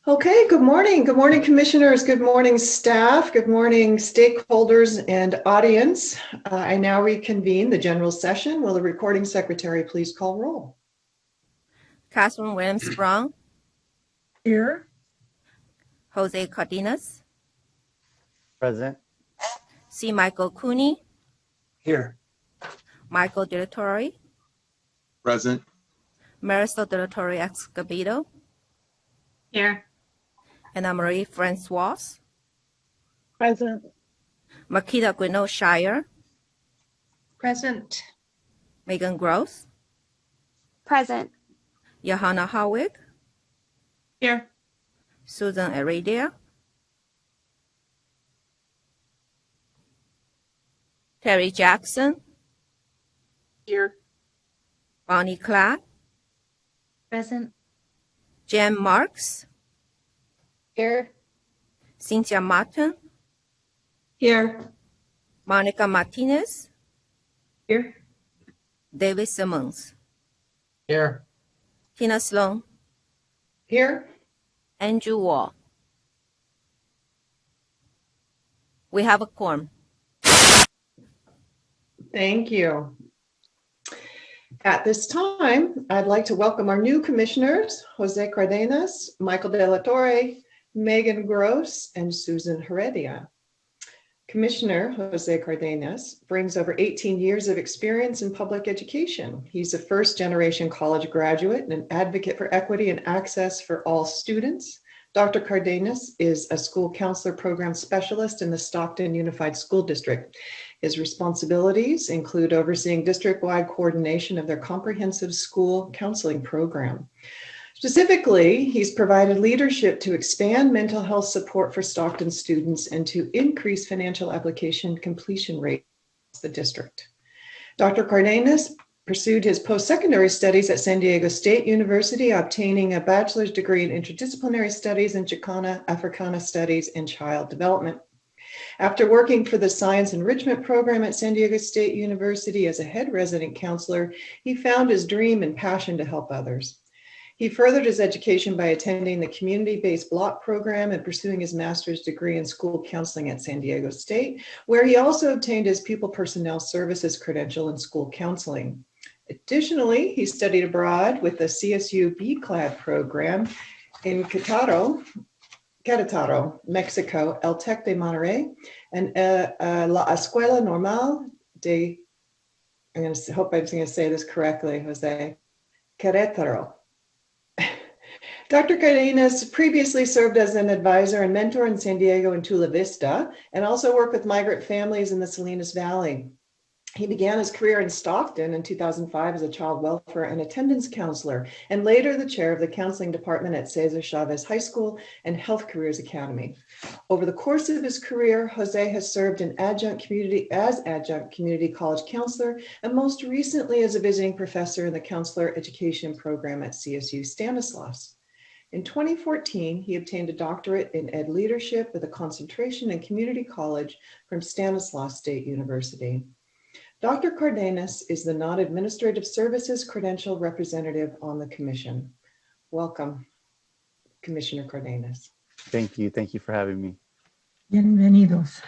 Okay, good morning. Good morning, commissioners. Good morning, staff. Good morning, stakeholders and audience. I now reconvene the general session. Will the recording secretary please call roll? Catherine Williams Brown. Here. Jose Cardenas. Present. C. Michael Cooney. Here. Michael Dilatori. Present. Marisol Dilatori Escobedo. Here. Anna Marie Francois. Present. Makita Gwynno Shire. Present. Megan Gross. Present. Johanna Howig. Here. Susan Aradia. Terry Jackson. Here. Bonnie Cladd. Present. Jan Marks. Here. Cynthia Martin. Here. Monica Martinez. Here. David Simmons. Here. Tina Sloan. Here. Andrew Wall. We have a quorum. Thank you. At this time, I'd like to welcome our new commissioners, Jose Cardenas, Michael De La Torre, Megan Gross, and Susan Heredia. Commissioner Jose Cardenas brings over 18 years of experience in public education. He's a first-generation college graduate and an advocate for equity and access for all students. Dr. Cardenas is a school counselor program specialist in the Stockton Unified School District. His responsibilities include overseeing district-wide coordination of their comprehensive school counseling program. Specifically, he's provided leadership to expand mental health support for Stockton students and to increase financial application completion rate in the district. Dr. Cardenas pursued his post-secondary studies at San Diego State University, obtaining a bachelor's degree in interdisciplinary studies in Chicana, Africana studies, and child development. After working for the Science Enrichment Program at San Diego State University as a head resident counselor, he found his dream and passion to help others. He furthered his education by attending the community-based block program and pursuing his master's degree in school counseling at San Diego State, where he also obtained his pupil personnel services credential in school counseling. Additionally, he studied abroad with the CSU BCLAD program in Querétaro, Mexico, El Tec de Monterrey, and La Escuela Normal de, hope I'm going to say this correctly, Jose, Querétaro. Dr. Cardenas previously served as an advisor and mentor in San Diego and Chula Vista, and also worked with migrant families in the Salinas Valley. He began his career in Stockton in 2005 as a child welfare and attendance counselor, and later the chair of the counseling department at Cesar Chavez High School and Health Careers Academy. Over the course of his career, Jose has served in adjunct community college counselor, and most recently as a visiting professor in the counselor education program at CSU Stanislaus. In 2014, he obtained a doctorate in ed leadership with a concentration in community college from Stanislaus State University. Dr. Cardenas is the non-administrative services credential representative on the commission. Welcome, Commissioner Cardenas. Thank you. Thank you for having me. Bienvenidos.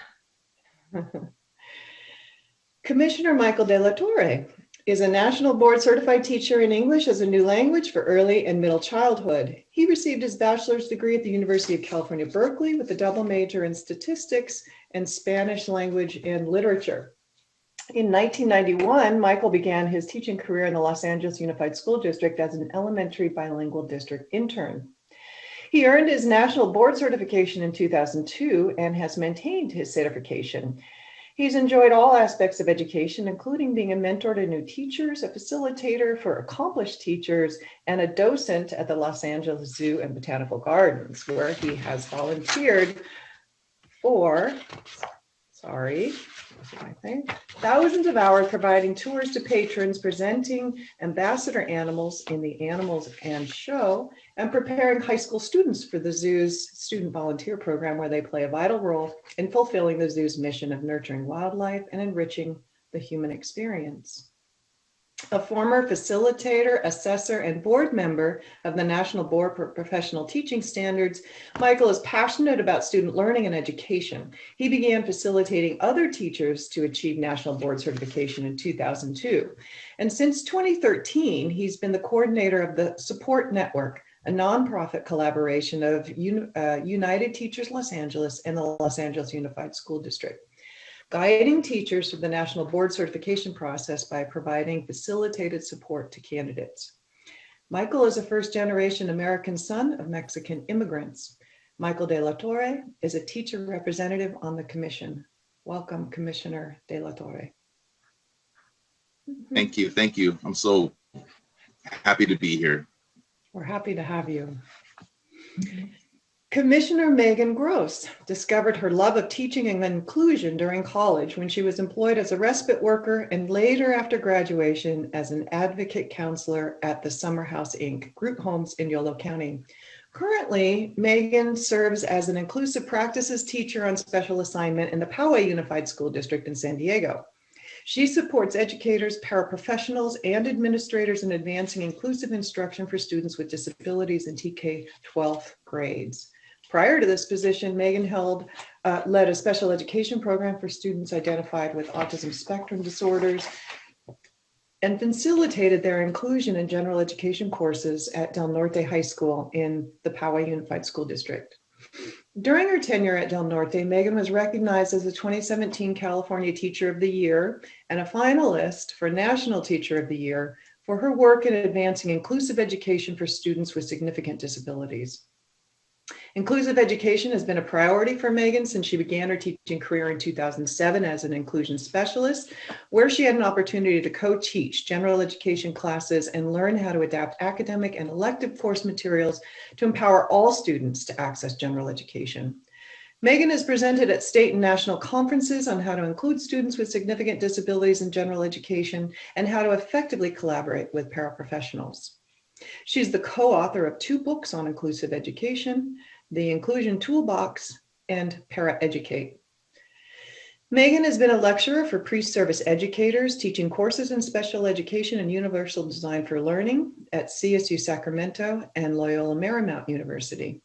Commissioner Michael De La Torre is a national board certified teacher in English as a new language for early and middle childhood. He received his bachelor's degree at the University of California, Berkeley with a double major in statistics and Spanish language and literature. In 1991, Michael began his teaching career in the Los Angeles Unified School District as an elementary bilingual district intern. He earned his national board certification in 2002 and has maintained his certification. He's enjoyed all aspects of education, including being a mentor to new teachers, a facilitator for accomplished teachers, and a docent at the Los Angeles Zoo and Botanical Gardens, where he has volunteered for, thousands of hours providing tours to patrons, presenting ambassador animals in the Animals and Show, and preparing high school students for the zoo's student volunteer program, where they play a vital role in fulfilling the zoo's mission of nurturing wildlife and enriching the human experience. A former facilitator, assessor, and board member of the National Board for Professional Teaching Standards, Michael is passionate about student learning and education. He began facilitating other teachers to achieve National Board certification in 2002. And since 2013, he's been the coordinator of the Support Network, a nonprofit collaboration of United Teachers Los Angeles and the Los Angeles Unified School District, guiding teachers through the National Board certification process by providing facilitated support to candidates. Michael is a first-generation American son of Mexican immigrants. Michael De La Torre is a teacher representative on the commission. Welcome, Commissioner De La Torre. Thank you. Thank you. I'm so happy to be here. We're happy to have you. Commissioner Megan Gross discovered her love of teaching and inclusion during college when she was employed as a respite worker and later after graduation as an advocate counselor at the Summer House Inc. group homes in Yolo County. Currently, Megan serves as an inclusive practices teacher on special assignment in the Poway Unified School District in San Diego. She supports educators, paraprofessionals, and administrators in advancing inclusive instruction for students with disabilities in TK 12th grades. Prior to this position, Megan led a special education program for students identified with autism spectrum disorders and facilitated their inclusion in general education courses at Del Norte High School in the Poway Unified School District. During her tenure at Del Norte, Megan was recognized as the 2017 California Teacher of the Year and a finalist for National Teacher of the Year for her work in advancing inclusive education for students with significant disabilities. Inclusive education has been a priority for Megan since she began her teaching career in 2007 as an inclusion specialist, where she had an opportunity to co-teach general education classes and learn how to adapt academic and elective course materials to empower all students to access general education. Megan has presented at state and national conferences on how to include students with significant disabilities in general education and how to effectively collaborate with paraprofessionals. She's the co-author of 2 books on inclusive education, The Inclusion Toolbox and Para-Educate. Megan has been a lecturer for pre-service educators, teaching courses in special education and universal design for learning at CSU Sacramento and Loyola Marymount University.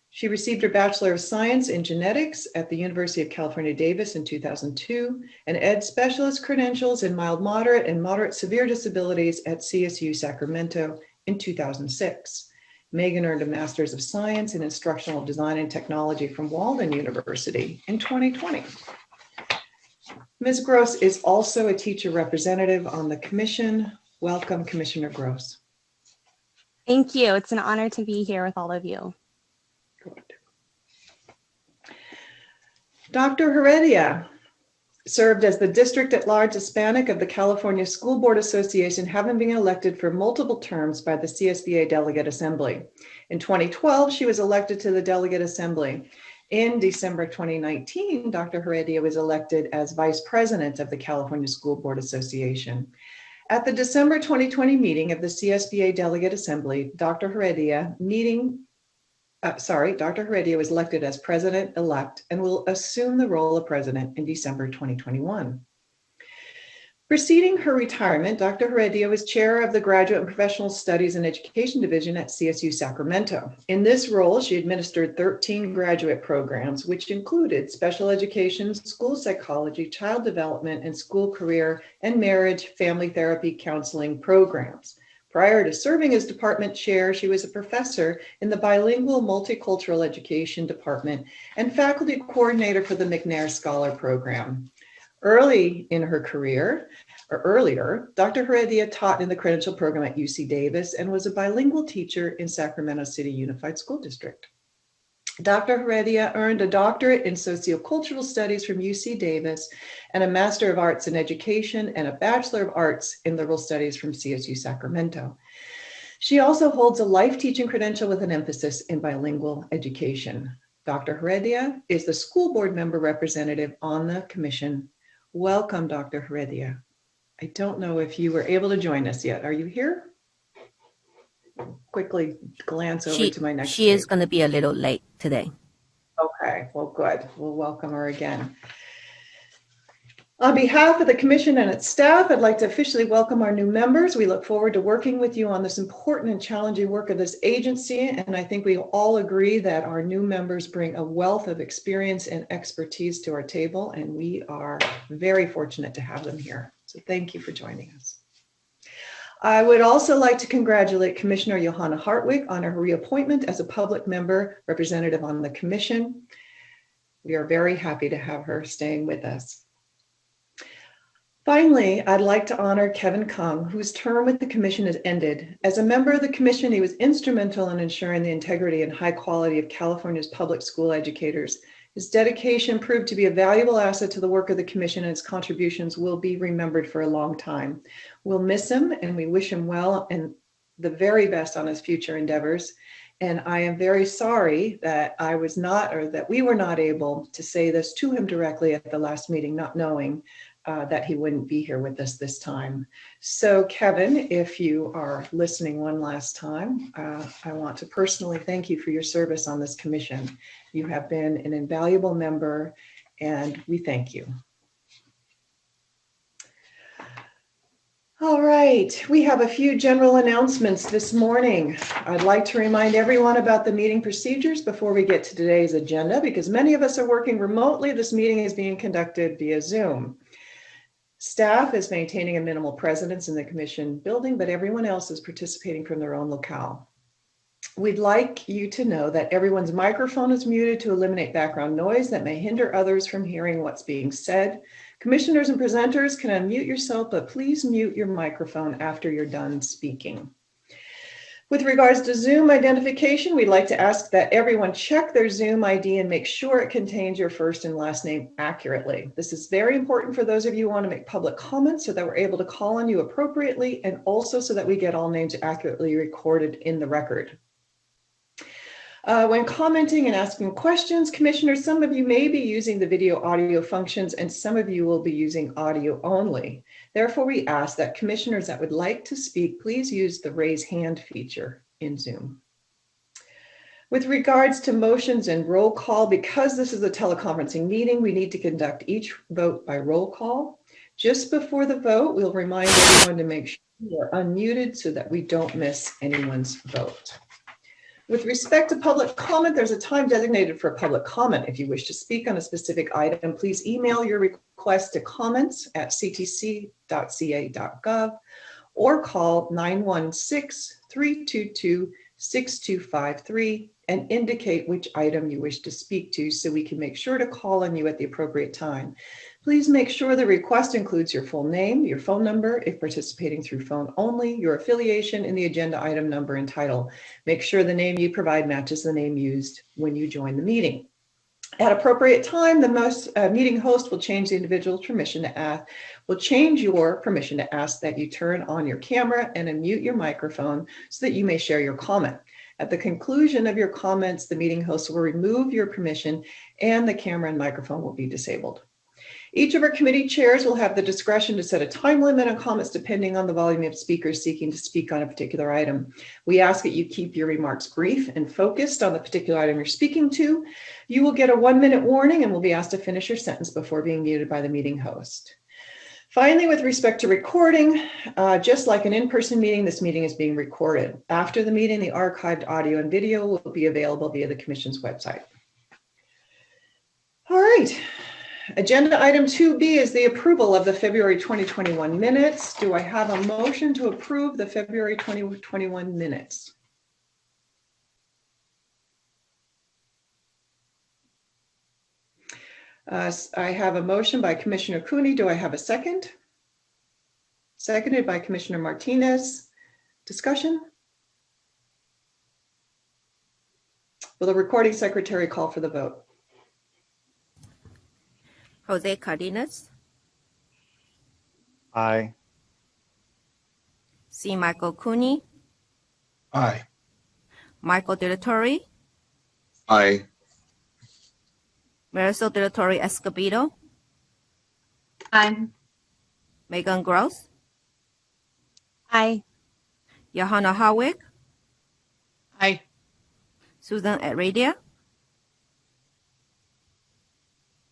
She received her Bachelor of Science in Genetics at the University of California, Davis in 2002, and Ed Specialist credentials in mild, moderate, and moderate severe disabilities at CSU Sacramento in 2006. Megan earned a Master's of Science in Instructional Design and Technology from Walden University in 2020. Ms. Gross is also a teacher representative on the commission. Welcome, Commissioner Gross. Thank you. It's an honor to be here with all of you. Good. Dr. Heredia served as the District at Large Hispanic of the California School Board Association, having been elected for multiple terms by the CSBA Delegate Assembly. In 2012, she was elected to the Delegate Assembly. In December 2019, Dr. Heredia was elected as Vice President of the California School Board Association. At the December 2020 meeting of the CSBA Delegate Assembly, Dr. Heredia was elected as President-elect and will assume the role of President in December 2021. Preceding her retirement, Dr. Heredia was chair of the Graduate and Professional Studies and Education Division at CSU Sacramento. In this role, she administered 13 graduate programs, which included special education, school psychology, child development, and school career and marriage, family therapy, counseling programs. Prior to serving as department chair, she was a professor in the bilingual multicultural education department and faculty coordinator for the McNair Scholar Program. Earlier in her career, Dr. Heredia taught in the credential program at UC Davis and was a bilingual teacher in Sacramento City Unified School District. Dr. Heredia earned a doctorate in sociocultural studies from UC Davis and a Master of Arts in Education and a Bachelor of Arts in Liberal Studies from CSU Sacramento. She also holds a life teaching credential with an emphasis in bilingual education. Dr. Heredia is the school board member representative on the commission. Welcome, Dr. Heredia. I don't know if you were able to join us yet. Are you here? Quickly glance over to my next She is going to be a little late today. Okay, well, good. We'll welcome her again. On behalf of the Commission and its staff, I'd like to officially welcome our new members. We look forward to working with you on this important and challenging work of this agency, and I think we all agree that our new members bring a wealth of experience and expertise to our table, and we are very fortunate to have them here. So thank you for joining us. I would also like to congratulate Commissioner Johanna Hartwig on her reappointment as a public member representative on the Commission. We are very happy to have her staying with us. Finally, I'd like to honor Kevin Kung, whose term with the Commission has ended. As a member of the Commission, he was instrumental in ensuring the integrity and high quality of California's public school educators. His dedication proved to be a valuable asset to the work of the Commission, and his contributions will be remembered for a long time. We'll miss him, and we wish him well and the very best on his future endeavors. And I am very sorry that we were not able to say this to him directly at the last meeting, not knowing that he wouldn't be here with us this time. So Kevin, if you are listening one last time, I want to personally thank you for your service on this commission. You have been an invaluable member, and we thank you. All right, we have a few general announcements this morning. I'd like to remind everyone about the meeting procedures before we get to today's agenda, because many of us are working remotely. This meeting is being conducted via Zoom. Staff is maintaining a minimal presence in the Commission building, but everyone else is participating from their own locale. We'd like you to know that everyone's microphone is muted to eliminate background noise that may hinder others from hearing what's being said. Commissioners and presenters can unmute yourself, but please mute your microphone after you're done speaking. With regards to Zoom identification, we'd like to ask that everyone check their Zoom ID and make sure it contains your first and last name accurately. This is very important for those of you who want to make public comments so that we're able to call on you appropriately, and also so that we get all names accurately recorded in the record. When commenting and asking questions, Commissioners, some of you may be using the video audio functions and some of you will be using audio only. Therefore, we ask that Commissioners that would like to speak, please use the raise hand feature in Zoom. With regards to motions and roll call, because this is a teleconferencing meeting, we need to conduct each vote by roll call. Just before the vote, we'll remind everyone to make sure you're unmuted so that we don't miss anyone's vote. With respect to public comment, there's a time designated for public comment. If you wish to speak on a specific item, please email your request to comments@ctc.ca.gov or call 916-322-6253 and indicate which item you wish to speak to so we can make sure to call on you at the appropriate time. Please make sure the request includes your full name, your phone number, if participating through phone only, your affiliation, and the agenda item number and title. Make sure the name you provide matches the name used when you join the meeting. At appropriate time, the meeting host will change the individual's permission to ask, that you turn on your camera and unmute your microphone so that you may share your comment. At the conclusion of your comments, the meeting host will remove your permission and the camera and microphone will be disabled. Each of our committee chairs will have the discretion to set a time limit on comments depending on the volume of speakers seeking to speak on a particular item. We ask that you keep your remarks brief and focused on the particular item you're speaking to. You will get a 1-minute warning and will be asked to finish your sentence before being muted by the meeting host. Finally, with respect to recording, just like an in-person meeting, this meeting is being recorded. After the meeting, the archived audio and video will be available via the Commission's website. All right. Agenda item 2B is the approval of the February 2021 minutes. Do I have a motion to approve the February 2021 minutes? I have a motion by Commissioner Cooney. Do I have a second? Seconded by Commissioner Martinez. Discussion? Will the recording secretary call for the vote? Jose Cardenas, Aye. C. Michael Cooney, Aye. Michael De La Torre, Aye. Marisol De La Torre Escobedo, Aye. Megan Gross, Aye. Johanna Harwig, Aye. Susan Heredia,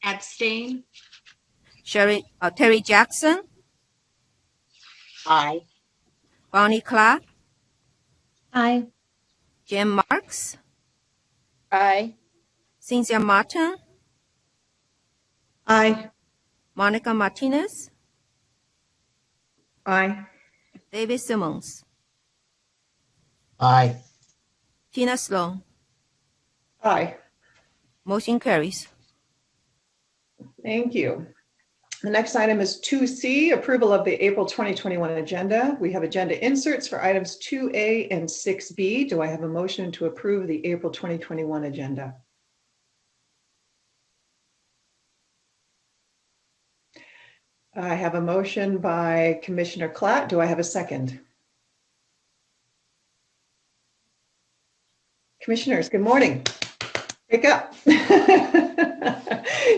Abstain. Terry Jackson, Aye. Bonnie Clark, Aye. Jim Marks, Aye. Cynthia Martin, Aye. Monica Martinez, Aye. David Simmons, Aye. Tina Sloan. Aye. Motion carries. Thank you. The next item is 2C, approval of the April 2021 agenda. We have agenda inserts for items 2A and 6B. Do I have a motion to approve the April 2021 agenda? I have a motion by Commissioner Klatt. Do I have a second? Commissioners, good morning. Wake up.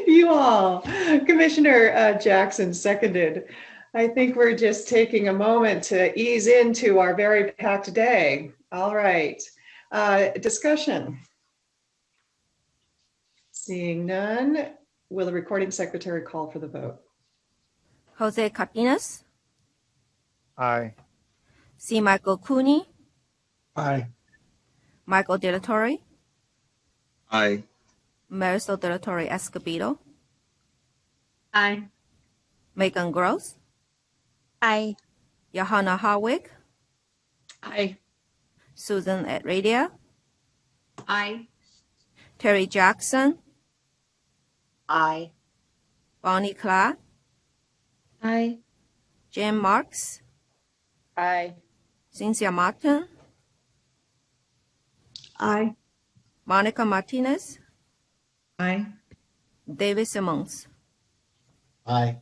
You all. Commissioner Jackson seconded. I think we're just taking a moment to ease into our very packed day. All right. Discussion. Seeing none, will the recording secretary call for the vote? Jose Cardenas, Aye. C. Michael Cooney, Aye. Michael De La Torre, Aye. Marisol De La Torre Escobedo, Aye. Megan Gross, Aye. Johanna Harwick, Aye. Susan Radia, Aye. Terry Jackson, Aye. Bonnie Clark, Aye. Jim Marks, Aye. Cynthia Martin, Aye. Monica Martinez, Aye. David Simmons, Aye.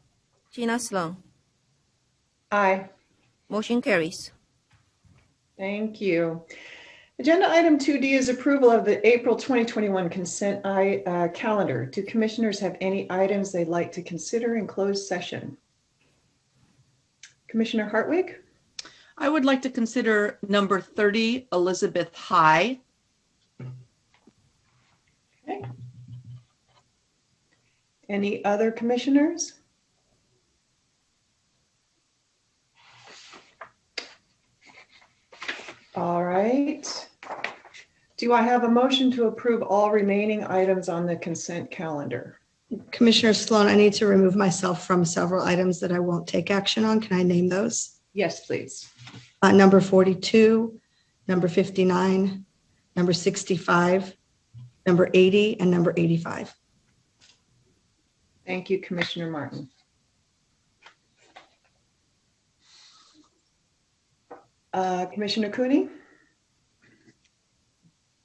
Tina Sloan. Aye. Motion carries. Thank you. Agenda item 2D is approval of the April 2021 consent calendar. Do commissioners have any items they'd like to consider in closed session? Commissioner Hartwig? I would like to consider number 30, Elizabeth High. Okay. Any other commissioners? All right. Do I have a motion to approve all remaining items on the consent calendar? Commissioner Sloan, I need to remove myself from several items that I won't take action on. Can I name those? Yes, please. Number 42, number 59, number 65, number 80, and number 85. Thank you, Commissioner Martin. Commissioner Cooney?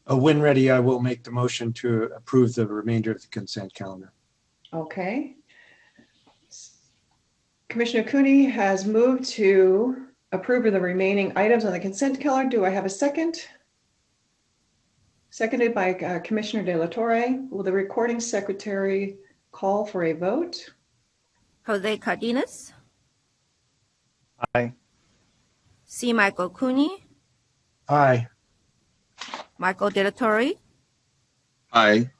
When ready, I will make the motion to approve the remainder of the consent calendar. Okay. Commissioner Cooney has moved to approve of the remaining items on the consent calendar. Do I have a second? Seconded by Commissioner De La Torre. Will the recording secretary call for a vote? Jose Cardenas, Aye. C. Michael Cooney, Aye. Michael De La Torre, Aye.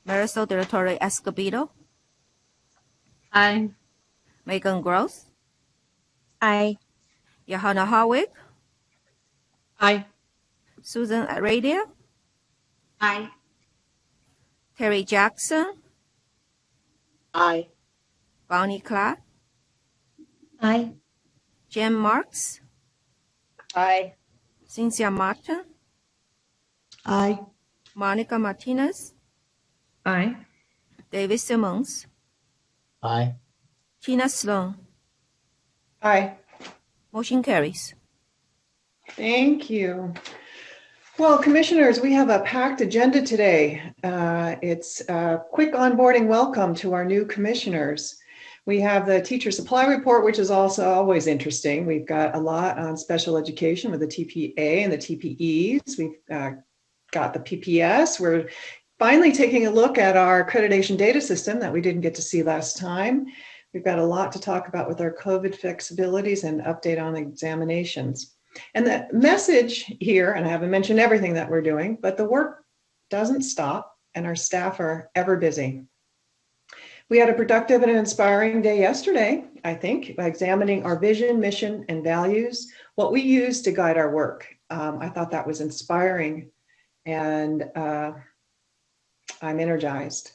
Marisol De La Torre Escobedo, Aye. Megan Gross, Aye. Johanna Harwick, Aye. Susan Radia, Aye. Terry Jackson, Aye. Bonnie Clark, Aye. Jim Marks, Aye. Cynthia Martin, Aye. Monica Martinez, Aye. David Simmons, Aye. Tina Sloan. Aye. Motion carries. Thank you. Well, commissioners, we have a packed agenda today. It's a quick onboarding welcome to our new commissioners. We have the teacher supply report, which is also always interesting. We've got a lot on special education with the TPA and the TPEs. We've got the PPS. We're finally taking a look at our accreditation data system that we didn't get to see last time. We've got a lot to talk about with our COVID flexibilities and update on examinations. And the message here, and I haven't mentioned everything that we're doing, but the work doesn't stop and our staff are ever busy. We had a productive and inspiring day yesterday, I think, by examining our vision, mission, and values, what we use to guide our work. I thought that was inspiring, and I'm energized.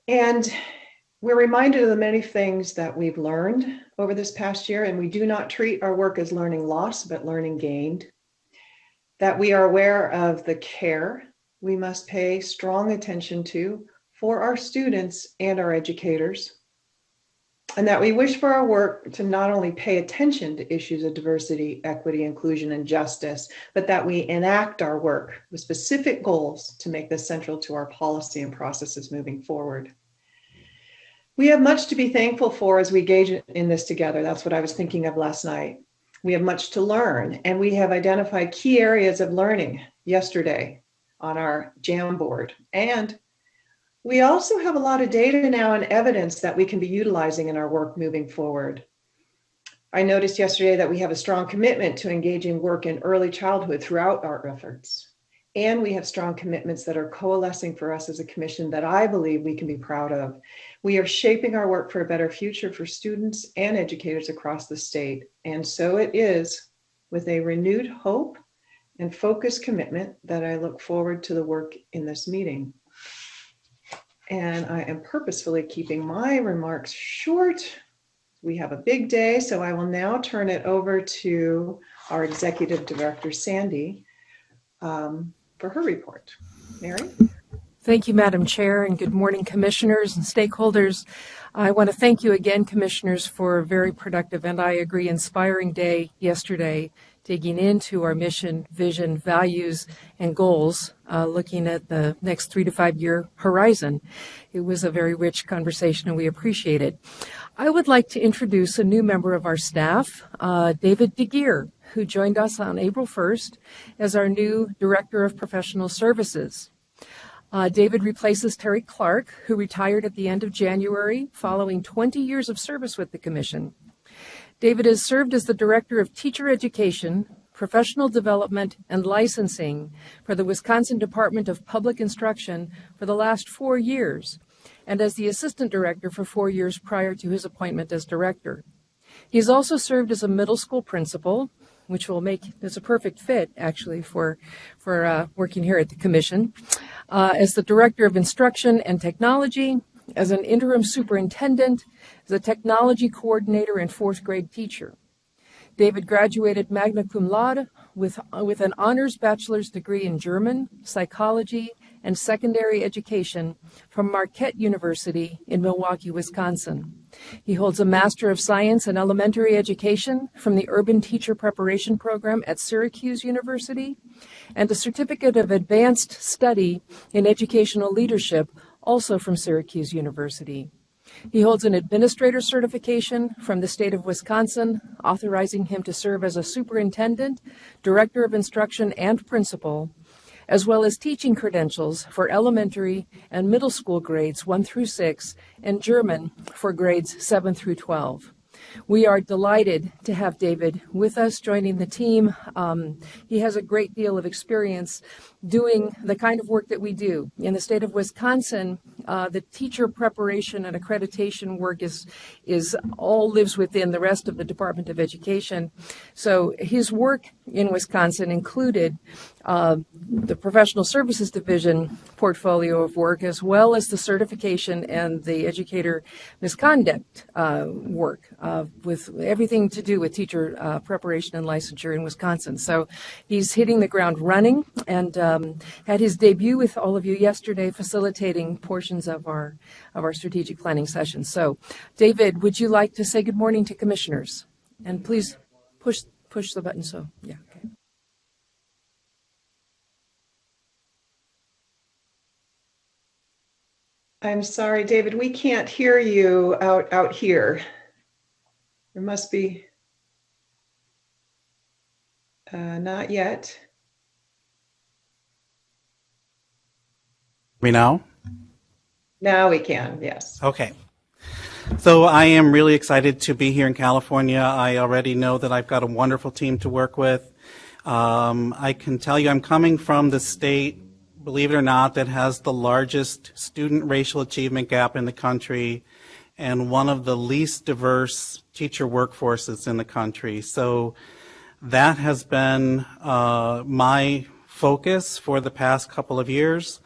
And we're reminded of the many things that we've learned over this past year, and we do not treat our work as learning lost, but learning gained. That we are aware of the care we must pay strong attention to for our students and our educators, and that we wish for our work to not only pay attention to issues of diversity, equity, inclusion, and justice, but that we enact our work with specific goals to make this central to our policy and processes moving forward. We have much to be thankful for as we engage in this together. That's what I was thinking of last night. We have much to learn, and we have identified key areas of learning yesterday on our Jamboard. And we also have a lot of data now and evidence that we can be utilizing in our work moving forward. I noticed yesterday that we have a strong commitment to engaging work in early childhood throughout our efforts. And we have strong commitments that are coalescing for us as a commission that I believe we can be proud of. We are shaping our work for a better future for students and educators across the state. And so it is with a renewed hope and focused commitment that I look forward to the work in this meeting. And I am purposefully keeping my remarks short. We have a big day, so I will now turn it over to our Executive Director, Sandy, for her report. Mary? Thank you, Madam Chair, and good morning, commissioners and stakeholders. I want to thank you again, commissioners, for a very productive and, I agree, inspiring day yesterday, digging into our mission, vision, values, and goals, looking at the next 3 to 5 year horizon. It was a very rich conversation, and we appreciate it. I would like to introduce a new member of our staff, David DeGeer, who joined us on April 1st as our new Director of Professional Services. David replaces Terry Clark, who retired at the end of January following 20 years of service with the Commission. David has served as the Director of Teacher Education, Professional Development, and Licensing for the Wisconsin Department of Public Instruction for the last 4 years, and as the Assistant Director for 4 years prior to his appointment as Director. He's also served as a middle school principal, which will make this a perfect fit, actually, for working here at the Commission, as the Director of Instruction and Technology, as an interim superintendent, as a technology coordinator and 4th grade teacher. David graduated magna cum laude with an honors bachelor's degree in German, psychology, and secondary education from Marquette University in Milwaukee, Wisconsin. He holds a Master of Science in Elementary Education from the Urban Teacher Preparation Program at Syracuse University and a Certificate of Advanced Study in Educational Leadership, also from Syracuse University. He holds an administrator certification from the state of Wisconsin, authorizing him to serve as a superintendent, director of instruction, and principal, as well as teaching credentials for elementary and middle school grades 1 through 6 and German for grades 7 through 12. We are delighted to have David with us joining the team. He has a great deal of experience doing the kind of work that we do. In the state of Wisconsin, the teacher preparation and accreditation work is all lives within the rest of the Department of Education. So his work in Wisconsin included the Professional Services Division portfolio of work, as well as the certification and the educator misconduct work with everything to do with teacher preparation and licensure in Wisconsin. So he's hitting the ground running and had his debut with all of you yesterday, facilitating portions of our strategic planning session. So, David, would you like to say good morning to commissioners? And please push the button. So, yeah. Okay. I'm sorry, David, we can't hear you out here. There must be not yet. Me now? Now we can, yes. Okay. So I am really excited to be here in California. I already know that I've got a wonderful team to work with. I can tell you I'm coming from the state believe it or not, that has the largest student racial achievement gap in the country and one of the least diverse teacher workforces in the country. So that has been my focus for the past couple of years,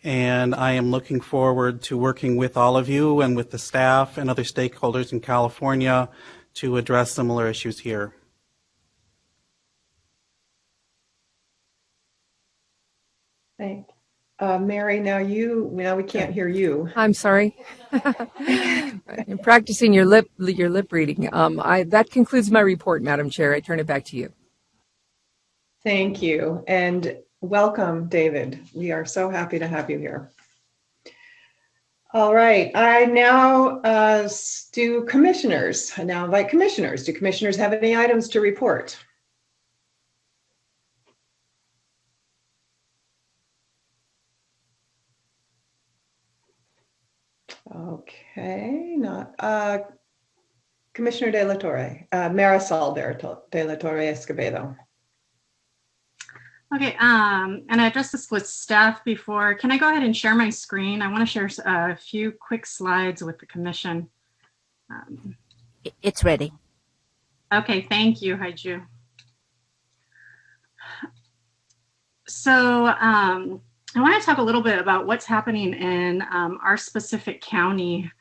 and I am looking forward to working with all of you and with the staff and other stakeholders in California to address similar issues here. Thank Mary, now we can't hear you. I'm sorry. I'm practicing your lip reading. That concludes my report, Madam Chair. I turn it back to you. Thank you, and welcome, David. We are so happy to have you here. All right, I now do commissioners. I now invite commissioners. Do commissioners have any items to report? Okay, not Commissioner De La Torre, Marisol De La Torre Escobedo. Okay, and I addressed this with staff before. Can I go ahead and share my screen? I want to share a few quick slides with the commission. It's ready. Okay, thank you, Haiju. So I want to talk a little bit about what's happening in our specific county.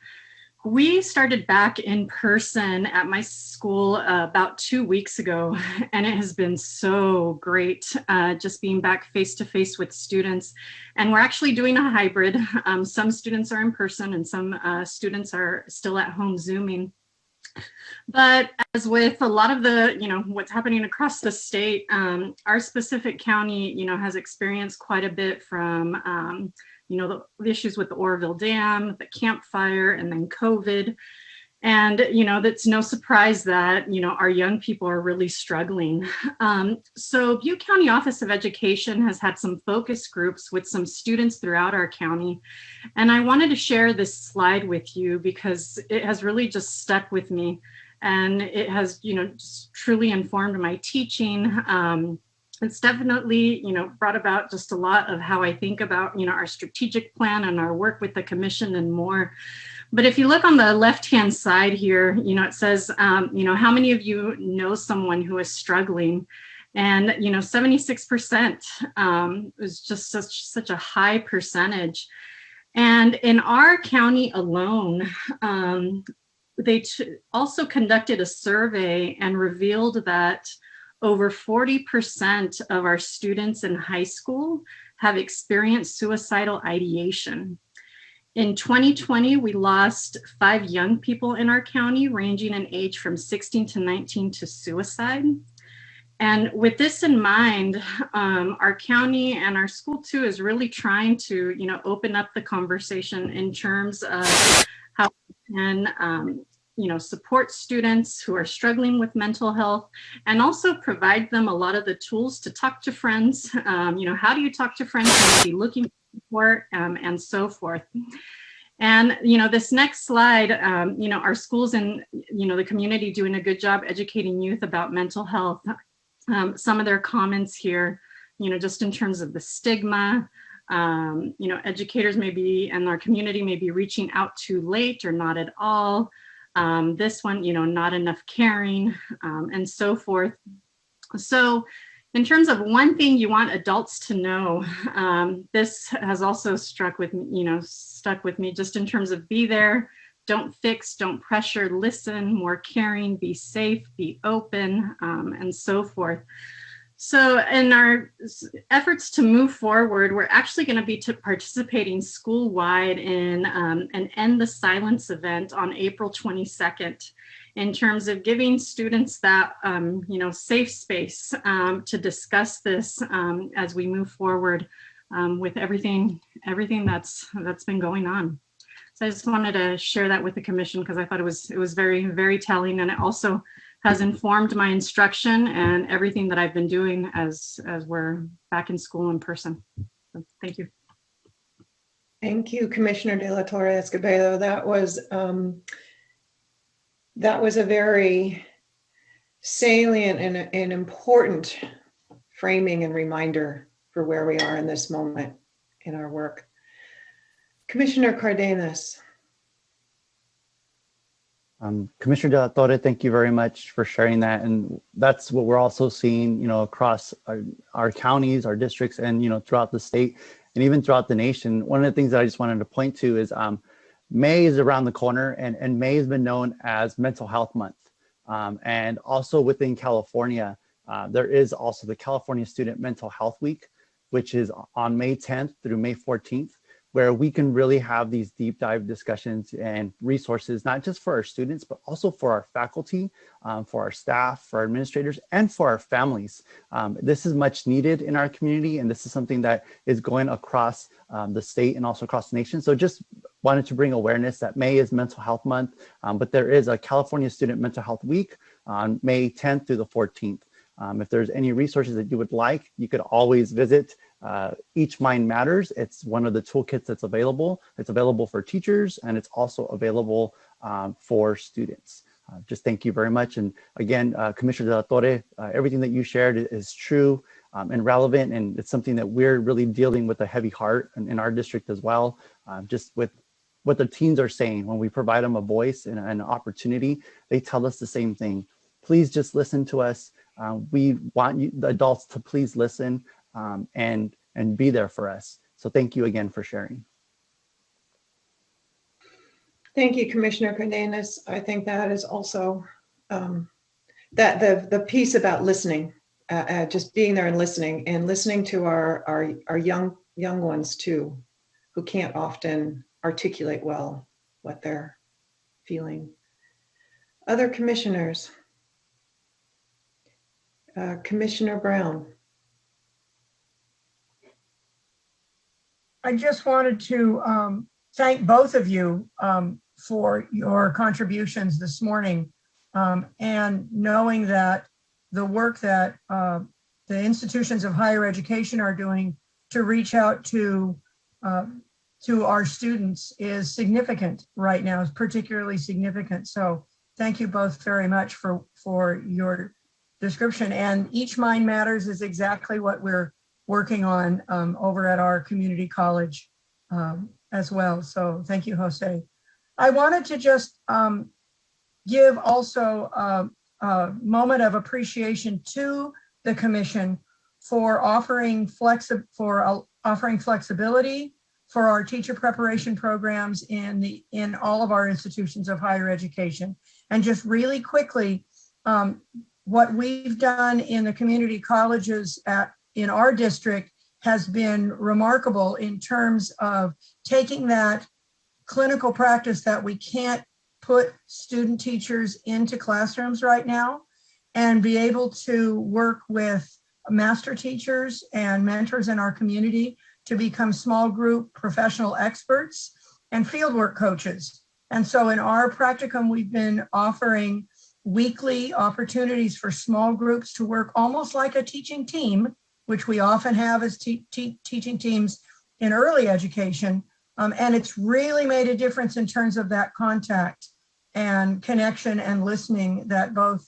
We started back in person at my school about 2 weeks ago, and it has been so great just being back face to face with students. And we're actually doing a hybrid. Some students are in person and some students are still at home Zooming. But as with a lot of the, what's happening across the state, our specific county, has experienced quite a bit from the issues with the Oroville Dam, the Camp Fire, and then COVID. And, that's no surprise that, our young people are really struggling. So Butte County Office of Education has had some focus groups with some students throughout our county. And I wanted to share this slide with you because it has really just stuck with me. And it has, just truly informed my teaching. It's definitely, brought about just a lot of how I think about, our strategic plan and our work with the commission and more. But if you look on the left-hand side here, it says, how many of you know someone who is struggling? And, 76% is just such a high percentage. And in our county alone, they also conducted a survey and revealed that over 40% of our students in high school have experienced suicidal ideation. In 2020, we lost 5 young people in our county, ranging in age from 16 to 19 to suicide. And with this in mind, our county and our school too is really trying to, open up the conversation in terms of how we can, support students who are struggling with mental health and also provide them a lot of the tools to talk to friends. How do you talk to friends and be looking for support and so forth. And, this next slide, our schools and, the community doing a good job educating youth about mental health. Some of their comments here, just in terms of the stigma, educators may be, and our community may be reaching out too late or not at all. This one, not enough caring, and so forth. So in terms of one thing you want adults to know, this has also stuck with me just in terms of be there, don't fix, don't pressure, listen, more caring, be safe, be open, and so forth. So in our efforts to move forward, we're actually going to be participating school-wide in an End the Silence event on April 22nd in terms of giving students that, safe space to discuss this as we move forward with everything that's been going on. So I just wanted to share that with the commission because I thought it was very, very telling, and it also has informed my instruction and everything that I've been doing as we're back in school in person. So, thank you. Thank you, Commissioner De La Torre Escobedo. That was a very salient and important framing and reminder for where we are in this moment. in our work. Commissioner Cardenas. Commissioner De La Torre, thank you very much for sharing that. And that's what we're also seeing, across our counties, our districts, and, throughout the state and even throughout the nation. One of the things that I just wanted to point to is May is around the corner, and May has been known as Mental Health Month. And also within California, there is also the California Student Mental Health Week, which is on May 10th through May 14th, where we can really have these deep dive discussions and resources, not just for our students, but also for our faculty, for our staff, for our administrators, and for our families. This is much needed in our community, and this is something that is going across the state and also across the nation. So just wanted to bring awareness that May is Mental Health Month, but there is a California Student Mental Health Week on May 10th through the 14th. If there's any resources that you would like, you could always visit Each Mind Matters. It's one of the toolkits that's available. It's available for teachers, and it's also available for students. Just thank you very much. And again, Commissioner De La Torre, everything that you shared is true and relevant, and it's something that we're really dealing with a heavy heart in our district as well. Just with what the teens are saying, when we provide them a voice and an opportunity, they tell us the same thing. Please just listen to us. We want you, the adults, to please listen and be there for us. So thank you again for sharing. Thank you, Commissioner Cardenas. I think that is also that the piece about listening, just being there and listening to our young ones too, who can't often articulate well what they're feeling. Other commissioners. Commissioner Brown. I just wanted to thank both of you for your contributions this morning, and knowing that the work that the institutions of higher education are doing to reach out to our students is significant right now, is particularly significant. So thank you both very much for your description. And Each Mind Matters is exactly what we're working on over at our community college as well. So thank you, Jose. I wanted to just give also a moment of appreciation to the commission for offering flexibility for our teacher preparation programs in all of our institutions of higher education. And just really quickly, what we've done in the community colleges in our district has been remarkable in terms of taking that clinical practice that we can't put student teachers into classrooms right now and be able to work with master teachers and mentors in our community to become small group professional experts and fieldwork coaches. And so in our practicum, we've been offering weekly opportunities for small groups to work almost like a teaching team, which we often have as teaching teams in early education. And it's really made a difference in terms of that contact and connection and listening that both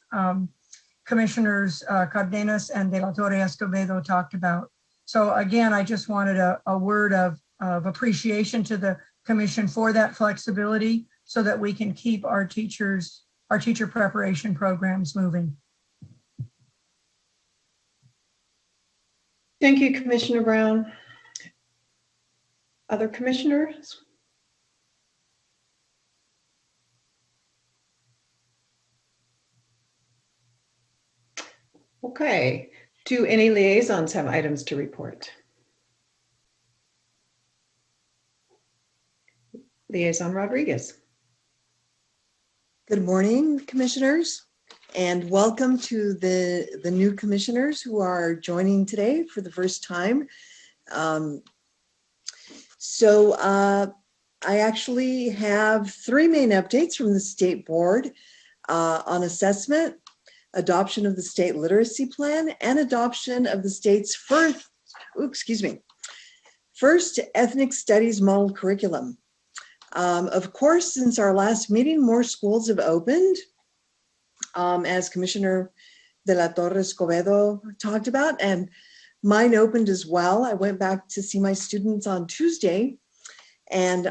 Commissioners Cardenas and De La Torre Escobedo talked about. So again, I just wanted a word of appreciation to the commission for that flexibility so that we can keep our teacher preparation programs moving. Thank you, Commissioner Brown. Other commissioners? Okay. Do any liaisons have items to report? Liaison Rodriguez. Good morning, commissioners, and welcome to the new commissioners who are joining today for the first time. I actually have three main updates from the state board on assessment, adoption of the state literacy plan, and adoption of the state's first ethnic studies model curriculum. Of course, since our last meeting, more schools have opened, as Commissioner De La Torre Escobedo talked about, and Mine opened as well. I went back to see my students on Tuesday, and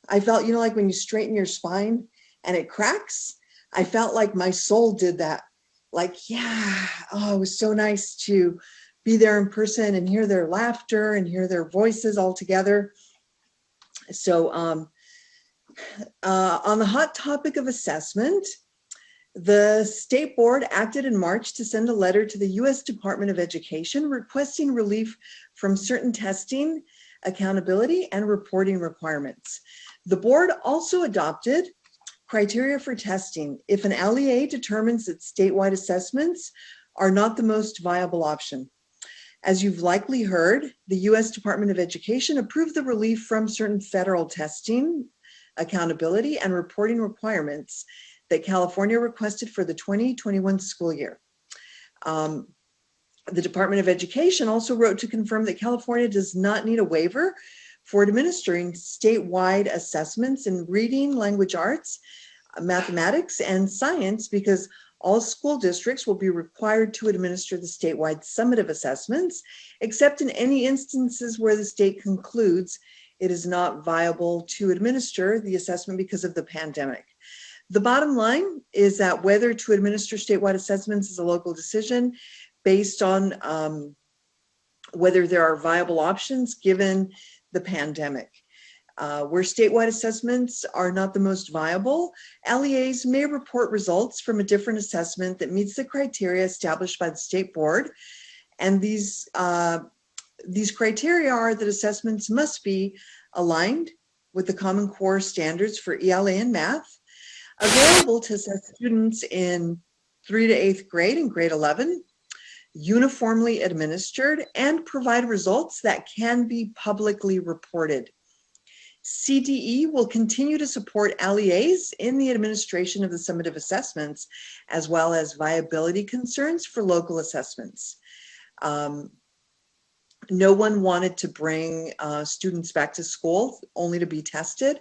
I felt, like when you straighten your spine and it cracks, I felt like my soul did that. Like, yeah, oh, it was so nice to be there in person and hear their laughter and hear their voices all together. So on the hot topic of assessment, the state board acted in March to send a letter to the U.S. Department of Education requesting relief from certain testing, accountability, and reporting requirements. The board also adopted criteria for testing if an LEA determines that statewide assessments are not the most viable option. As you've likely heard, the U.S. Department of Education approved the relief from certain federal testing, accountability, and reporting requirements that California requested for the 2021 school year. The Department of Education also wrote to confirm that California does not need a waiver for administering statewide assessments in reading, language arts, mathematics, and science, because all school districts will be required to administer the statewide summative assessments, except in any instances where the state concludes it is not viable to administer the assessment because of the pandemic. The bottom line is that whether to administer statewide assessments is a local decision based on whether there are viable options given the pandemic. Where statewide assessments are not the most viable, LEAs may report results from a different assessment that meets the criteria established by the state board. And these criteria are that assessments must be aligned with the Common Core standards for ELA and math, available to assess students in 3 to 8th grade and grade 11, uniformly administered, and provide results that can be publicly reported. CDE will continue to support LEAs in the administration of the summative assessments, as well as viability concerns for local assessments. No one wanted to bring students back to school only to be tested.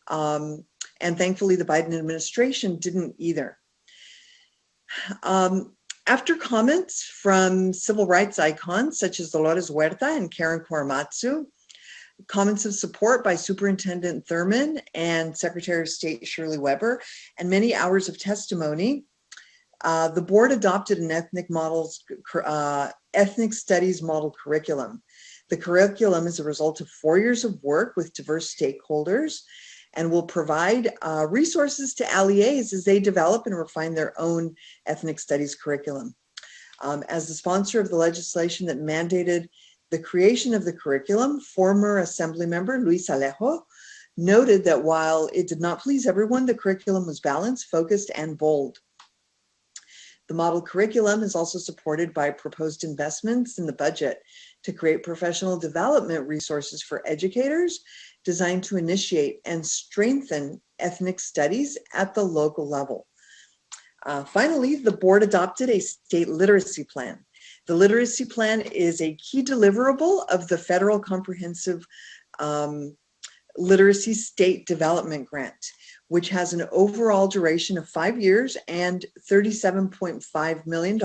And thankfully, the Biden administration didn't either. After comments from civil rights icons such as Dolores Huerta and Karen Korematsu, comments of support by Superintendent Thurman and Secretary of State Shirley Weber, and many hours of testimony, the board adopted an ethnic studies model curriculum. The curriculum is a result of 4 years of work with diverse stakeholders and will provide resources to LEAs as they develop and refine their own ethnic studies curriculum. As the sponsor of the legislation that mandated the creation of the curriculum, former Assembly member Luis Alejo noted that while it did not please everyone, the curriculum was balanced, focused, and bold. The model curriculum is also supported by proposed investments in the budget to create professional development resources for educators designed to initiate and strengthen ethnic studies at the local level. Finally, the board adopted a state literacy plan. The literacy plan is a key deliverable of the federal comprehensive literacy state development grant, which has an overall duration of 5 years and $37.5 million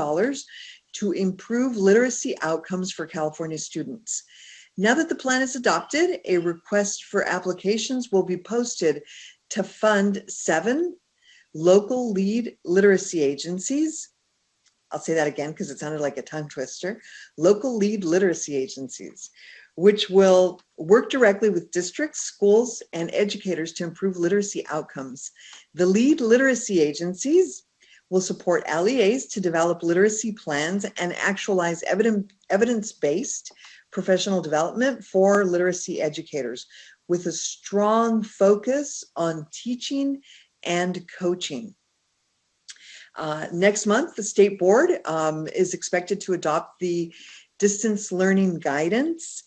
to improve literacy outcomes for California students. Now that the plan is adopted, a request for applications will be posted to fund 7 local lead literacy agencies. I'll say that again because it sounded like a tongue twister. Local lead literacy agencies, which will work directly with districts, schools, and educators to improve literacy outcomes. The lead literacy agencies will support LEAs to develop literacy plans and actualize evidence-based professional development for literacy educators with a strong focus on teaching and coaching. Next month, the state board is expected to adopt the distance learning guidance,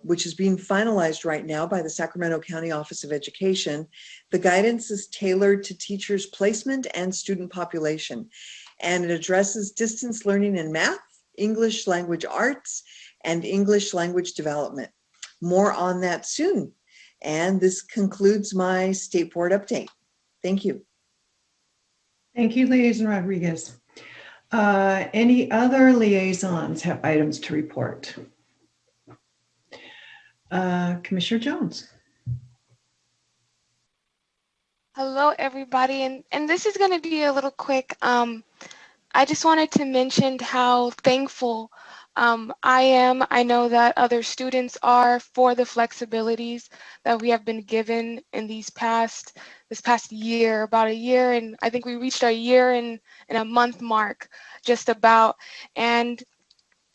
which is being finalized right now by the Sacramento County Office of Education. The guidance is tailored to teachers' placement and student population, and it addresses distance learning in math, English language arts, and English language development. More on that soon. And this concludes my state board update. Thank you. Thank you, Liaison Rodriguez. Any other liaisons have items to report? Commissioner Jones. Hello, everybody. And this is going to be a little quick. I just wanted to mention how thankful I am. I know that other students are for the flexibilities that we have been given in this past year, about a year. And I think we reached our year in a month mark just about. And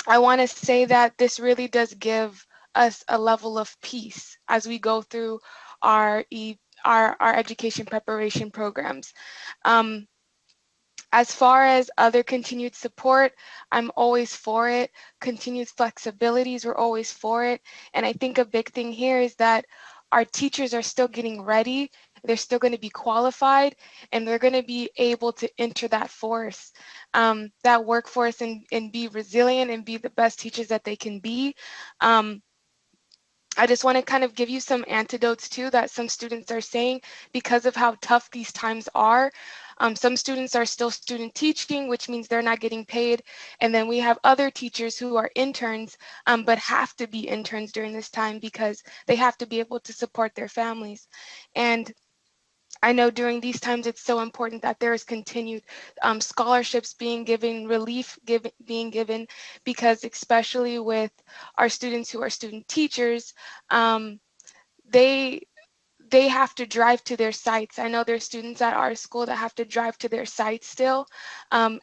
I want to say that this really does give us a level of peace as we go through our education preparation programs. As far as other continued support, I'm always for it. Continued flexibilities, we're always for it. And I think a big thing here is that our teachers are still getting ready. They're still going to be qualified, and they're going to be able to enter that workforce and be resilient and be the best teachers that they can be. I just want to kind of give you some antidotes too that some students are saying because of how tough these times are. Some students are still student teaching, which means they're not getting paid. And then we have other teachers who are interns, but have to be interns during this time because they have to be able to support their families. And I know during these times, it's so important that there is continued scholarships being given, relief being given, because especially with our students who are student teachers, they have to drive to their sites. I know there's students at our school that have to drive to their sites still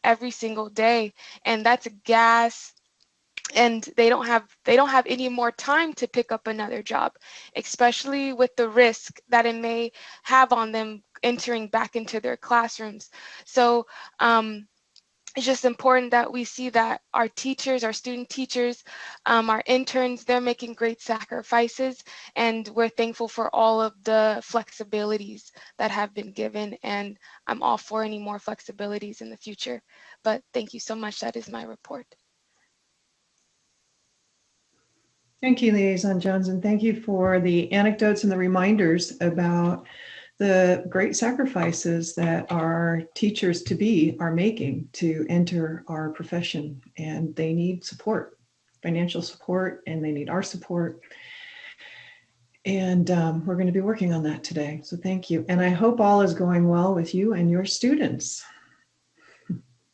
every single day, and that's gas. And they don't have any more time to pick up another job, especially with the risk that it may have on them entering back into their classrooms. So it's just important that we see that our teachers, our student teachers, our interns, they're making great sacrifices, and we're thankful for all of the flexibilities that have been given, and I'm all for any more flexibilities in the future. But thank you so much. That is my report. Thank you, Liaison Jones, and thank you for the anecdotes and the reminders about the great sacrifices that our teachers to be are making to enter our profession. And they need support, financial support, and they need our support. And we're going to be working on that today. So thank you. And I hope all is going well with you and your students.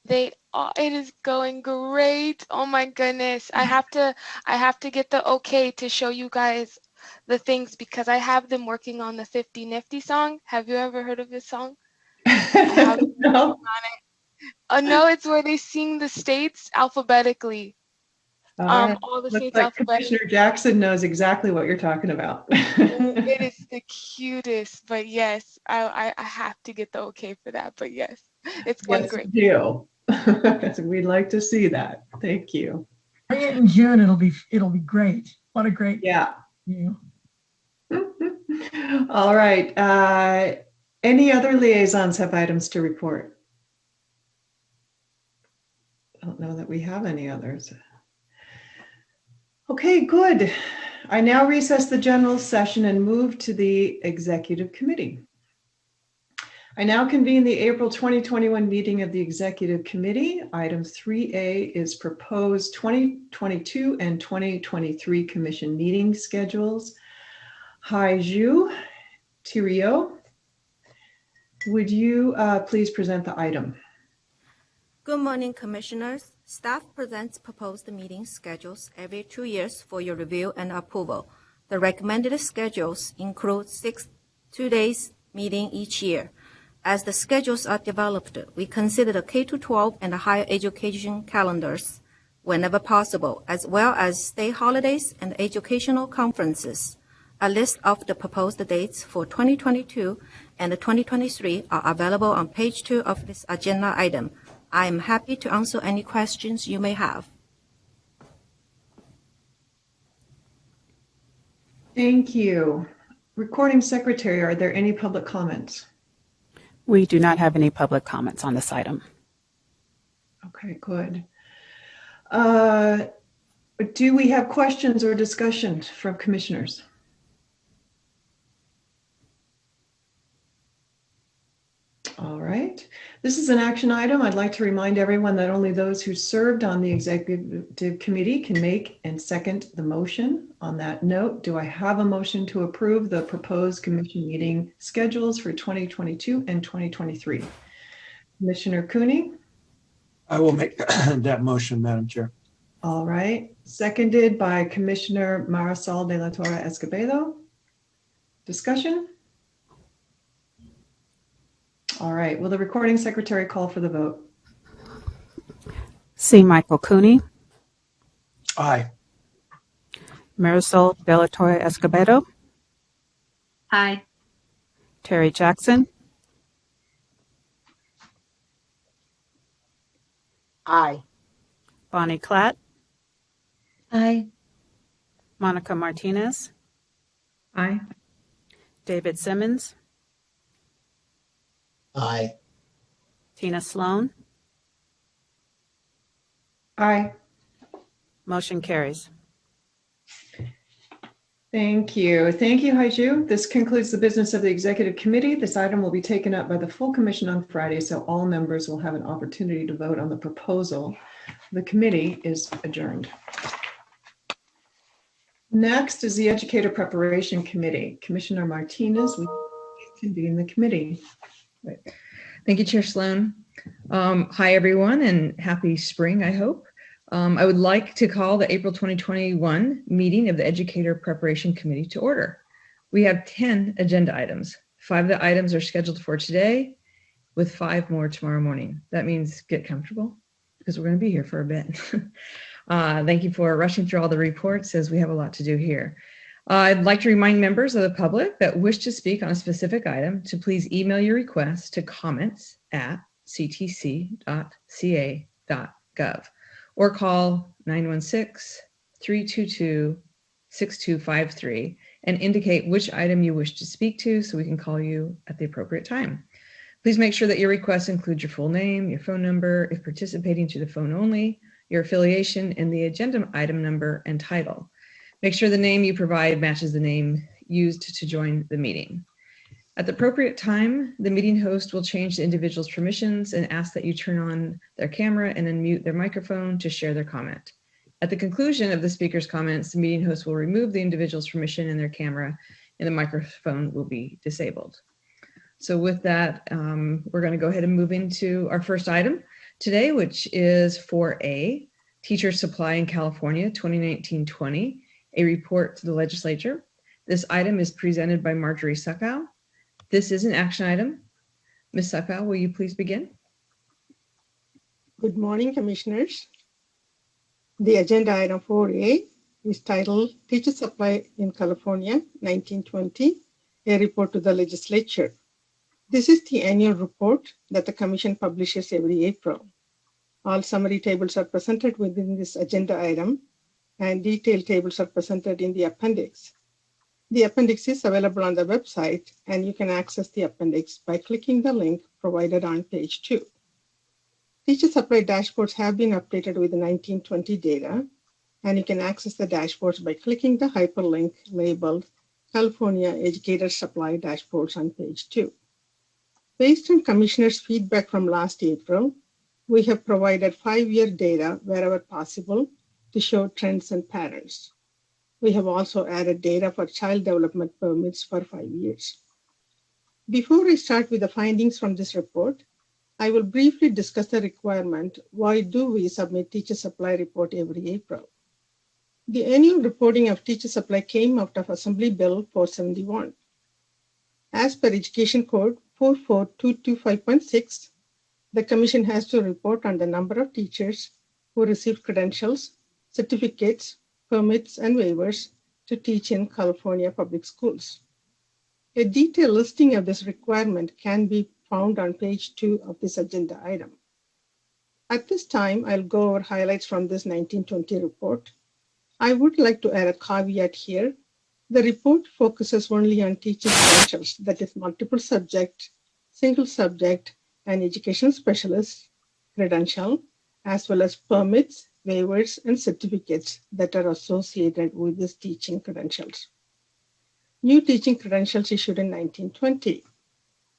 It is going great. Oh my goodness. I have to get the okay to show you guys the things because I have them working on the 50 Nifty song. Have you ever heard of this song? No. Oh no, it's where they sing the states alphabetically. All the states alphabetically. Commissioner Jackson knows exactly what you're talking about. It is the cutest, but yes, I have to get the okay for that. But yes, it's going great. Deal. We'd like to see that. Thank you. Bring it in June. It'll be great. What a great. Yeah. All right. Any other liaisons have items to report? I don't know that we have any others. Okay, good. I now recess the general session and move to the executive committee. I now convene the April 2021 meeting of the Executive Committee. Item 3A is proposed 2022 and 2023 commission meeting schedules. Hai Zhu Tirio, would you please present the item? Good morning, Commissioners. Staff presents proposed meeting schedules every 2 years for your review and approval. The recommended schedules include 6 2-day meetings each year. As the schedules are developed, we consider the K-12 and higher education calendars whenever possible, as well as state holidays and educational conferences. A list of the proposed dates for 2022 and 2023 are available on page 2 of this agenda item. I am happy to answer any questions you may have. Thank you. Recording Secretary, are there any public comments? We do not have any public comments on this item. Okay, good. Do we have questions or discussions from commissioners? All right. This is an action item. I'd like to remind everyone that only those who served on the executive committee can make and second the motion. On that note, do I have a motion to approve the proposed commission meeting schedules for 2022 and 2023? Commissioner Cooney? I will make that motion, Madam Chair. All right. Seconded by Commissioner Marisol de la Torre Escobedo. Discussion? All right. Will the recording secretary call for the vote? C. Michael Cooney, Aye. Marisol de la Torre Escobedo, Aye. Terry Jackson, Aye. Bonnie Klatt, Aye. Monica Martinez, Aye. David Simmons, Aye. Tina Sloan. Aye. Motion carries. Thank you. Thank you, Haiju. This concludes the business of the executive committee. This item will be taken up by the full commission on Friday, so all members will have an opportunity to vote on the proposal. The committee is adjourned. Next is the Educator Preparation Committee. Commissioner Martinez, we convene the committee. Right. Thank you, Chair Sloan. Hi, everyone, and happy spring, I hope. I would like to call the April 2021 meeting of the Educator Preparation Committee to order. We have 10 agenda items. 5 of the items are scheduled for today, with 5 more tomorrow morning. That means get comfortable, because we're going to be here for a bit. Thank you for rushing through all the reports, as we have a lot to do here. I'd like to remind members of the public that wish to speak on a specific item to please email your request to comments@ctc.ca.gov or call 916-322-6253 and indicate which item you wish to speak to so we can call you at the appropriate time. Please make sure that your request includes your full name, your phone number, if participating to the phone only, your affiliation, and the agenda item number and title. Make sure the name you provide matches the name used to join the meeting. At the appropriate time, the meeting host will change the individual's permissions and ask that you turn on their camera and unmute their microphone to share their comment. At the conclusion of the speaker's comments, the meeting host will remove the individual's permission and their camera, and the microphone will be disabled. So with that, we're going to go ahead and move into our first item today, which is 4A, Teacher Supply in California 2019-20. A report to the legislature. This item is presented by Marjorie Suckow. This is an action item. Ms. Suckow, will you please begin? Good morning, Commissioners. The agenda item 4A is titled Teacher Supply in California 1920, a report to the legislature. This is the annual report that the Commission publishes every April. All summary tables are presented within this agenda item, and detailed tables are presented in the appendix. The appendix is available on the website, and you can access the appendix by clicking the link provided on page 2. Teacher supply dashboards have been updated with the 1920 data, and you can access the dashboards by clicking the hyperlink labeled California Educator Supply Dashboards on page 2. Based on Commissioners' feedback from last April, we have provided 5-year data wherever possible to show trends and patterns. We have also added data for child development permits for 5 years. Before I start with the findings from this report, I will briefly discuss the requirement, why do we submit teacher supply report every April? The annual reporting of teacher supply came out of Assembly Bill 471. As per Education Code 44225.6, the Commission has to report on the number of teachers who received credentials, certificates, permits, and waivers to teach in California public schools. A detailed listing of this requirement can be found on page 2 of this agenda item. At this time, I'll go over highlights from this 1920 report. I would like to add a caveat here. The report focuses only on teaching credentials, that is multiple subject, single subject, and educational specialist credential, as well as permits, waivers, and certificates that are associated with these teaching credentials. New teaching credentials issued in 1920.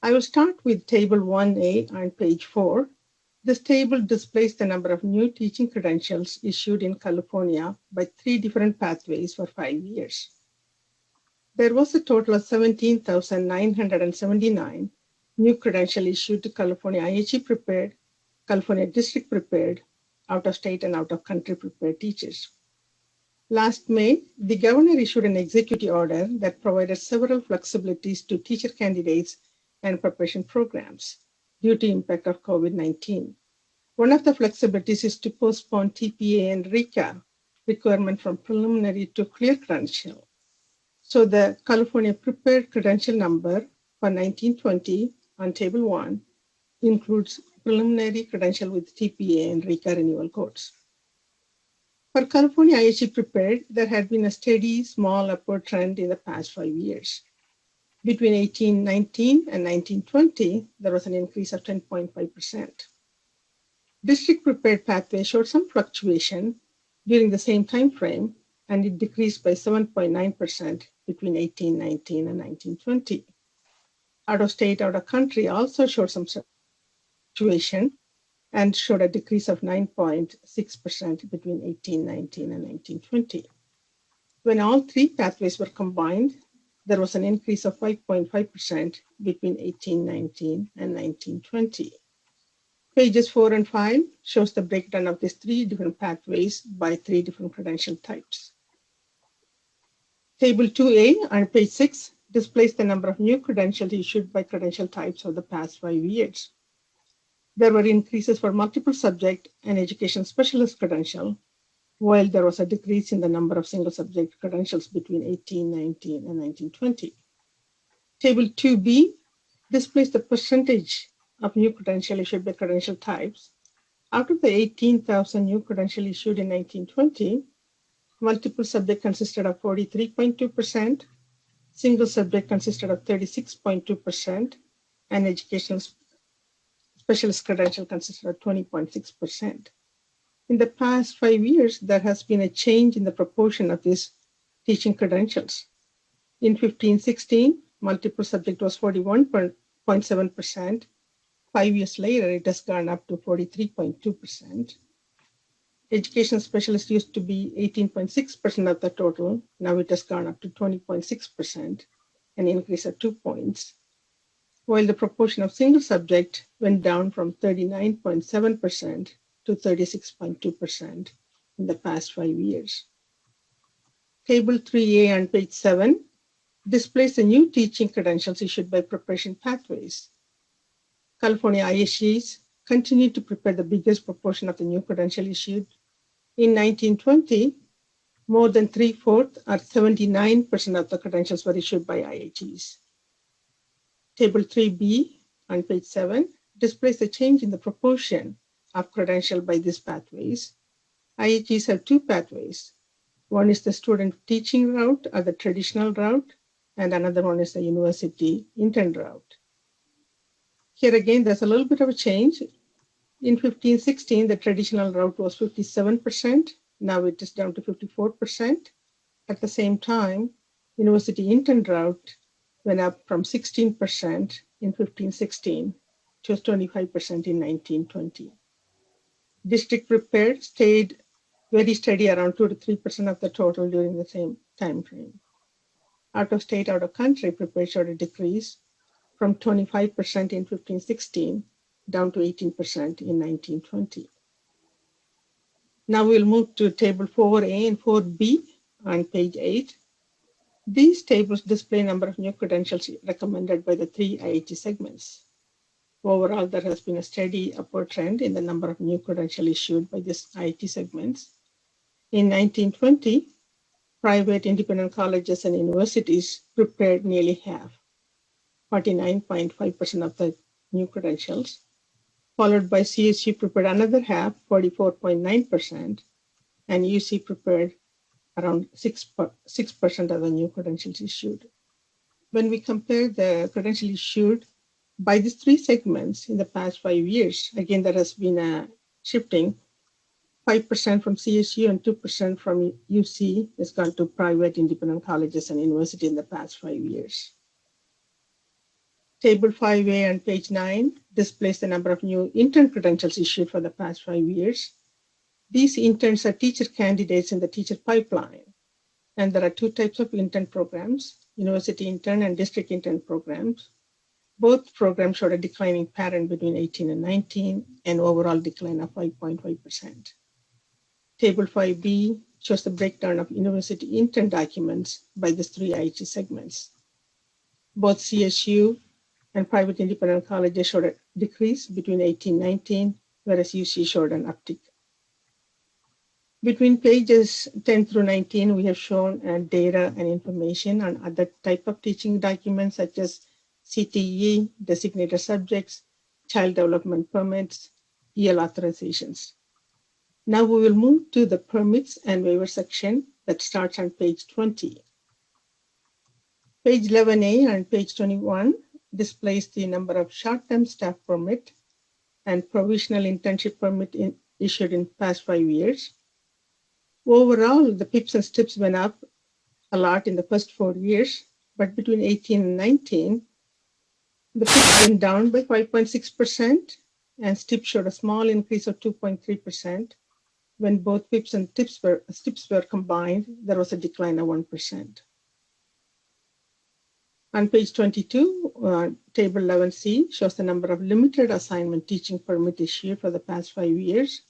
I will start with Table 1A on page 4. This table displays the number of new teaching credentials issued in California by 3 different pathways for 5 years. There was a total of 17,979 new credentials issued to California IHE prepared, California district prepared, out-of-state and out-of-country prepared teachers. Last May, the governor issued an executive order that provided several flexibilities to teacher candidates and preparation programs due to impact of COVID-19. One of the flexibilities is to postpone TPA and RECA requirement from preliminary to clear credential. So the California prepared credential number for 1920 on Table 1 includes preliminary credential with TPA and RECA renewal codes. For California IHE prepared, there had been a steady small upward trend in the past 5 years. Between 1819 and 1920, there was an increase of 10.5%. District prepared pathway showed some fluctuation during the same time frame, and it decreased by 7.9% between 1819 and 1920. Out of state, out of country also showed some fluctuation and showed a decrease of 9.6% between 1819 and 1920. When all 3 pathways were combined, there was an increase of 5.5% between 1819 and 1920. Pages 4 and 5 shows the breakdown of these 3 different pathways by 3 different credential types. Table 2A on page 6 displays the number of new credentials issued by credential types over the past 5 years. There were increases for multiple subject and education specialist credential, while there was a decrease in the number of single subject credentials between 1819 and 1920. Table 2B displays the percentage of new credentials issued by credential types. Out of the 18,000 new credentials issued in 1920, multiple subject consisted of 43.2%, single subject consisted of 36.2%, and educational specialist credential consisted of 20.6%. In the past 5 years, there has been a change in the proportion of these teaching credentials. In 15-16, multiple subject was 41.7%. 5 years later, it has gone up to 43.2%. Education specialist used to be 18.6% of the total. Now it has gone up to 20.6%, an increase of 2 points. While the proportion of single subject went down from 39.7% to 36.2% in the past 5 years. Table 3A on page 7 displays the new teaching credentials issued by preparation pathways. California IHEs continue to prepare the biggest proportion of the new credential issued. In 1920, more than 3/4 or 79% of the credentials were issued by IHEs. Table 3B on page 7 displays the change in the proportion of credential by these pathways. IHEs have 2 pathways. One is the student teaching route or the traditional route, and another one is the university intern route. Here again, there's a little bit of a change. In 15-16, the traditional route was 57%. Now it is down to 54%. At the same time, university intern route went up from 16% in 15-16 to 25% in 1920. District prepared stayed very steady around 2 to 3% of the total during the same time frame. Out of state, out of country prepared showed a decrease from 25% in 15-16 down to 18% in 1920. Now we'll move to table 4A and 4B on page 8. These tables display number of new credentials recommended by the 3 IHE segments. Overall, there has been a steady upward trend in the number of new credentials issued by these IHE segments. In 1920, private independent colleges and universities prepared nearly half, 49.5% of the new credentials, followed by CSU prepared another half, 44.9%, and UC prepared around 6% of the new credentials issued. When we compare the credentials issued by these 3 segments in the past 5 years, again, there has been a shifting. 5% from CSU and 2% from UC has gone to private independent colleges and universities in the past 5 years. Table 5A on page 9 displays the number of new intern credentials issued for the past 5 years. These interns are teacher candidates in the teacher pipeline. And there are two types of intern programs, university intern and district intern programs. Both programs showed a declining pattern between 18 and 19, and overall decline of 5.5%. Table 5B shows the breakdown of university intern documents by these three IHE segments. Both CSU and private independent colleges showed a decrease between 18-19, whereas UC showed an uptick. Between pages 10 through 19, we have shown data and information on other type of teaching documents such as CTE, designated subjects, child development permits, EL authorizations. Now we will move to the permits and waiver section that starts on page 20. Page 11A and page 21 displays the number of short-term staff permit and provisional internship permit issued in past 5 years. Overall, the PIPs and STIPs went up a lot in the first 4 years, but between 18 and 19, the PIPs went down by 5.6%, and STIPs showed a small increase of 2.3%. When both PIPs and STIPs were combined, there was a decline of 1%. On page 22, table 11C shows the number of limited assignment teaching permit issued for the past 5 years.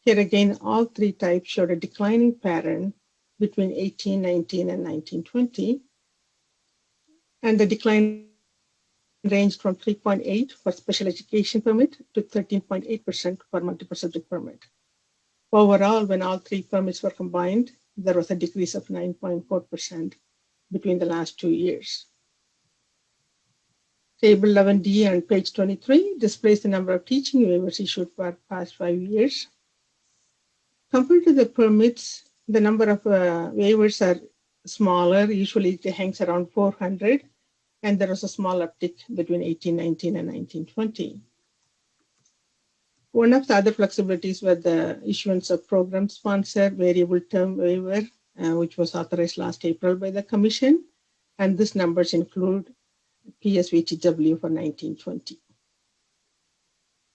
Here again, all three types showed a declining pattern between 18-19 and 19-20. And the decline ranged from 3.8 for special education permit to 13.8% for multiple subject permit. Overall, when all three permits were combined, there was a decrease of 9.4% between the last 2 years. Table 11D on page 23 displays the number of teaching waivers issued for the past 5 years. Compared to the permits, the number of waivers are smaller. Usually it hangs around 400, and there was a small uptick between 18-19 and 19-20. One of the other flexibilities were the issuance of program-sponsored variable term waiver, which was authorized last April by the Commission, and these numbers include PSVTW for 19-20.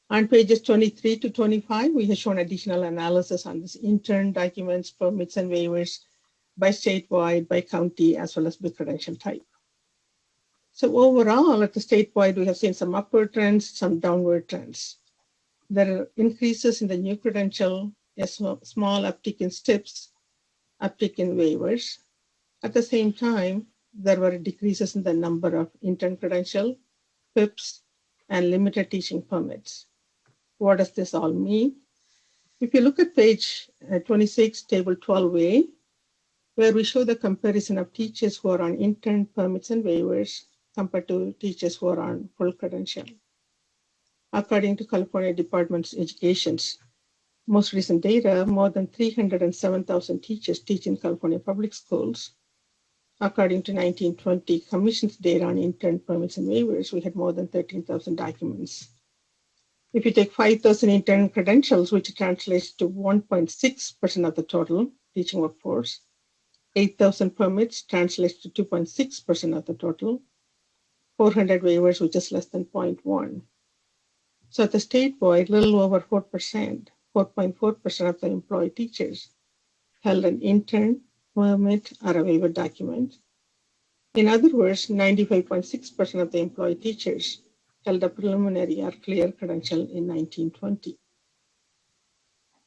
On pages 23 to 25, we have shown additional analysis on this intern documents, permits, and waivers by statewide, by county, as well as by credential type. So overall, at the statewide, we have seen some upward trends, some downward trends. There are increases in the new credential, a small uptick in STIPs, uptick in waivers. At the same time, there were decreases in the number of intern credential, PIPs, and limited teaching permits. What does this all mean? If you look at page 26, table 12A, where we show the comparison of teachers who are on intern permits and waivers compared to teachers who are on full credential. According to California Department of Education's most recent data, more than 307,000 teachers teach in California public schools. According to 1920 Commission's data on intern permits and waivers, we had more than 13,000 documents. If you take 5,000 intern credentials, which translates to 1.6% of the total teaching workforce, 8,000 permits translates to 2.6% of the total, 400 waivers, which is less than 0.1. So at the statewide, little over 4%, 4.4% of the employed teachers held an intern permit or a waiver document. In other words, 95.6% of the employed teachers held a preliminary or clear credential in 1920.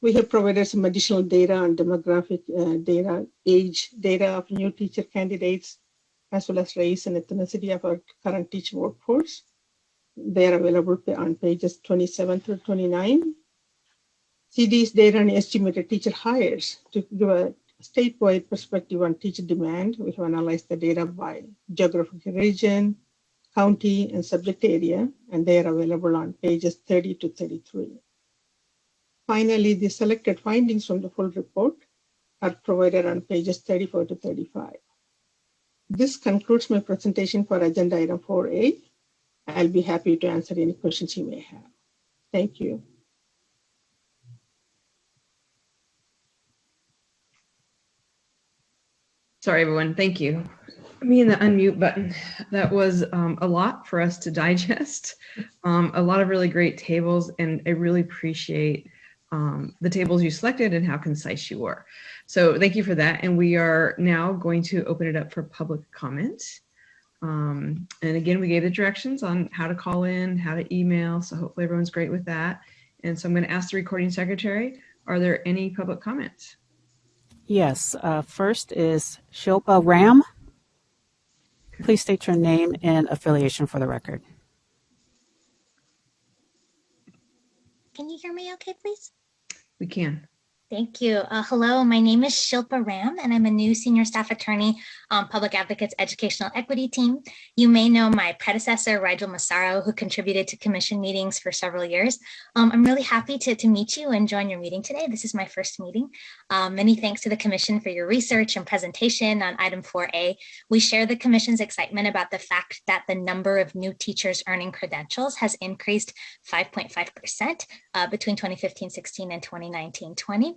We have provided some additional data on demographic data, age data of new teacher candidates, as well as race and ethnicity of our current teaching workforce. They are available on pages 27 through 29. See these data on estimated teacher hires to give a statewide perspective on teacher demand. We have analyzed the data by geographic region, county, and subject area, and they are available on pages 30 to 33. Finally, the selected findings from the full report are provided on pages 34 to 35. This concludes my presentation for agenda item 4A. I'll be happy to answer any questions you may have. Thank you. Sorry, everyone. Thank you. Me and the unmute button. That was a lot for us to digest. A lot of really great tables, and I really appreciate the tables you selected and how concise you were. So thank you for that. And we are now going to open it up for public comment. And again, we gave the directions on how to call in, how to email. So hopefully everyone's great with that. And so I'm going to ask the recording secretary, are there any public comments? Yes. First is Shilpa Ram. Please state your name and affiliation for the record. Can you hear me okay, please? We can. Thank you. Hello, my name is Shilpa Ram, and I'm a new senior staff attorney on Public Advocates Educational Equity Team. You may know my predecessor, Rigel Massaro, who contributed to commission meetings for several years. I'm really happy to meet you and join your meeting today. This is my first meeting. Many thanks to the Commission for your research and presentation on item 4A. We share the Commission's excitement about the fact that the number of new teachers earning credentials has increased 5.5% between 2015-16 and 2019-20.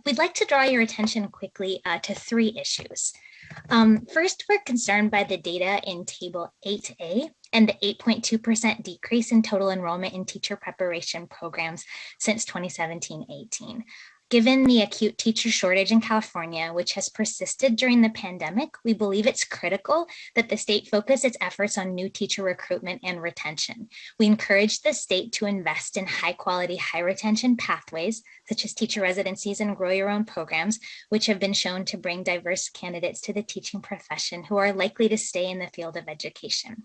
We'd like to draw your attention quickly to three issues. First, we're concerned by the data in Table 8A and the 8.2% decrease in total enrollment in teacher preparation programs since 2017-18. Given the acute teacher shortage in California, which has persisted during the pandemic, we believe it's critical that the state focus its efforts on new teacher recruitment and retention. We encourage the state to invest in high quality, high retention pathways, such as teacher residencies and grow your own programs, which have been shown to bring diverse candidates to the teaching profession who are likely to stay in the field of education.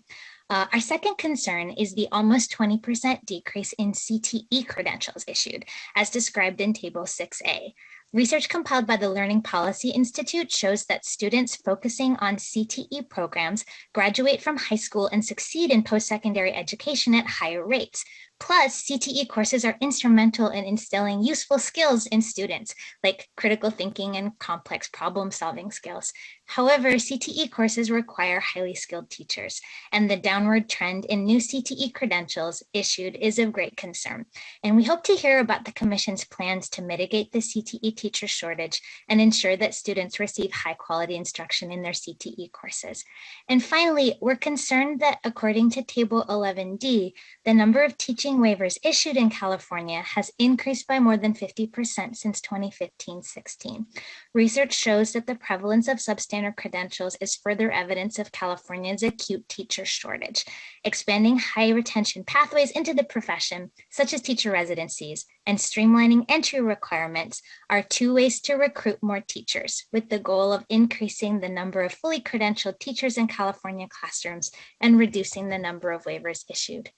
Our second concern is the almost 20% decrease in CTE credentials issued, as described in Table 6A. Research compiled by the Learning Policy Institute shows that students focusing on CTE programs graduate from high school and succeed in post-secondary education at higher rates. Plus, CTE courses are instrumental in instilling useful skills in students, like critical thinking and complex problem-solving skills. However, CTE courses require highly skilled teachers, and the downward trend in new CTE credentials issued is of great concern. And we hope to hear about the Commission's plans to mitigate the CTE teacher shortage and ensure that students receive high-quality instruction in their CTE courses. And finally, we're concerned that according to Table 11D, the number of teaching waivers issued in California has increased by more than 50% since 2015-16. Research shows that the prevalence of substandard credentials is further evidence of California's acute teacher shortage. Expanding high retention pathways into the profession, such as teacher residencies, and streamlining entry requirements are two ways to recruit more teachers, with the goal of increasing the number of fully credentialed teachers in California classrooms and reducing the number of waivers issued.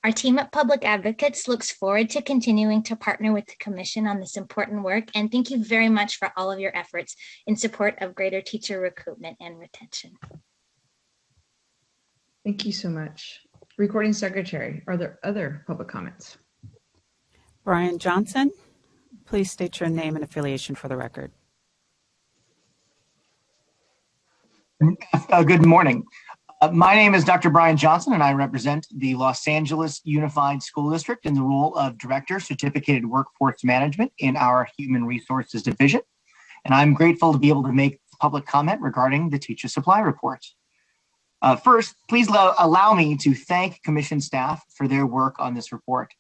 Our team at Public Advocates looks forward to continuing to partner with the Commission on this important work, and thank you very much for all of your efforts in support of greater teacher recruitment and retention. Thank you so much. Recording Secretary, are there other public comments? Brian Johnson, please state your name and affiliation for the record. Good morning. My name is Dr. Brian Johnson, and I represent the Los Angeles Unified School District in the role of Director, Certificated Workforce Management in our Human Resources Division. And I'm grateful to be able to make public comment regarding the teacher supply report. First, please allow me to thank Commission staff for their work on this report.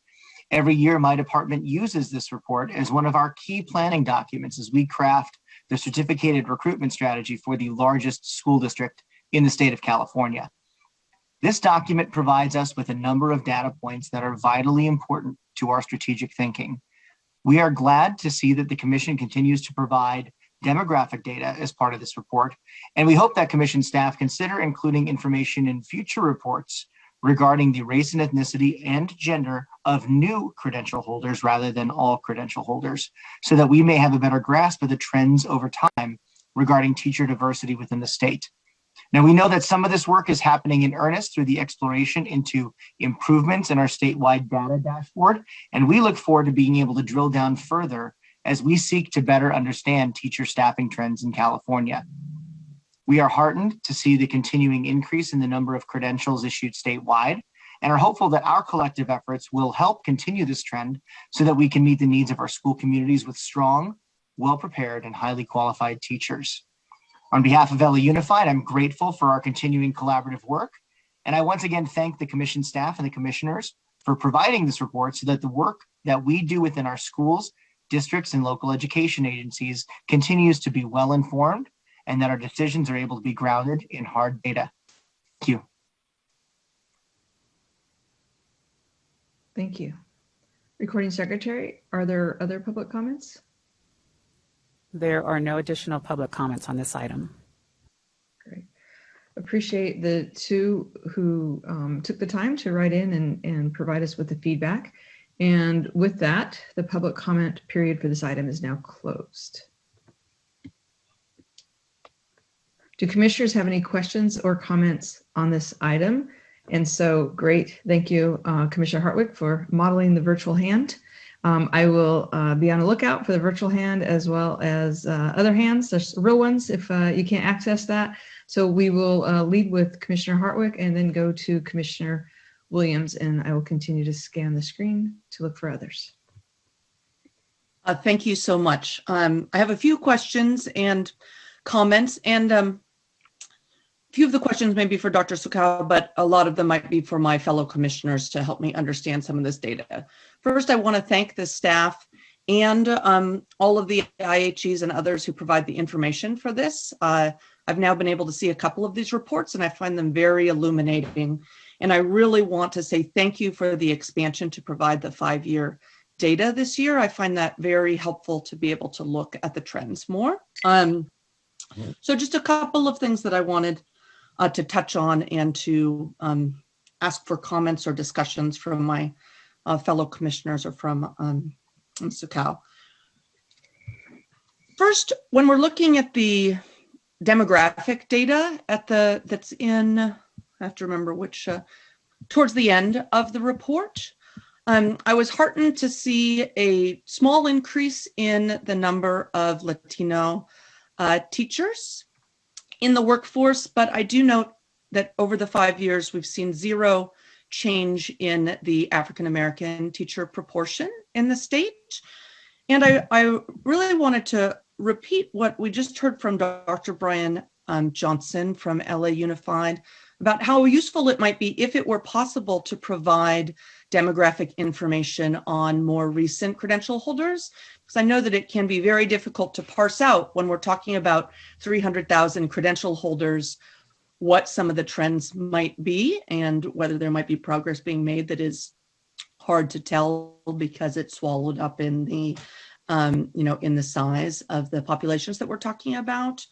Every year, my department uses this report as one of our key planning documents as we craft the certificated recruitment strategy for the largest school district in the state of California. This document provides us with a number of data points that are vitally important to our strategic thinking. We are glad to see that the Commission continues to provide demographic data as part of this report, and we hope that Commission staff consider including information in future reports regarding the race and ethnicity and gender of new credential holders rather than all credential holders, so that we may have a better grasp of the trends over time regarding teacher diversity within the state. Now, we know that some of this work is happening in earnest through the exploration into improvements in our statewide data dashboard, and we look forward to being able to drill down further as we seek to better understand teacher staffing trends in California. We are heartened to see the continuing increase in the number of credentials issued statewide, and are hopeful that our collective efforts will help continue this trend so that we can meet the needs of our school communities with strong, well-prepared, and highly qualified teachers. On behalf of LA Unified, I'm grateful for our continuing collaborative work. And I once again thank the commission staff and the commissioners for providing this report so that the work that we do within our schools, districts, and local education agencies continues to be well-informed and that our decisions are able to be grounded in hard data. Thank you. Thank you. Recording Secretary, are there other public comments? There are no additional public comments on this item. Great. Appreciate the two who took the time to write in and provide us with the feedback. And with that, the public comment period for this item is now closed. Do commissioners have any questions or comments on this item? And so great. Thank you, Commissioner Hartwick, for modeling the virtual hand. I will be on the lookout for the virtual hand as well as other hands. There's real ones if you can't access that. So we will lead with Commissioner Hartwick and then go to Commissioner Williams, and I will continue to scan the screen to look for others. Thank you so much. I have a few questions and comments, and a few of the questions may be for Dr. Sukow, but a lot of them might be for my fellow commissioners to help me understand some of this data. First, I want to thank the staff and all of the IHEs and others who provide the information for this. I've now been able to see a couple of these reports and I find them very illuminating. And I really want to say thank you for the expansion to provide the 5-year data this year. I find that very helpful to be able to look at the trends more. So just a couple of things that I wanted to touch on and to ask for comments or discussions from my fellow commissioners or from Sukow. First, when we're looking at the demographic data that's in, I have to remember which, towards the end of the report, I was heartened to see a small increase in the number of Latino teachers in the workforce, but I do note that over the 5 years, we've seen zero change in the African-American teacher proportion in the state. And I really wanted to repeat what we just heard from Dr. Brian Johnson from LA Unified about how useful it might be if it were possible to provide demographic information on more recent credential holders, because I know that it can be very difficult to parse out when we're talking about 300,000 credential holders, what some of the trends might be and whether there might be progress being made that is hard to tell because it's swallowed up in the in the size of the populations that we're talking about.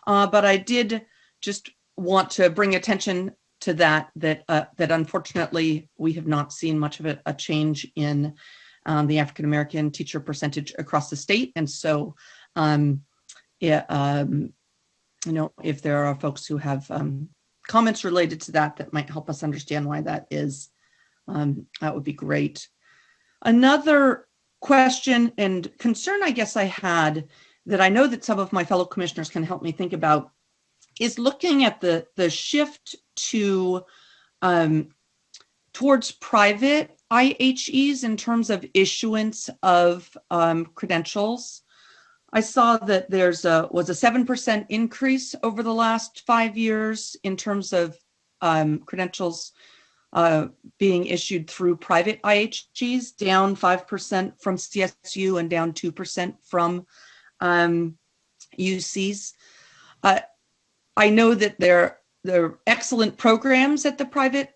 But I did just want to bring attention to that unfortunately we have not seen much of a change in the African-American teacher percentage across the state. And so, if there are folks who have comments related to that might help us understand why that is, that would be great. Another question and concern I guess I had that I know that some of my fellow commissioners can help me think about is looking at the shift to towards private IHEs in terms of issuance of credentials. I saw that was a 7% increase over the last 5 years in terms of credentials being issued through private IHEs, down 5% from CSU and down 2% from UCs. I know that there are excellent programs at the private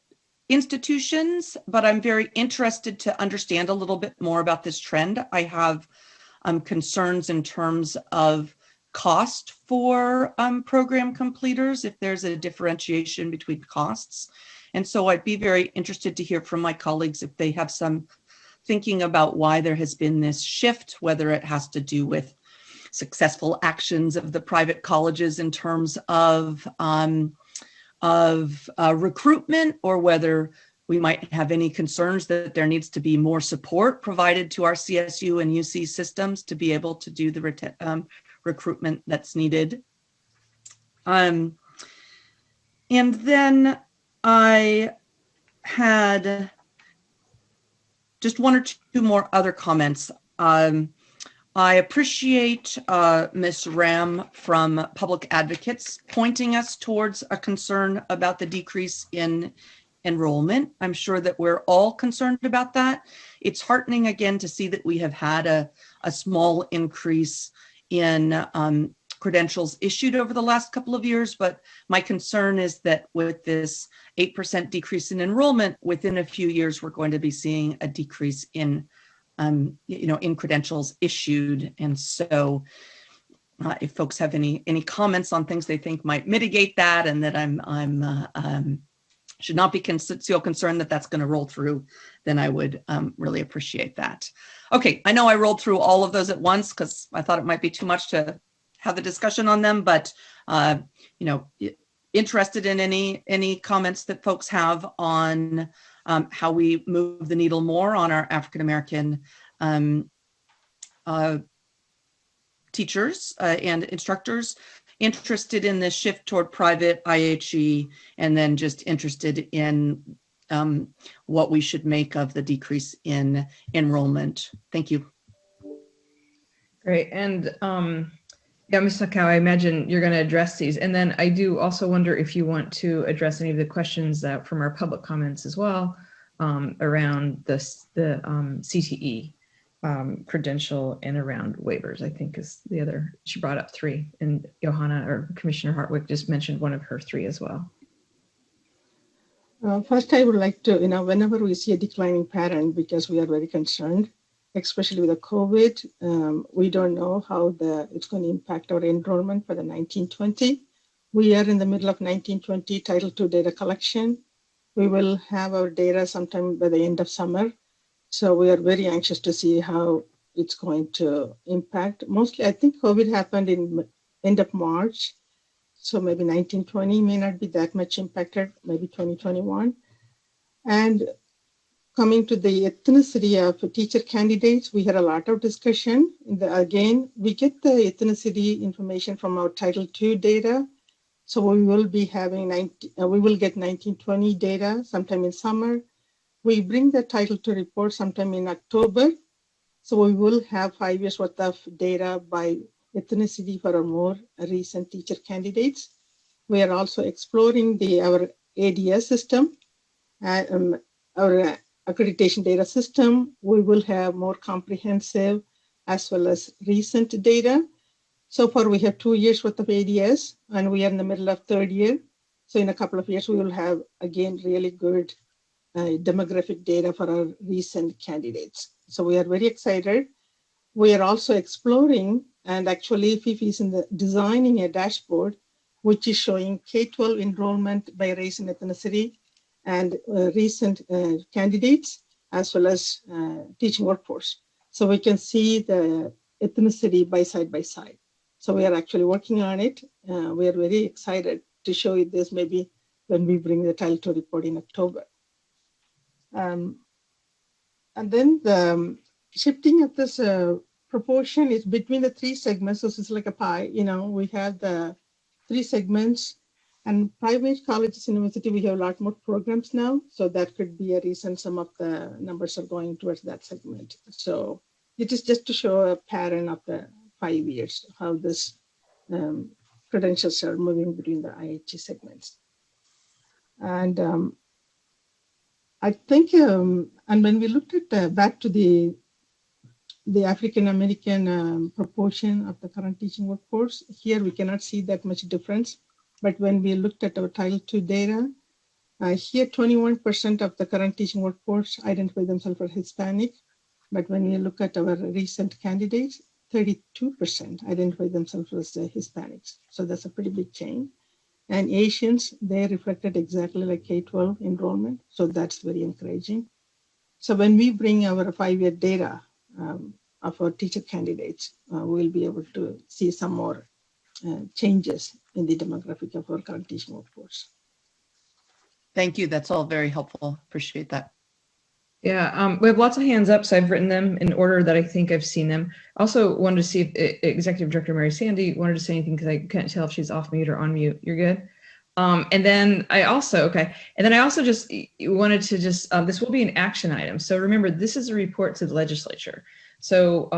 institutions, but I'm very interested to understand a little bit more about this trend. I have concerns in terms of cost for program completers, if there's a differentiation between costs. And so I'd be very interested to hear from my colleagues if they have some thinking about why there has been this shift, whether it has to do with successful actions of the private colleges in terms of recruitment, or whether we might have any concerns that there needs to be more support provided to our CSU and UC systems to be able to do the recruitment that's needed. And then I had just one or two more other comments. I appreciate Ms. Ram from Public Advocates pointing us towards a concern about the decrease in enrollment. I'm sure that we're all concerned about that. It's heartening again to see that we have had a small increase in credentials issued over the last couple of years, but my concern is that with this 8% decrease in enrollment, within a few years, we're going to be seeing a decrease in in credentials issued. And so if folks have any comments on things they think might mitigate that, and that I'm should not be so concerned that that's going to roll through, then I would really appreciate that. Okay, I know I rolled through all of those at once because I thought it might be too much to have the discussion on them, but interested in any comments that folks have on how we move the needle more on our African American teachers and instructors, interested in this shift toward private IHE, and then just interested in what we should make of the decrease in enrollment. Thank you. Great. And yeah, Ms. Sakau, I imagine you're going to address these. And then I do also wonder if you want to address any of the questions that from our public comments as well around the CTE credential and around waivers, I think is the other. She brought up 3, and Johanna or Commissioner Hartwick just mentioned one of her 3 as well. First, I would like to, whenever we see a declining pattern, because we are very concerned, especially with the COVID, we don't know how it's going to impact our enrollment for the 1920. We are in the middle of 1920 Title II data collection. We will have our data sometime by the end of summer. So we are very anxious to see how it's going to impact. Mostly, I think COVID happened in end of March. So maybe 1920 may not be that much impacted, maybe 2021. And coming to the ethnicity of teacher candidates, we had a lot of discussion. Again, we get the ethnicity information from our Title II data. So we will be having we will get 1920 data sometime in summer. We bring the Title II report sometime in October. So we will have 5 years worth of data by ethnicity for our more recent teacher candidates. We are also exploring our ADS system, our accreditation data system. We will have more comprehensive as well as recent data. So far, we have 2 years worth of ADS, and we are in the middle of 3rd year. So in a couple of years, we will have, again, really good demographic data for our recent candidates. So we are very excited. We are also exploring, and actually Fifi is designing a dashboard, which is showing K-12 enrollment by race and ethnicity and recent candidates, as well as teaching workforce. So we can see the ethnicity side by side. So we are actually working on it. We are very excited to show you this maybe when we bring the Title II report in October. And then the shifting of this proportion is between the 3 segments. So it's like a pie, we have the 3 segments, and private colleges and university, we have a lot more programs now. So that could be a reason some of the numbers are going towards that segment. So it is just to show a pattern of the 5 years, how this credentials are moving between the IHE segments. And I think, and when we looked at back to the African American proportion of the current teaching workforce, here we cannot see that much difference. But when we looked at our Title II data, here 21% of the current teaching workforce identify themselves as Hispanic. But when we look at our recent candidates, 32% identify themselves as Hispanics. So that's a pretty big change. And Asians, they reflected exactly like K-12 enrollment. So that's very encouraging. So when we bring our 5-year data of our teacher candidates, we'll be able to see some more changes in the demographic of our current teaching workforce. Thank you. That's all very helpful. Appreciate that. Yeah, we have lots of hands up, so I've written them in order that I think I've seen them. Also wanted to see if Executive Director Mary Sandy wanted to say anything, because I couldn't tell if she's off mute or on mute. You're good? And then I also just wanted to this will be an action item. So remember, this is a report to the legislature. So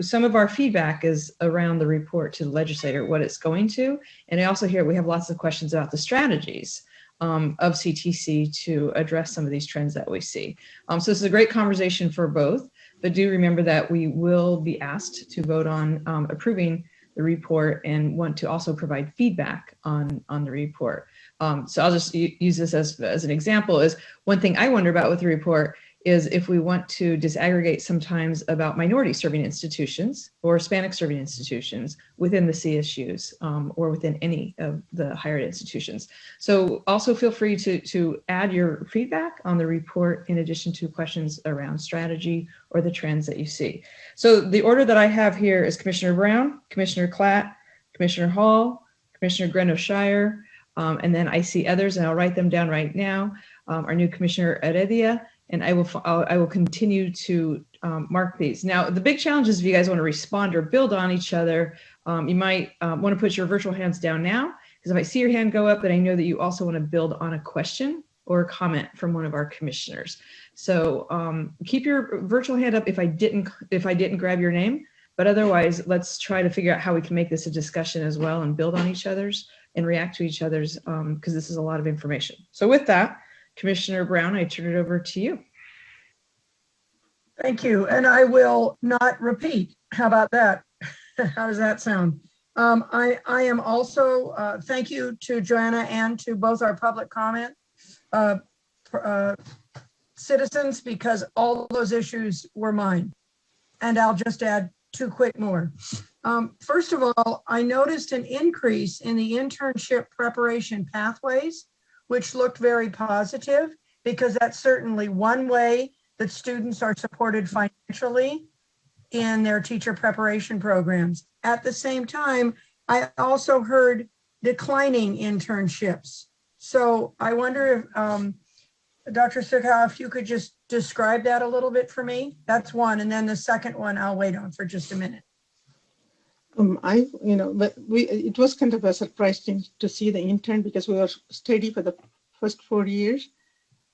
some of our feedback is around the report to the legislator, what it's going to. And I also hear we have lots of questions about the strategies of CTC to address some of these trends that we see. So this is a great conversation for both, but do remember that we will be asked to vote on approving the report and want to also provide feedback on the report. So I'll just use this as an example. Is one thing I wonder about with the report is if we want to disaggregate sometimes about minority serving institutions or Hispanic serving institutions within the CSUs or within any of the higher ed institutions. So also feel free to add your feedback on the report in addition to questions around strategy or the trends that you see. So the order that I have here is Commissioner Brown, Commissioner Klatt, Commissioner Hall, Commissioner Greno-Shire, and then I see others and I'll write them down right now. Our new Commissioner Heredia, and I will continue to mark these. Now, the big challenge is if you guys want to respond or build on each other, you might want to put your virtual hands down now, because if I see your hand go up, then I know that you also want to build on a question or a comment from one of our commissioners. So keep your virtual hand up if I didn't grab your name, but otherwise, let's try to figure out how we can make this a discussion as well and build on each other's and react to each other's, because this is a lot of information. So with that, Commissioner Brown, I turn it over to you. Thank you. And I will not repeat. How about that? How does that sound? I am also, thank you to Joanna and to both our public comment citizens, because all those issues were mine. And I'll just add two quick more. First of all, I noticed an increase in the internship preparation pathways, which looked very positive, because that's certainly one way that students are supported financially in their teacher preparation programs. At the same time, I also heard declining internships. So I wonder if, Dr. Sukha, if you could just describe that a little bit for me. That's one. And then the second one, I'll wait on for just a minute. It was kind of a surprise to see the intern, because we were steady for the first 4 years,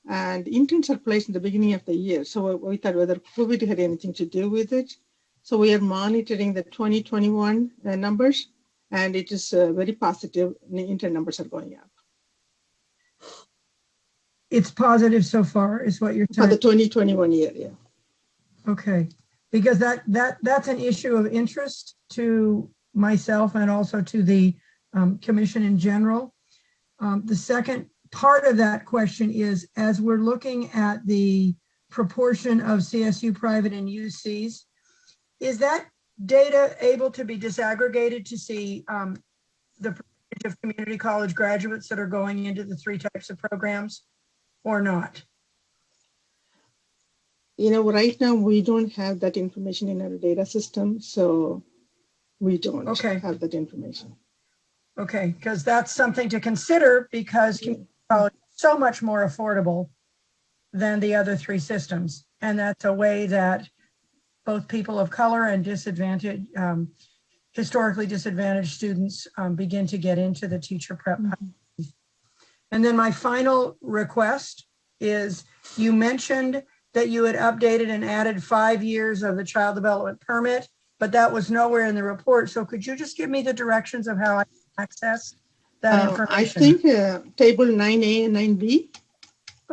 and interns are placed in the beginning of the year. So we thought whether COVID had anything to do with it. So we are monitoring the 2021 numbers, and it is very positive. The intern numbers are going up. It's positive so far, is what you're saying? For the 2021 year, yeah. Okay. Because that's an issue of interest to myself and also to the commission in general. The second part of that question is, as we're looking at the proportion of CSU private and UCs, is that data able to be disaggregated to see the percentage of community college graduates that are going into the three types of programs or not? Right now we don't have that information in our data system, so we don't have that information. Okay, because that's something to consider, because community college is so much more affordable than the other three systems. And that's a way that both people of color and historically disadvantaged students begin to get into the teacher prep. And then my final request is, you mentioned that you had updated and added 5 years of the child development permit, but that was nowhere in the report. So could you just give me the directions of how I can access that information? I think table 9A and 9B.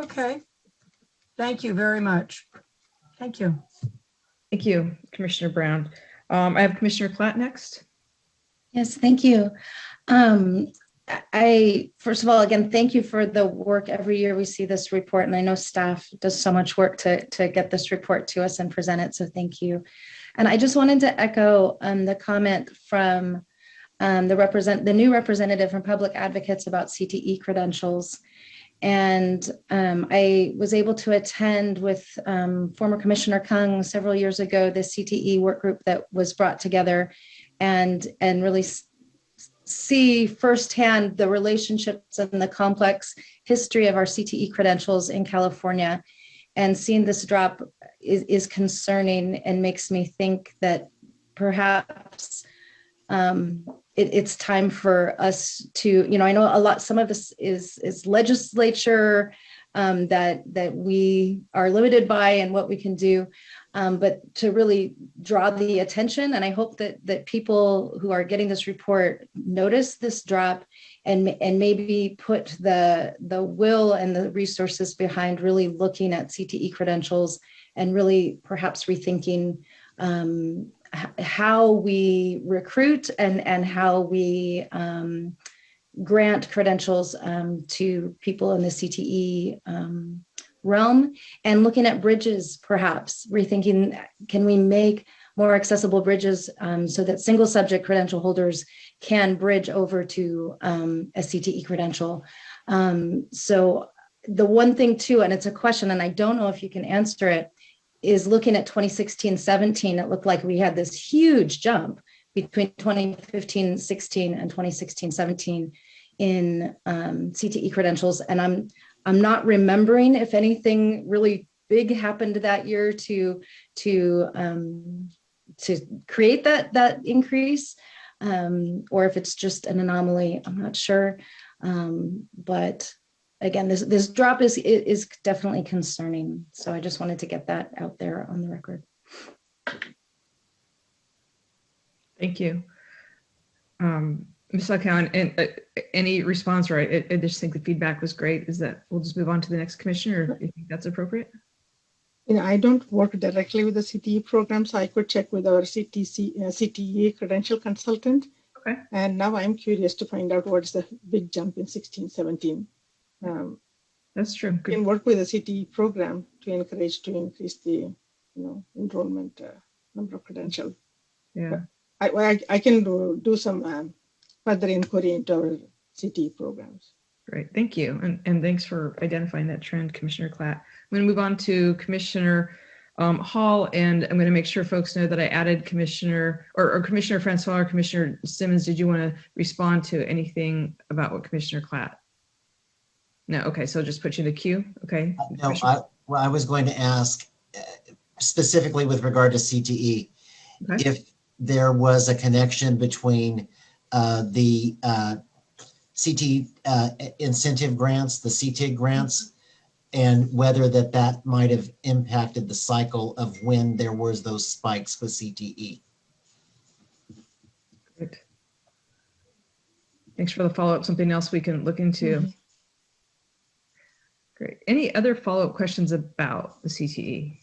Okay. Thank you very much. Thank you. Thank you, Commissioner Brown. I have Commissioner Klatt next. Yes, thank you. First of all, again, thank you for the work. Every year we see this report, and I know staff does so much work to get this report to us and present it, so thank you. And I just wanted to echo the comment from the new representative from Public Advocates about CTE credentials. And I was able to attend with former Commissioner Kung several years ago, the CTE work group that was brought together, and really see firsthand the relationships and the complex history of our CTE credentials in California. And seeing this drop is concerning and makes me think that perhaps it's time for us to, I know some of this is legislature that we are limited by and what we can do. but to really draw the attention. And I hope that people who are getting this report notice this drop and maybe put the will and the resources behind really looking at CTE credentials and really perhaps rethinking how we recruit and how we grant credentials to people in the CTE realm, and looking at bridges, perhaps rethinking, can we make more accessible bridges so that single subject credential holders can bridge over to a CTE credential. So the one thing too, and it's a question, and I don't know if you can answer it, is looking at 2016-17, it looked like we had this huge jump between 2015-16 and 2016-17 in CTE credentials. And I'm not remembering if anything really big happened that year to create that increase, or if it's just an anomaly. I'm not sure. But again, this drop is definitely concerning. So I just wanted to get that out there on the record. Thank you. Ms. Alcowan, and any response, right? I just think the feedback was great. Is that we'll just move on to the next commissioner, if you think that's appropriate? I don't work directly with the CTE program, so I could check with our CTE credential consultant. Okay. And now I'm curious to find out what's the big jump in 16-17. That's true. Good. Can work with the CTE program to increase the enrollment number of credentials. Yeah. I can do some further inquiry into our CTE programs. Great, thank you. And thanks for identifying that trend, Commissioner Klatt. I'm going to move on to Commissioner Hall, and I'm going to make sure folks know that I added Commissioner Francois or Commissioner Simmons. Did you want to respond to anything about what Commissioner Klatt? No, okay, so just put you in the queue, okay? No, I was going to ask specifically with regard to CTE, okay, if there was a connection between the CT incentive grants, the CTIG grants, and whether that might have impacted the cycle of when there was those spikes with CTE. Great. Thanks for the follow-up. Something else we can look into. Mm-hmm. Great. Any other follow-up questions about the CTE?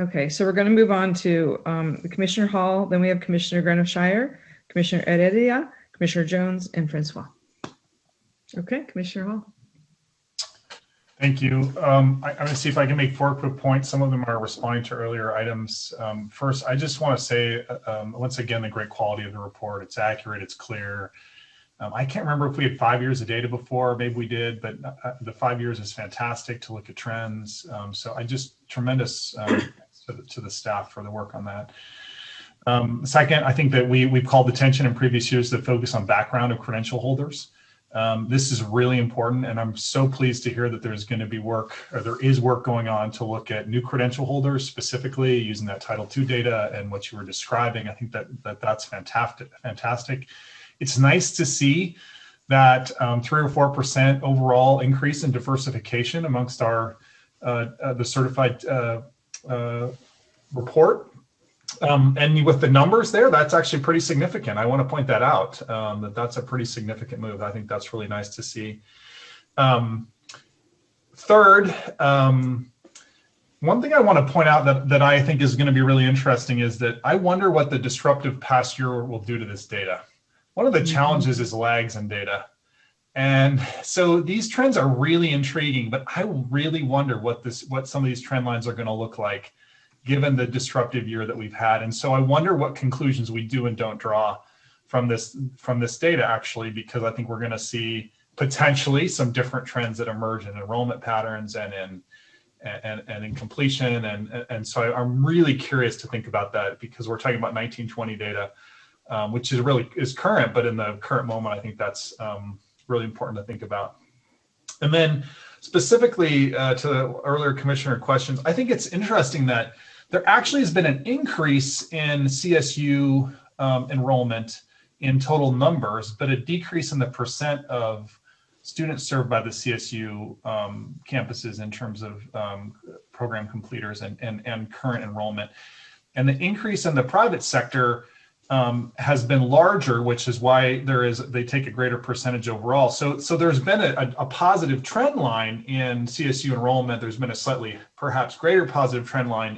Okay, so we're going to move on to the Commissioner Hall. Then we have Commissioner Granoff-Shire, Commissioner Heredia, Commissioner Jones, and Francois. Okay, Commissioner Hall. Thank you. I'm going to see if I can make 4 quick points. Some of them are responding to earlier items. First, I just want to say, once again, the great quality of the report. It's accurate, it's clear. I can't remember if we had 5 years of data before, maybe we did, but the 5 years is fantastic to look at trends. So I just tremendous to the staff for the work on that. Second, I think that we've called attention in previous years to the focus on background of credential holders. This is really important, and I'm so pleased to hear that there's going to be work, or there is work going on to look at new credential holders, specifically using that Title II data and what you were describing. I think that's fantastic. It's nice to see that 3 or 4% overall increase in diversification amongst our the certified report. And with the numbers there, that's actually pretty significant. I want to point that out, that's a pretty significant move. I think that's really nice to see. Third, one thing I want to point out that I think is going to be really interesting is that I wonder what the disruptive past year will do to this data. One of the challenges is lags in data. And so these trends are really intriguing, but I really wonder what some of these trend lines are going to look like given the disruptive year that we've had. And so I wonder what conclusions we do and don't draw from this data, actually, because I think we're going to see potentially some different trends that emerge in enrollment patterns and in completion. And so I'm really curious to think about that, because we're talking about 1920 data, which is current, but in the current moment, I think that's really important to think about. And then specifically to the earlier commissioner questions, I think it's interesting that there actually has been an increase in CSU enrollment in total numbers, but a decrease in the percent of students served by the CSU campuses in terms of program completers and current enrollment. And the increase in the private sector has been larger, which is why they take a greater percentage overall. So there's been a positive trend line in CSU enrollment. There's been a slightly perhaps greater positive trend line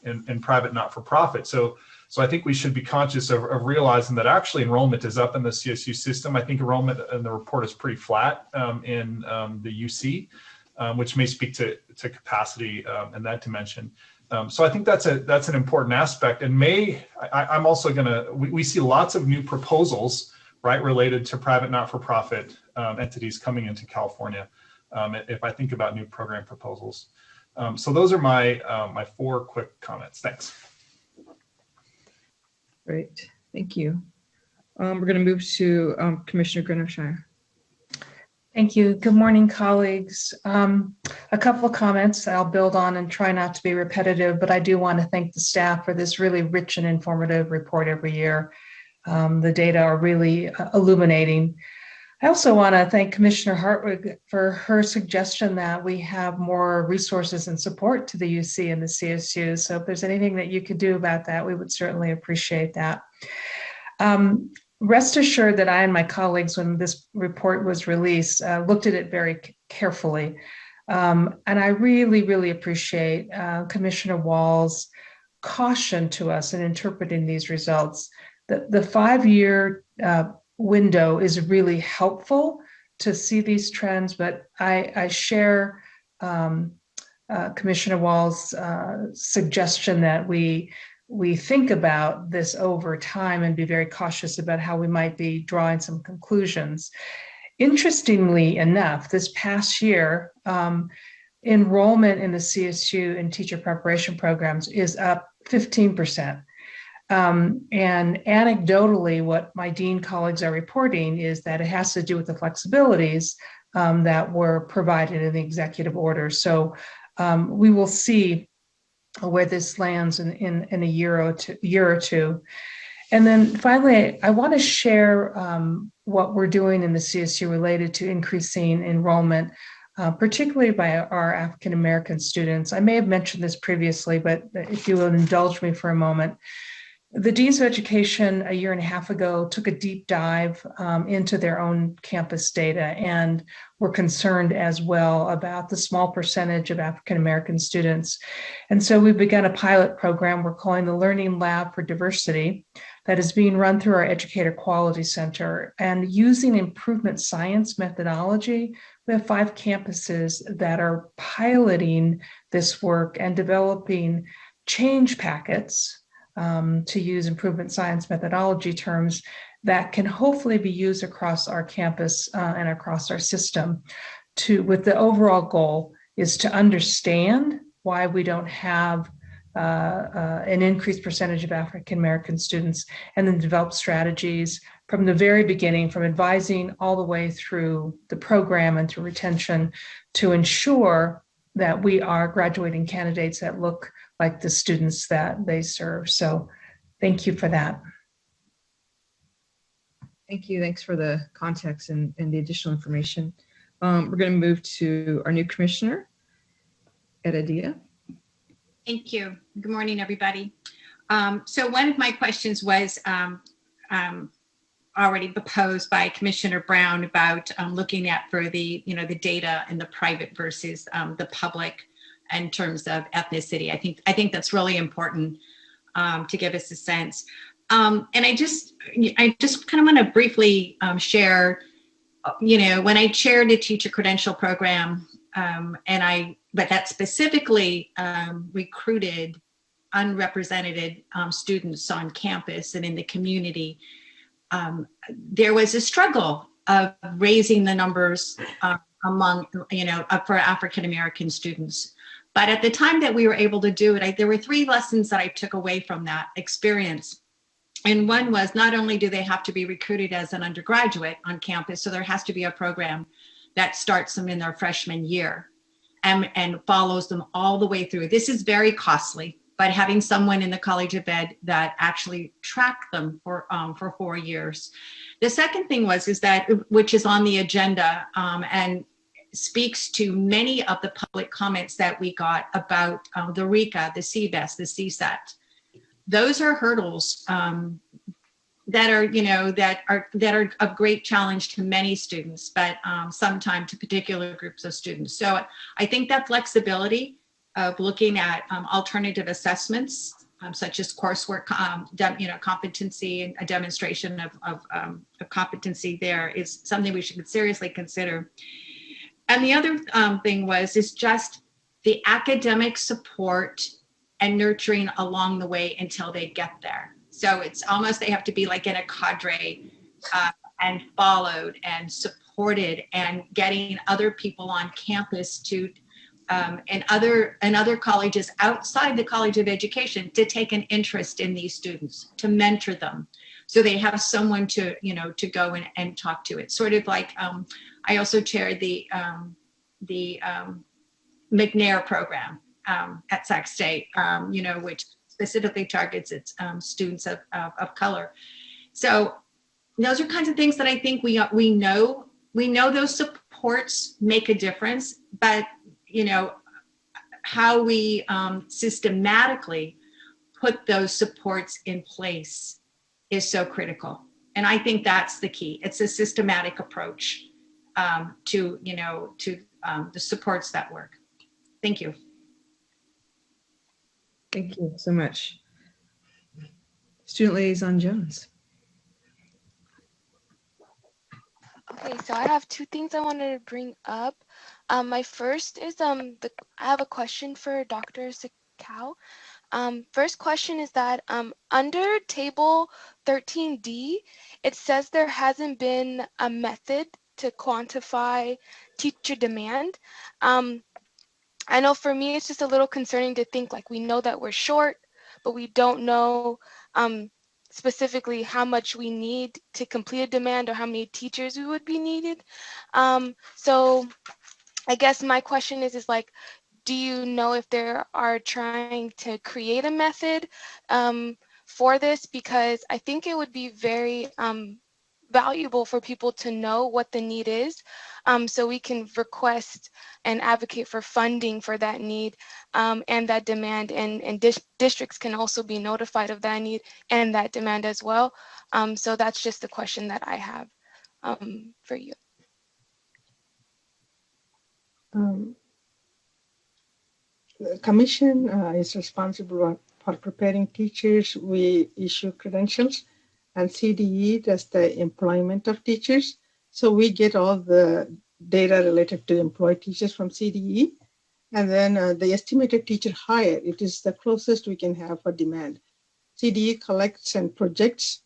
in private not-for-profit. So I think we should be conscious of realizing that actually enrollment is up in the CSU system. I think enrollment in the report is pretty flat in the UC, which may speak to capacity in that dimension. So I think that's an important aspect. And I'm also we see lots of new proposals, right, related to private not-for-profit entities coming into California. If I think about new program proposals. So those are my 4 quick comments. Thanks. Great, thank you. We're going to move to Commissioner Grinowshire. Thank you. Good morning, colleagues. A couple of comments I'll build on and try not to be repetitive, but I do want to thank the staff for this really rich and informative report every year. The data are really illuminating. I also want to thank Commissioner Hartwig for her suggestion that we have more resources and support to the UC and the CSU. So if there's anything that you could do about that, we would certainly appreciate that. Rest assured that I and my colleagues, when this report was released, looked at it very carefully. And I really, really appreciate Commissioner Wall's caution to us in interpreting these results. The 5-year window is really helpful to see these trends, but I share Commissioner Wall's suggestion that we think about this over time and be very cautious about how we might be drawing some conclusions. Interestingly enough, this past year, enrollment in the CSU and teacher preparation programs is up 15%. And anecdotally, what my dean colleagues are reporting is that it has to do with the flexibilities that were provided in the executive order. So we will see where this lands in a year or two. And then finally, I want to share what we're doing in the CSU related to increasing enrollment, particularly by our African American students. I may have mentioned this previously, but if you will indulge me for a moment. The Deans of Education a year and a half ago took a deep dive into their own campus data and were concerned as well about the small percentage of African American students. And so we began a pilot program we're calling the Learning Lab for Diversity that is being run through our Educator Quality Center. And using improvement science methodology, we have 5 campuses that are piloting this work and developing change packets, to use improvement science methodology terms, that can hopefully be used across our campus and across our system with the overall goal is to understand why we don't have an increased percentage of African American students, and then develop strategies from the very beginning, from advising all the way through the program and through retention, to ensure that we are graduating candidates that look like the students that they serve. So thank you for that. Thank you. Thanks for the context and the additional information. We're going to move to our new commissioner, Heredia. Thank you. Good morning, everybody. So one of my questions was already posed by Commissioner Brown about looking at for the data in the private versus the public in terms of ethnicity. I think that's really important to give us a sense. And I just kind of want to briefly share, when I chaired a teacher credential program, but that specifically recruited unrepresented students on campus and in the community, there was a struggle of raising the numbers among, for African American students. But at the time that we were able to do it, there were 3 lessons that I took away from that experience. And one was, not only do they have to be recruited as an undergraduate on campus, so there has to be a program that starts them in their freshman year and follows them all the way through. This is very costly, but having someone in the College of Ed that actually tracked them for 4 years. The second thing is that, which is on the agenda and speaks to many of the public comments that we got about the RECA, the CBEST, the CSAT. Those are hurdles that are of great challenge to many students, but sometimes to particular groups of students. So I think that flexibility of looking at alternative assessments, such as coursework, competency and a demonstration of competency there is something we should seriously consider. And the other thing is just the academic support and nurturing along the way until they get there. So it's almost, they have to be like in a cadre and followed and supported, and getting other people on campus to and other colleges outside the College of Education to take an interest in these students, to mentor them, so they have someone to go and talk to. It's sort of like I also chaired the McNair program at Sac State, which specifically targets its students of color. So those are kinds of things that I think we know those supports make a difference, but how we systematically put those supports in place is so critical. And I think that's the key. It's a systematic approach to the supports that work. Thank you. Thank you so much. Student Liaison Jones. Okay, so I have two things I wanted to bring up. My first is I have a question for Dr. Sakau. First question is that under table 13D, it says there hasn't been a method to quantify teacher demand. I know for me, it's just a little concerning to think like we know that we're short, but we don't know specifically how much we need to complete a demand or how many teachers we would be needed. So I guess my question is like, do you know if they are trying to create a method for this? Because I think it would be very valuable for people to know what the need is, so we can request and advocate for funding for that need and that demand, and districts can also be notified of that need and that demand as well. So that's just the question that I have for you. The commission is responsible for preparing teachers. We issue credentials, and CDE does the employment of teachers. So we get all the data related to employed teachers from CDE. And then the estimated teacher hire, it is the closest we can have for demand. CDE collects and projects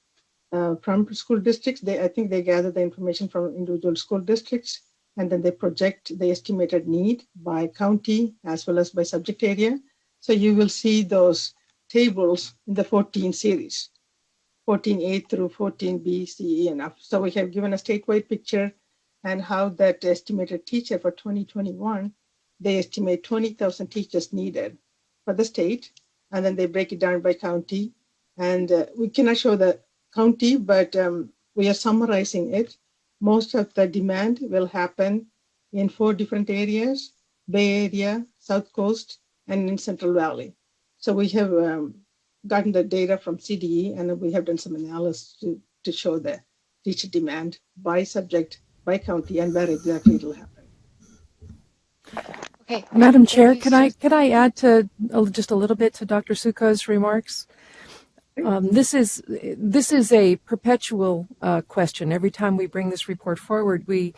from school districts. I think they gather the information from individual school districts, and then they project the estimated need by county as well as by subject area. So you will see those tables in the 14 series. 14A through 14B, C, E, and F. So we have given a statewide picture and how that estimated teacher for 2021, they estimate 20,000 teachers needed for the state, and then they break it down by county. And we cannot show the county, but we are summarizing it. Most of the demand will happen in 4 different areas: Bay Area, South Coast, and in Central Valley. So we have gotten the data from CDE, and we have done some analysis to show the teacher demand by subject, by county, and where exactly it will happen. Okay. Madam Chair, could I add to just a little bit to Dr. Suko's remarks? This is a perpetual question. Every time we bring this report forward, we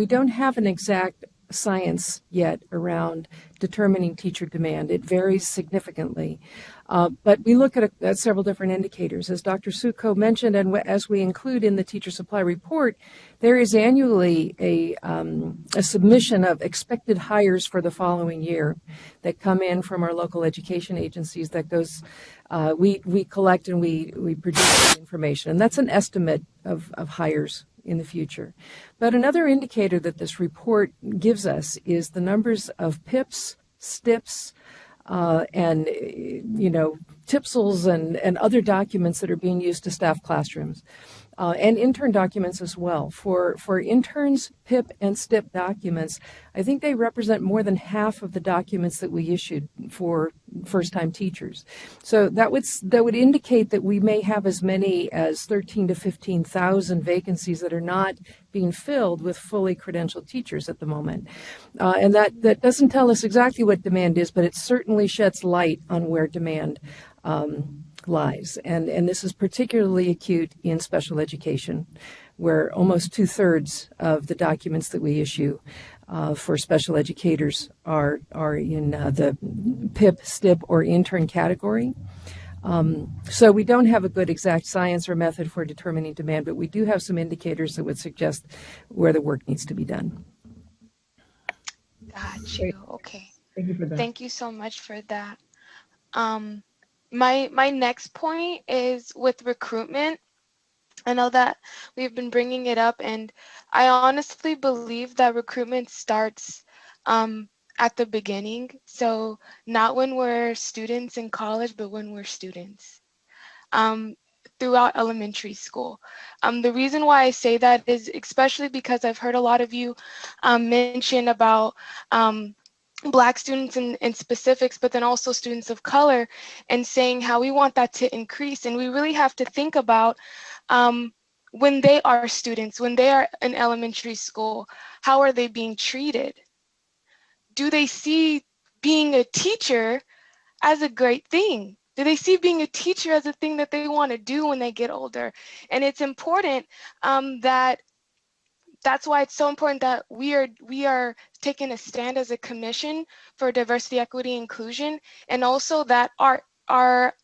don't have an exact science yet around determining teacher demand. It varies significantly. But we look at several different indicators. As Dr. Suko mentioned, and as we include in the teacher supply report, there is annually a submission of expected hires for the following year that come in from our local education agencies. That goes, we collect and we produce the information. And that's an estimate of hires in the future. But another indicator that this report gives us is the numbers of PIPs, STIPs, and TIPSLs and other documents that are being used to staff classrooms. And intern documents as well. For interns, PIP and STIP documents, I think they represent more than half of the documents that we issued for first-time teachers. So that would indicate that we may have as many as 13 to 15,000 vacancies that are not being filled with fully credentialed teachers at the moment. And that doesn't tell us exactly what demand is, but it certainly sheds light on where demand lies. And this is particularly acute in special education, where almost 2/3 of the documents that we issue for special educators are in the PIP, STIP, or intern category. So we don't have a good exact science or method for determining demand, but we do have some indicators that would suggest where the work needs to be done. Got you. Okay. Thank you for that. Thank you so much for that. My next point is with recruitment. I know that we've been bringing it up, and I honestly believe that recruitment starts at the beginning. So not when we're students in college, but when we're students throughout elementary school. The reason why I say that is especially because I've heard a lot of you mention about Black students in specifics, but then also students of color, and saying how we want that to increase. And we really have to think about when they are students, when they are in elementary school, how are they being treated? Do they see being a teacher as a great thing? Do they see being a teacher as a thing that they want to do when they get older? And it's important that's why it's so important that we are taking a stand as a commission for diversity, equity, inclusion, and also that our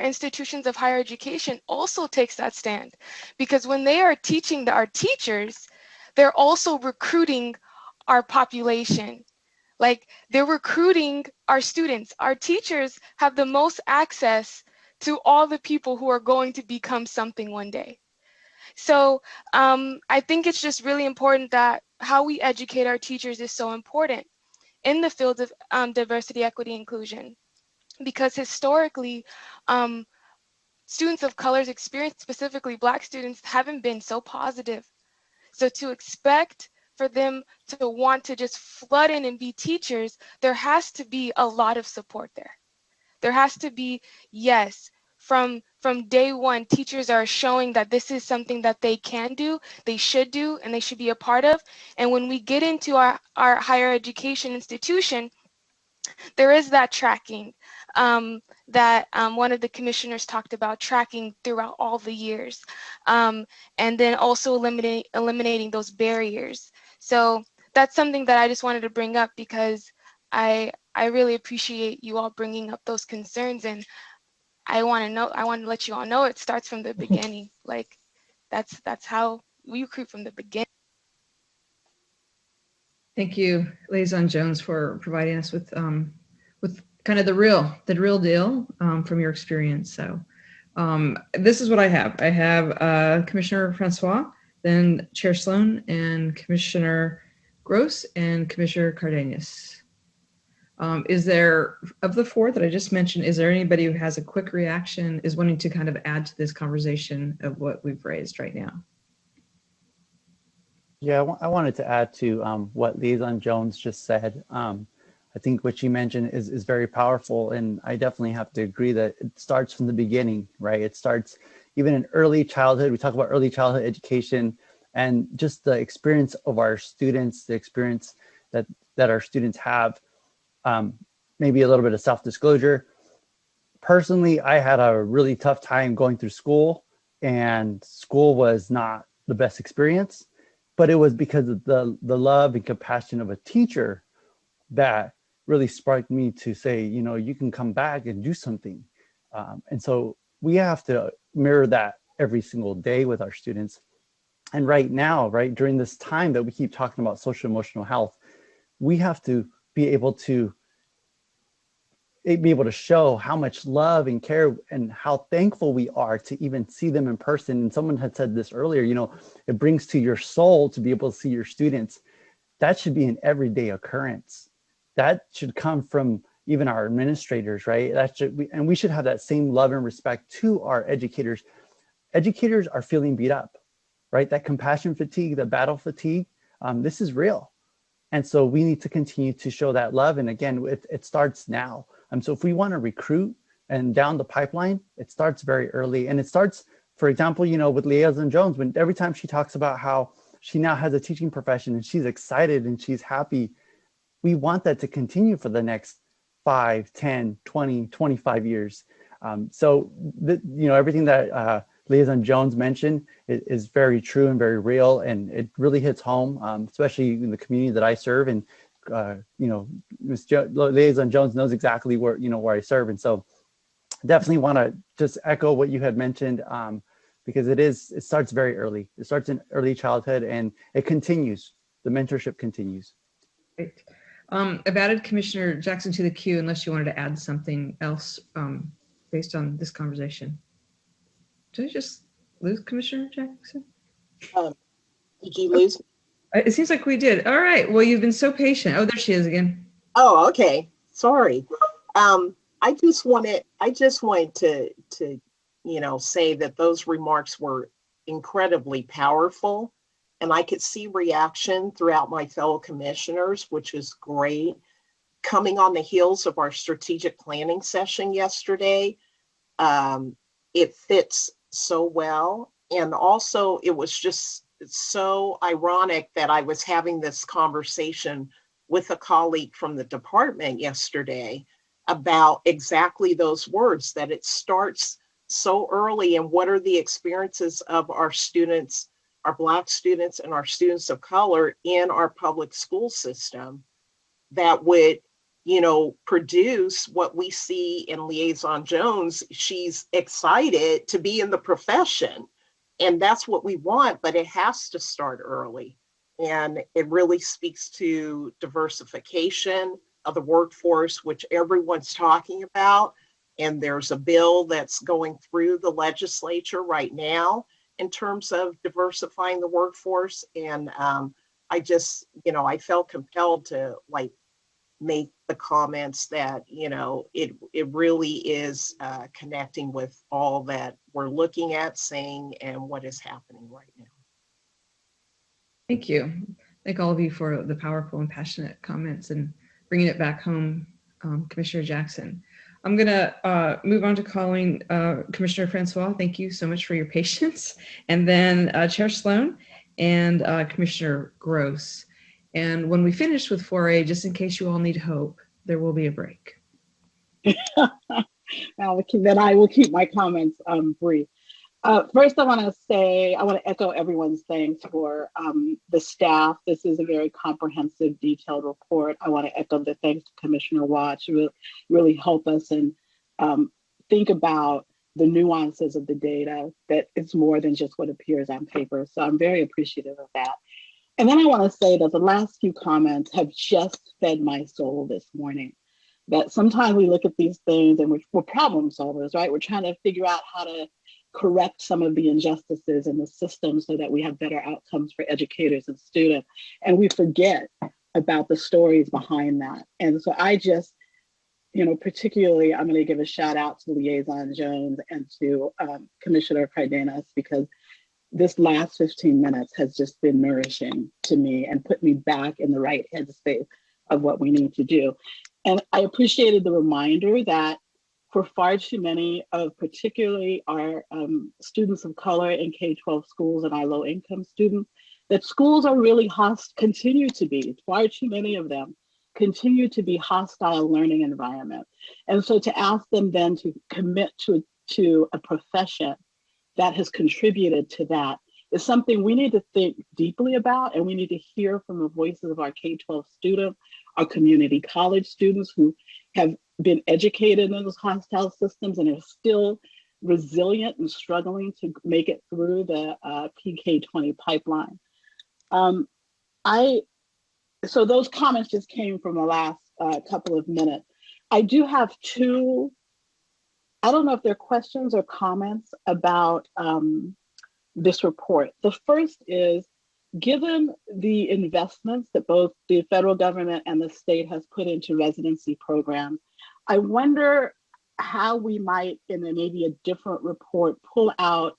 institutions of higher education also takes that stand, because when they are teaching our teachers, they're also recruiting our population. Like, they're recruiting our students. Our teachers have the most access to all the people who are going to become something one day. So I think it's just really important that how we educate our teachers is so important in the field of diversity, equity, inclusion, because historically, students of color's experience, specifically Black students, haven't been so positive. So to expect for them to want to just flood in and be teachers, there has to be a lot of support there. There has to be, yes, from day one, teachers are showing that this is something that they can do, they should do, and they should be a part of. And when we get into our higher education institution, there is that tracking that one of the commissioners talked about, tracking throughout all the years, and then also eliminating those barriers. So that's something that I just wanted to bring up, because I really appreciate you all bringing up those concerns, and I want to let you all know it starts from the beginning. Like, that's how we recruit, from the beginning. Thank you, Liaison Jones, for providing us with kind of the real deal from your experience. So this is what I have. I have Commissioner Francois, then Chair Sloan, and Commissioner Gross, and Commissioner Cardenas. Is there, of the four that I just mentioned, is there anybody who has a quick reaction, is wanting to kind of add to this conversation of what we've raised right now? Yeah, I wanted to add to what Liaison Jones just said. I think what she mentioned is very powerful, and I definitely have to agree that it starts from the beginning, right? It starts even in early childhood. We talk about early childhood education and just the experience of our students, the experience that our students have. Maybe a little bit of self-disclosure. Personally, I had a really tough time going through school, and school was not the best experience, but it was because of the love and compassion of a teacher that really sparked me to say, you can come back and do something. And so we have to mirror that every single day with our students. And right now, right, during this time that we keep talking about social emotional health, we have to be able to show how much love and care and how thankful we are to even see them in person. And someone had said this earlier, it brings to your soul to be able to see your students. That should be an everyday occurrence. That should come from even our administrators, right? And we should have that same love and respect to our educators. Educators are feeling beat up, right? That compassion fatigue, the battle fatigue, this is real. And so we need to continue to show that love. And again, it starts now. So if we want to recruit and down the pipeline, it starts very early. And it starts, for example, with Liaison Jones, when every time she talks about how she now has a teaching profession and she's excited and she's happy, we want that to continue for the next 5, 10, 20, 25 years. So everything that Liaison Jones mentioned is very true and very real, and it really hits home, especially in the community that I serve. And Liaison Jones knows exactly where I serve, and so definitely want to just echo what you had mentioned, because it starts very early. It starts in early childhood, and it continues. The mentorship continues. Great. I've added Commissioner Jackson to the queue unless you wanted to add something else based on this conversation. Did I just lose Commissioner Jackson? Did you lose? It seems like we did. All right. Well, you've been so patient. Oh, there she is again. Oh, okay. Sorry. I just wanted to say that those remarks were incredibly powerful, and I could see reaction throughout my fellow commissioners, which is great. Coming on the heels of our strategic planning session yesterday, it fits so well. And also it was just so ironic that I was having this conversation with a colleague from the department yesterday about exactly those words, that it starts so early, and what are the experiences of our students, our Black students and our students of color in our public school system that would produce what we see in Liaison Jones. She's excited to be in the profession, and that's what we want, but it has to start early. And it really speaks to diversification of the workforce, which everyone's talking about. And there's a bill that's going through the legislature right now in terms of diversifying the workforce. And I just, I felt compelled to make the comments that, it really is connecting with all that we're looking at, saying, and what is happening right now. Thank you. Thank all of you for the powerful and passionate comments and bringing it back home, Commissioner Jackson. I'm going to move on to calling Commissioner Francois. Thank you so much for your patience. And then Chair Sloan and Commissioner Gross. And when we finish with 4A, just in case you all need hope, there will be a break. Well, then I will keep my comments brief. First, I want to echo everyone's thanks for the staff. This is a very comprehensive, detailed report. I want to echo the thanks to Commissioner Watts, who really help us and think about the nuances of the data, that it's more than just what appears on paper. So I'm very appreciative of that. And then I want to say that the last few comments have just fed my soul this morning. That sometimes we look at these things and we're problem solvers, right? We're trying to figure out how to correct some of the injustices in the system so that we have better outcomes for educators and students. And we forget about the stories behind that. And so I just, particularly, I'm going to give a shout out to Liaison Jones and to Commissioner Cardenas, because this last 15 minutes has just been nourishing to me and put me back in the right headspace of what we need to do. And I appreciated the reminder that for far too many of particularly our students of color in K-12 schools and our low-income students, that schools are really continue to be, far too many of them, continue to be hostile learning environment. And so to ask them then to commit to a profession that has contributed to that is something we need to think deeply about, and we need to hear from the voices of our K-12 students, our community college students who have been educated in those hostile systems and are still resilient and struggling to make it through the PK-20 pipeline. So those comments just came from the last couple of minutes. I do have two, I don't know if they're questions or comments about this report. The first is, given the investments that both the federal government and the state has put into residency programs, I wonder how we might, in maybe a different report, pull out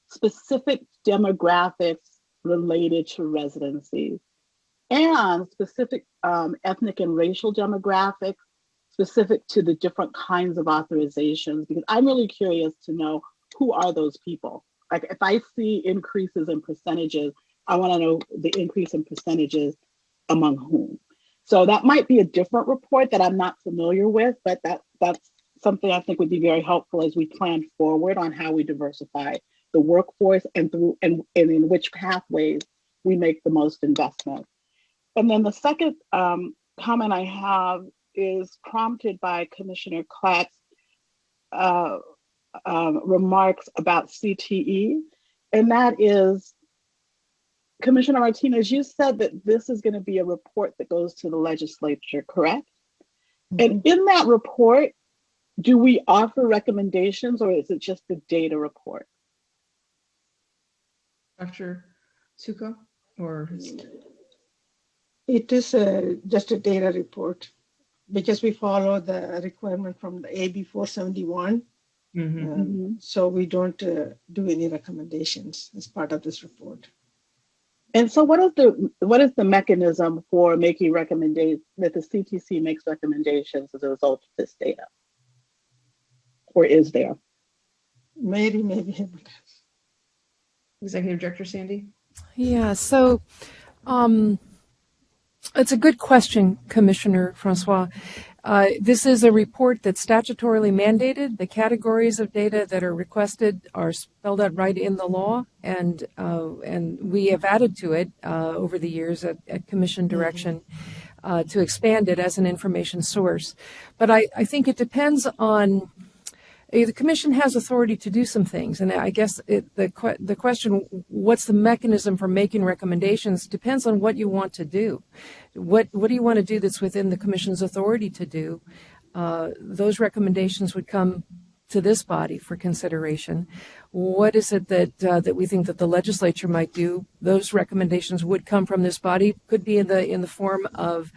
specific demographics related to residencies and specific ethnic and racial demographics specific to the different kinds of authorizations, because I'm really curious to know who are those people. Like if I see increases in percentages, I want to know the increase in percentages among whom. So that might be a different report that I'm not familiar with, but that's something I think would be very helpful as we plan forward on how we diversify the workforce and in which pathways we make the most investment. And then the second comment I have is prompted by Commissioner Klatt's remarks about CTE. And that is, Commissioner Martinez, you said that this is going to be a report that goes to the legislature, correct? Mm-hmm. And in that report, do we offer recommendations or is it just a data report? Dr. Suko, or? It is just a data report because we follow the requirement from the AB 471. So we don't do any recommendations as part of this report. And so what is the mechanism for making recommendations, that the CTC makes recommendations as a result of this data? Or is there? Maybe. Executive Director Sandy? Yeah, so it's a good question, Commissioner Francois. This is a report that's statutorily mandated. The categories of data that are requested are spelled out right in the law, and we have added to it over the years at Commission direction to expand it as an information source. But I think it depends on. The Commission has authority to do some things, and I guess the question, what's the mechanism for making recommendations, depends on what you want to do. What do you want to do that's within the Commission's authority to do? Those recommendations would come to this body for consideration. What is it that we think that the legislature might do? Those recommendations would come from this body, could be in the form of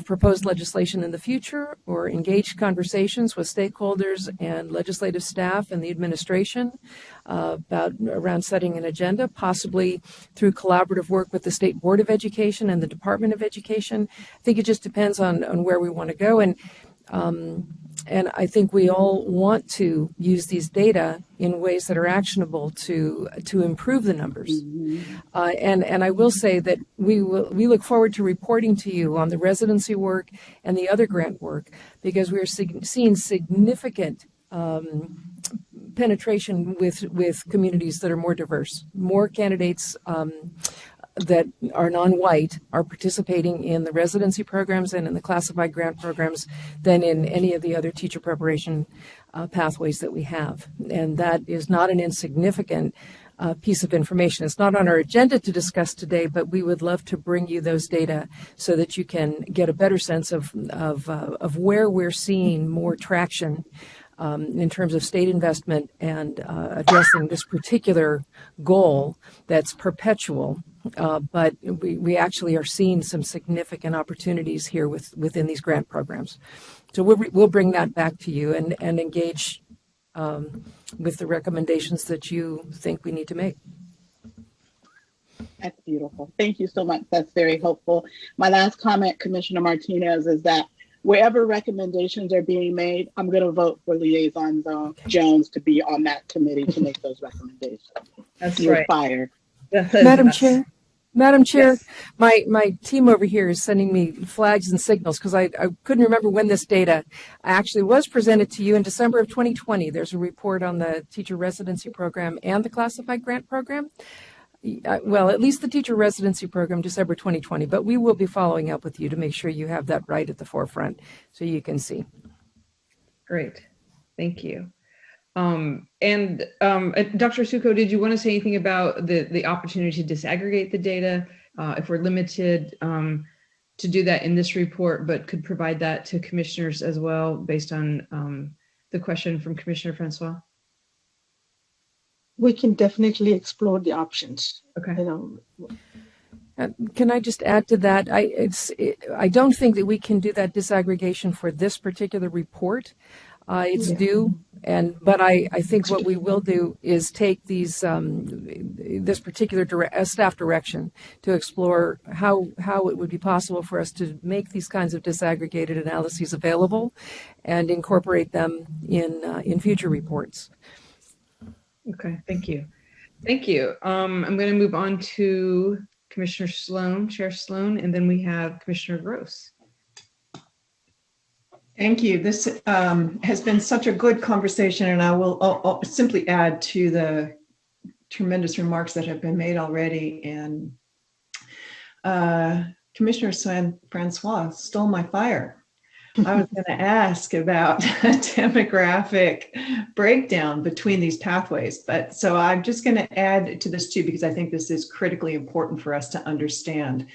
proposed legislation in the future, or engaged conversations with stakeholders and legislative staff and the administration around setting an agenda, possibly through collaborative work with the State Board of Education and the Department of Education. I think it just depends on where we want to go. And I think we all want to use these data in ways that are actionable to improve the numbers. And I will say that we look forward to reporting to you on the residency work and the other grant work, because we are seeing significant penetration with communities that are more diverse. More candidates that are non-white are participating in the residency programs and in the classified grant programs than in any of the other teacher preparation pathways that we have. And that is not an insignificant piece of information. It's not on our agenda to discuss today, but we would love to bring you those data so that you can get a better sense of where we're seeing more traction in terms of state investment and addressing this particular goal that's perpetual. But we actually are seeing some significant opportunities here within these grant programs. So we'll bring that back to you and engage with the recommendations that you think we need to make. That's beautiful. Thank you so much. That's very helpful. My last comment, Commissioner Martinez, is that wherever recommendations are being made, I'm going to vote for Liaison Jones to be on that committee to make those recommendations. That's You're right. fired. Madam Chair, Yes. my team over here is sending me flags and signals because I couldn't remember when this data actually was presented to you in December of 2020. There's a report on the teacher residency program and the classified grant program. Well, at least the teacher residency program, December 2020, but we will be following up with you to make sure you have that right at the forefront so you can see. Great. Thank you. And Dr. Suko, did you want to say anything about the opportunity to disaggregate the data if we're limited to do that in this report, but could provide that to commissioners as well based on the question from Commissioner Francois? We can definitely explore the options. Okay. Can I just add to that? I don't think that we can do that disaggregation for this particular report. It's due, but I think what we will do is take these this particular staff direction to explore how it would be possible for us to make these kinds of disaggregated analyses available and incorporate them in future reports. Okay, thank you. Thank you. I'm going to move on to Commissioner Sloan, Chair Sloan, and then we have Commissioner Gross. Thank you. This has been such a good conversation, and I'll simply add to the tremendous remarks that have been made already. And Commissioner Francois stole my fire. I was going to ask about a demographic breakdown between these pathways, but so I'm just going to add to this too, because I think this is critically important for us to understand.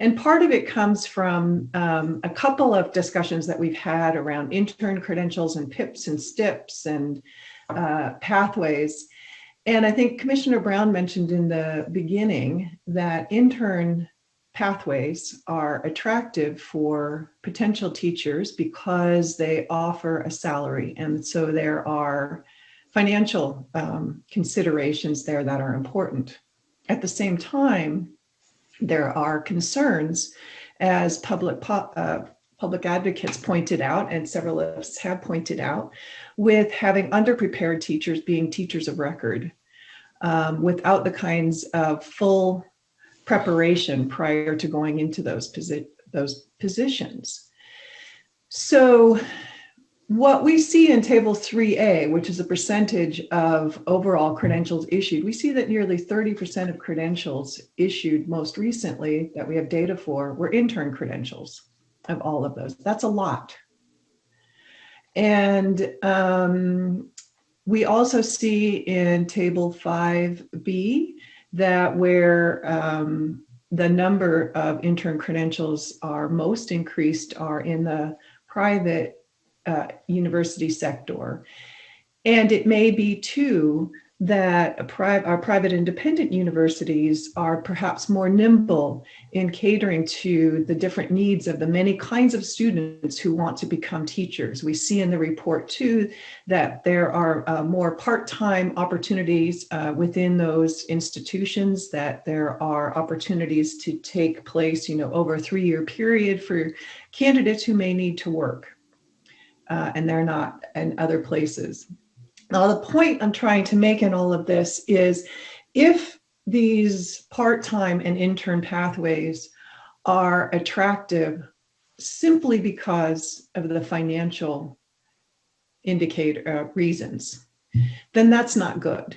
And part of it comes from a couple of discussions that we've had around intern credentials and PIPs and STIPs and pathways. And I think Commissioner Brown mentioned in the beginning that intern pathways are attractive for potential teachers because they offer a salary. And so there are financial considerations there that are important. At the same time, there are concerns, as public advocates pointed out, and several of us have pointed out, with having underprepared teachers being teachers of record without the kinds of full preparation prior to going into those positions. So what we see in Table 3A, which is a percentage of overall credentials issued, we see that nearly 30% of credentials issued most recently that we have data for were intern credentials of all of those. That's a lot. And we also see in Table 5B that where the number of intern credentials are most increased are in the private university sector. And it may be too that our private independent universities are perhaps more nimble in catering to the different needs of the many kinds of students who want to become teachers. We see in the report too that there are more part-time opportunities within those institutions, that there are opportunities to take place, over a 3-year period for candidates who may need to work and they're not in other places. Now, the point I'm trying to make in all of this is if these part-time and intern pathways are attractive simply because of the financial indicator reasons, then that's not good.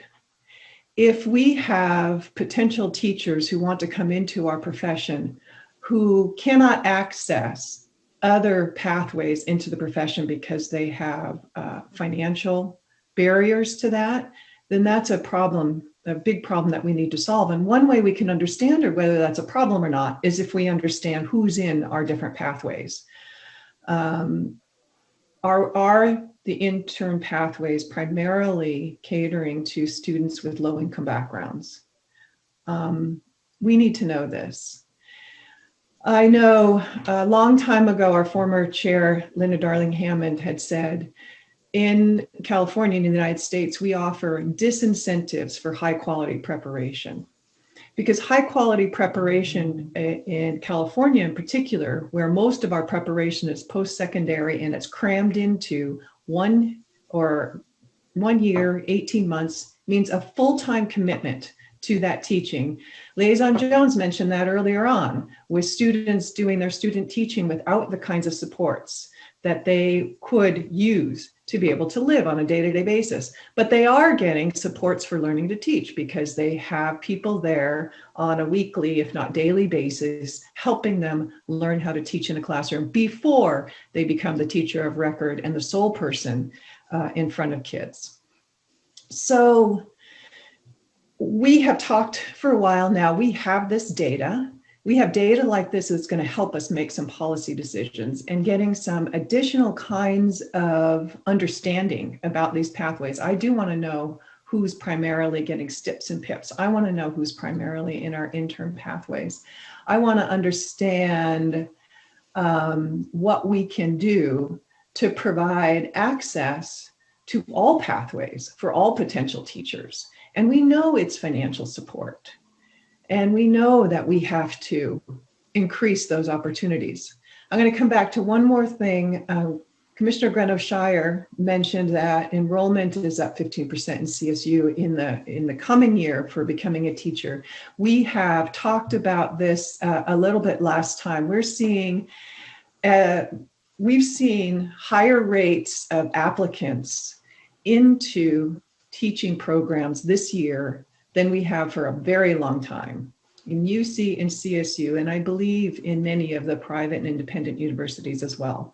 If we have potential teachers who want to come into our profession who cannot access other pathways into the profession because they have financial barriers to that, then that's a problem, a big problem that we need to solve. And one way we can understand whether that's a problem or not is if we understand who's in our different pathways. Are the intern pathways primarily catering to students with low-income backgrounds? We need to know this. I know a long time ago, our former chair, Linda Darling-Hammond, had said, in California, in the United States, we offer disincentives for high quality preparation. Because high quality preparation in California in particular, where most of our preparation is post-secondary and it's crammed into 1 year, 18 months, means a full-time commitment to that teaching. Liaison Jones mentioned that earlier on, with students doing their student teaching without the kinds of supports that they could use to be able to live on a day-to-day basis. But they are getting supports for learning to teach because they have people there on a weekly, if not daily basis, helping them learn how to teach in a classroom before they become the teacher of record and the sole person in front of kids. So we have talked for a while now. We have this data. We have data like this that's going to help us make some policy decisions and getting some additional kinds of understanding about these pathways. I do want to know who's primarily getting STIPs and PIPs. I want to know who's primarily in our intern pathways. I want to understand what we can do to provide access to all pathways for all potential teachers. And we know it's financial support. And we know that we have to increase those opportunities. I'm going to come back to one more thing. Commissioner Greno-Shire mentioned that enrollment is up 15% in CSU in the coming year for becoming a teacher. We have talked about this a little bit last time. We've seen higher rates of applicants into teaching programs this year than we have for a very long time in UC and CSU, and I believe in many of the private and independent universities as well.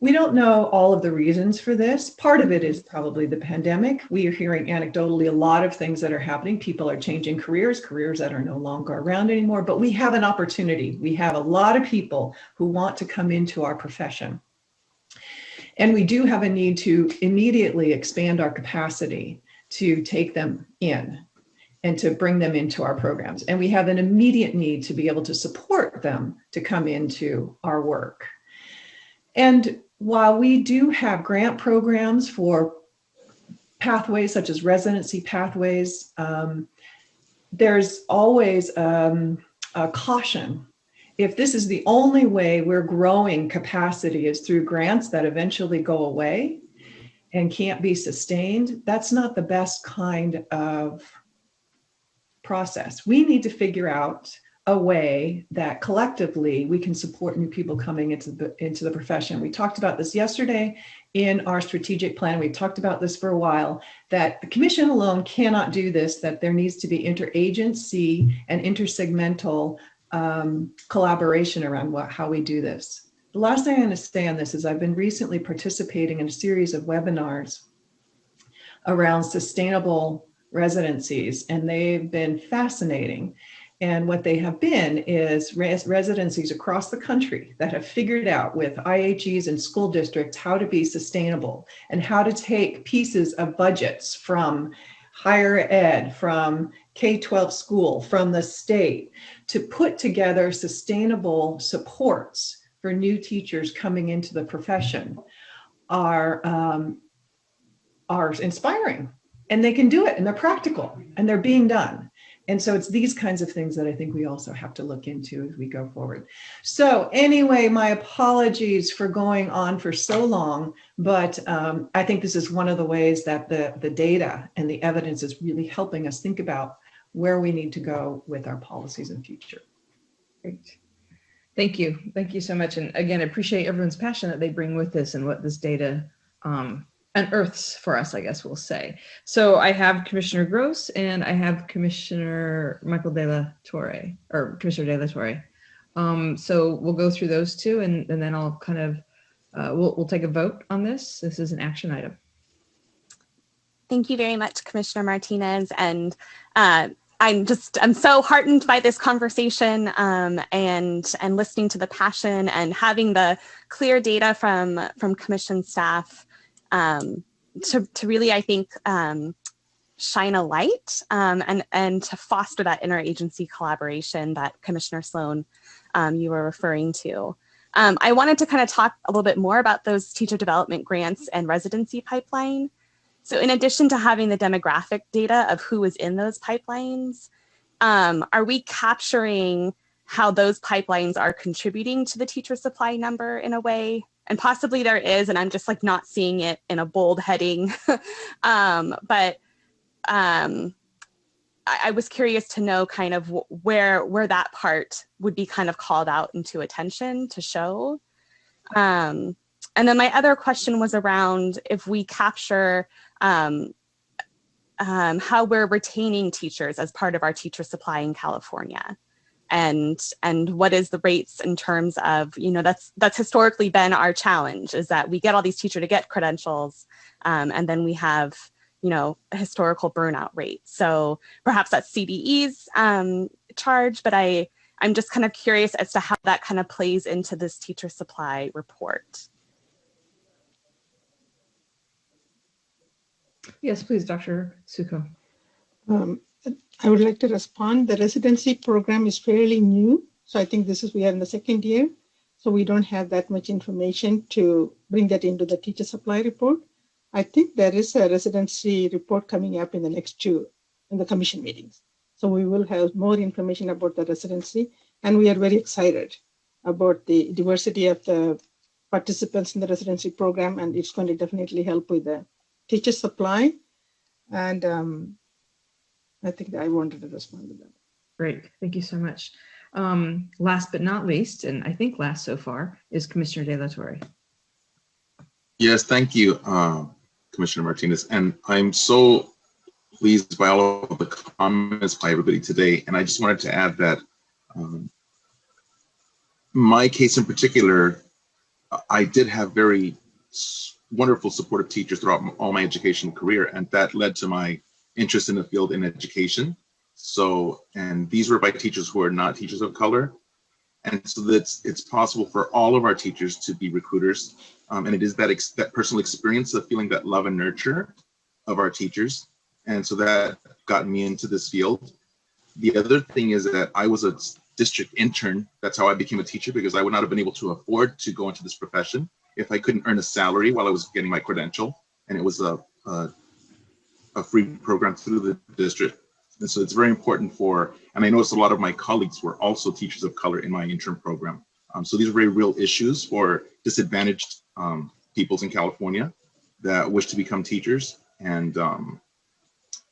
We don't know all of the reasons for this. Part of it is probably the pandemic. We are hearing anecdotally a lot of things that are happening. People are changing careers that are no longer around anymore, but we have an opportunity. We have a lot of people who want to come into our profession. And we do have a need to immediately expand our capacity to take them in and to bring them into our programs. And we have an immediate need to be able to support them to come into our work. And while we do have grant programs for pathways such as residency pathways, there's always a caution. If this is the only way we're growing capacity is through grants that eventually go away and can't be sustained, that's not the best kind of process. We need to figure out a way that collectively we can support new people coming into the profession. We talked about this yesterday in our strategic plan. We talked about this for a while, that the commission alone cannot do this, that there needs to be interagency and intersegmental collaboration around how we do this. The last thing I'm going to say on this is I've been recently participating in a series of webinars around sustainable residencies, and they've been fascinating. And what they have been is residencies across the country that have figured out with IHEs and school districts how to be sustainable and how to take pieces of budgets from higher ed, from K-12 school, from the state, to put together sustainable supports for new teachers coming into the profession are inspiring. And they can do it, and they're practical, and they're being done. And so it's these kinds of things that I think we also have to look into as we go forward. So anyway, my apologies for going on for so long, but I think this is one of the ways that the data and the evidence is really helping us think about where we need to go with our policies in the future. Great. Thank you. Thank you so much. And again, I appreciate everyone's passion that they bring with this and what this data unearths for us, I guess we'll say. So I have Commissioner Gross and I have Commissioner Michael De La Torre, or Commissioner De La Torre. So we'll go through those two, and then I'll kind of, we'll take a vote on this. This is an action item. Thank you very much, Commissioner Martinez. And I'm so heartened by this conversation and listening to the passion and having the clear data from commission staff to really, I think, shine a light and to foster that interagency collaboration that Commissioner Sloan, you were referring to. I wanted to kind of talk a little bit more about those teacher development grants and residency pipeline. So in addition to having the demographic data of who is in those pipelines, are we capturing how those pipelines are contributing to the teacher supply number in a way? And possibly there is, and I'm just like not seeing it in a bold heading. But I was curious to know kind of where that part would be kind of called out into attention to show. And then my other question was around if we capture how we're retaining teachers as part of our teacher supply in California. And what is the rates in terms of, that's historically been our challenge, is that we get all these teachers to get credentials and then we have, a historical burnout rate. So perhaps that's CDE's charge, but I'm just kind of curious as to how that kind of plays into this teacher supply report. Yes, please, Dr. Suko. I would like to respond. The residency program is fairly new. So I think we are in the second year. So we don't have that much information to bring that into the teacher supply report. I think there is a residency report coming up in the next in the commission meetings. So we will have more information about the residency, and we are very excited about the diversity of the participants in the residency program, and it's going to definitely help with the teacher supply. And I think that I wanted to respond to that. Great, thank you so much. Last but not least, and I think last so far, is Commissioner De La Torre. Yes, thank you, Commissioner Martinez. And I'm so pleased by all of the comments by everybody today. And I just wanted to add that my case in particular, I did have very wonderful supportive teachers throughout all my educational career, and that led to my interest in the field in education. So, and these were by teachers who are not teachers of color. And so it's possible for all of our teachers to be recruiters. And it is that personal experience of feeling that love and nurture of our teachers. And so that got me into this field. The other thing is that I was a district intern. That's how I became a teacher, because I would not have been able to afford to go into this profession if I couldn't earn a salary while I was getting my credential. And it was a free program through the district. And so it's very important and I noticed a lot of my colleagues were also teachers of color in my intern program. So these are very real issues for disadvantaged peoples in California that wish to become teachers. And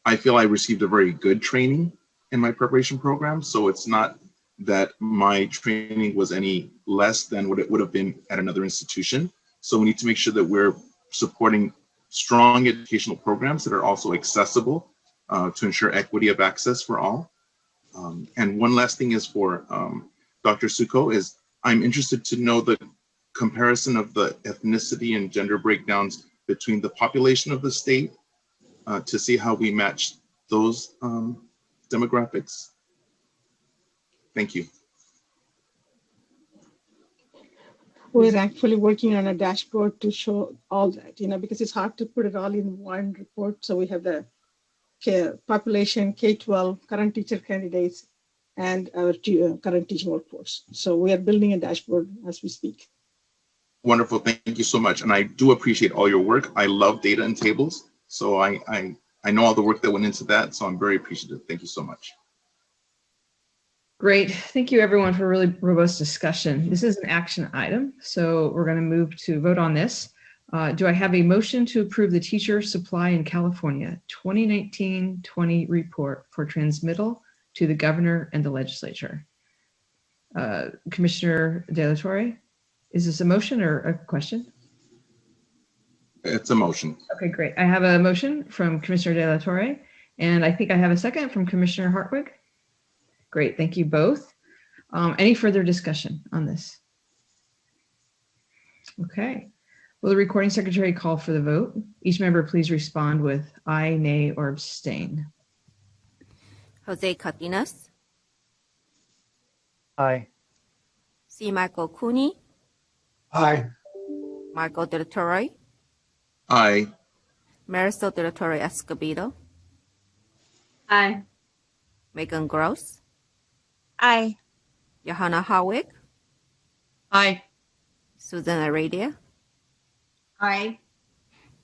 I feel I received a very good training in my preparation program. So it's not that my training was any less than what it would have been at another institution. So we need to make sure that we're supporting strong educational programs that are also accessible to ensure equity of access for all. And one last thing is for Dr. Suko is I'm interested to know the comparison of the ethnicity and gender breakdowns between the population of the state to see how we match those demographics. Thank you. We're actually working on a dashboard to show all that, because it's hard to put it all in one report. So we have the population, K-12, current teacher candidates, and our current teaching workforce. So we are building a dashboard as we speak. Wonderful, thank you so much. And I do appreciate all your work. I love data and tables. So I know all the work that went into that. So I'm very appreciative. Thank you so much. Great. Thank you, everyone, for a really robust discussion. This is an action item, so we're going to move to vote on this. Do I have a motion to approve the Teacher Supply in California 2019-20 report for transmittal to the governor and the legislature? Commissioner De La Torre, is this a motion or a question? It's a motion. Okay, great. I have a motion from Commissioner De La Torre, and I think I have a second from Commissioner Hartwig. Great, thank you both. Any further discussion on this? Okay. Will the recording secretary call for the vote? Each member please respond with aye, nay, or abstain. Jose Cardenas. Aye. C. Michael Cooney. Aye. Marco De La Torre. Aye. Marisol De La Torre Escobedo. Aye. Megan Gross. Aye. Johanna Howick. Aye. Susan Aradia. Aye.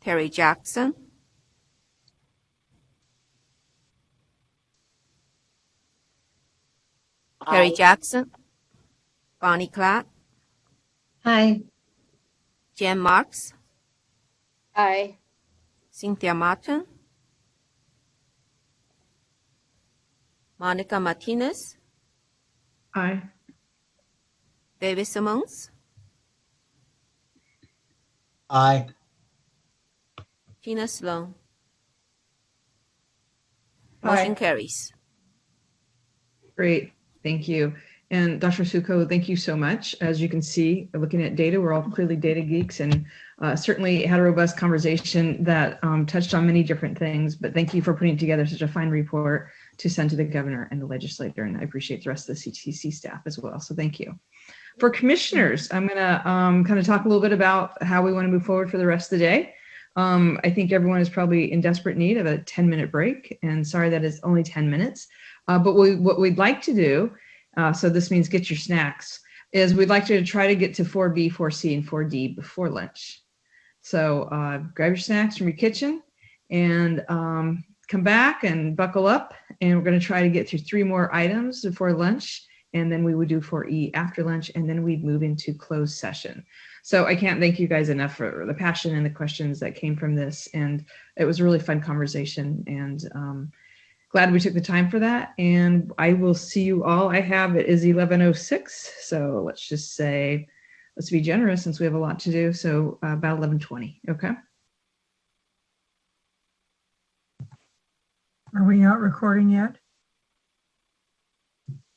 Terry Jackson. Terry Jackson. Bonnie Clark. Aye. Jen Marks. Aye. Cynthia Martin. Monica Martinez. Aye. David Simmons. Aye. Tina Sloan. Aye. Motion carries. Great, thank you. And Dr. Suko, thank you so much. As you can see, looking at data, we're all clearly data geeks, and certainly had a robust conversation that touched on many different things, but thank you for putting together such a fine report to send to the governor and the legislature, and I appreciate the rest of the CTC staff as well, so thank you. For commissioners, I'm gonna kind of talk a little bit about how we want to move forward for the rest of the day. I think everyone is probably in desperate need of a 10-minute break, and sorry that it's only 10 minutes. But what we'd like to do, so this means get your snacks, is we'd like to try to get to 4B, 4C, and 4D before lunch. So grab your snacks from your kitchen and come back and buckle up. And we're going to try to get through 3 more items before lunch. And then we would do 4E after lunch, and then we'd move into closed session. So I can't thank you guys enough for the passion and the questions that came from this. And it was a really fun conversation, and glad we took the time for that. And I will see you all. I have, it is 11:06. So let's just say, let's be generous since we have a lot to do. So about 11:20. Okay. Are we not recording yet?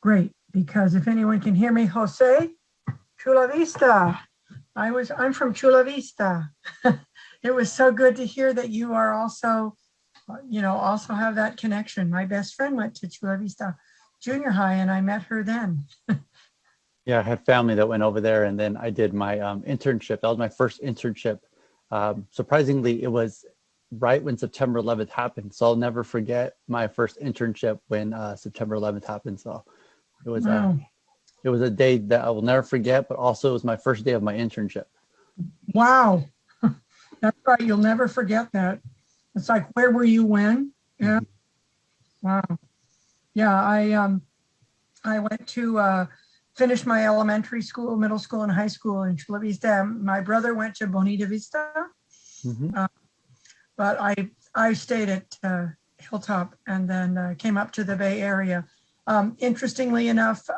Great, because if anyone can hear me, Jose, Chula Vista. I'm from Chula Vista. It was so good to hear that you are also, also have that connection. My best friend went to Chula Vista Junior High, and I met her then. Yeah, I had family that went over there, and then I did my internship. That was my first internship. Surprisingly, it was right when September 11th happened. So I'll never forget my first internship when September 11th happened. So it was Wow. It was a day that I will never forget, but also it was my first day of my internship. Wow. That's right. You'll never forget that. It's like, where were you when? Yeah. Wow. Yeah, I went to finish my elementary school, middle school, and high school in Chula Vista. My brother went to Bonita Vista, but I stayed at Hilltop and then came up to the Bay Area. Interestingly enough,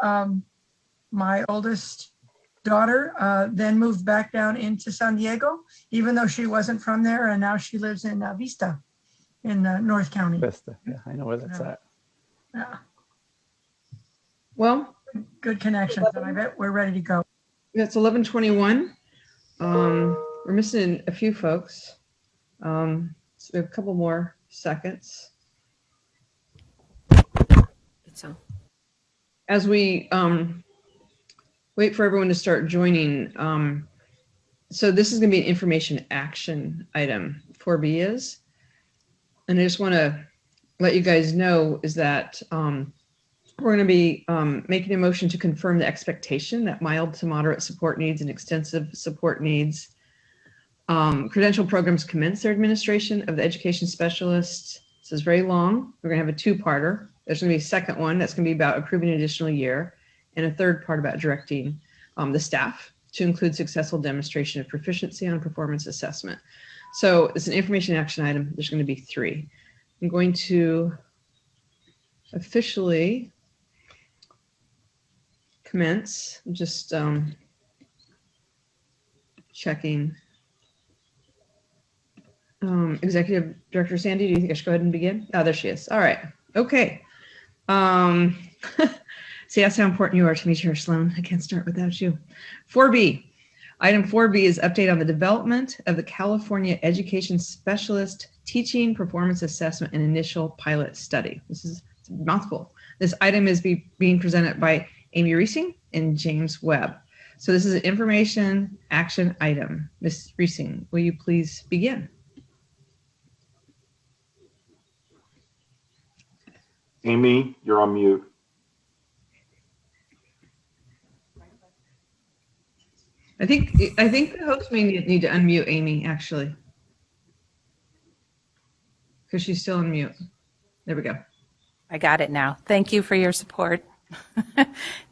my oldest daughter then moved back down into San Diego, even though she wasn't from there, and now she lives in Vista in North County. Vista, yeah, I know where that's at. Yeah. Well, good connections, and I bet we're ready to go. It's 11:21. We're missing a few folks. So we have a couple more seconds. As we wait for everyone to start joining, so this is going to be an information action item. 4B is, and I just want to let you guys know is that we're going to be making a motion to confirm the expectation that mild to moderate support needs and extensive support needs credential programs commence their administration of the education specialist. This is very long. We're going to have a 2-parter. There's going to be a second one that's going to be about approving an additional year, and a third part about directing the staff to include successful demonstration of proficiency on performance assessment. So it's an information action item. There's going to be 3. I'm going to officially commence. I'm just checking. Executive Director Sandy, do you think I should go ahead and begin? Oh, there she is. All right. Okay. See, that's how important you are to me, Chair Sloan. I can't start without you. 4B. Item 4B is update on the development of the California Education Specialist Teaching Performance Assessment and Initial Pilot Study. This is a mouthful. This item is being presented by Amy Reesing and James Webb. So this is an information action item. Ms. Reesing, will you please begin? Amy, you're on mute. I think the host may need to unmute Amy, actually, because she's still on mute. There we go. I got it now. Thank you for your support.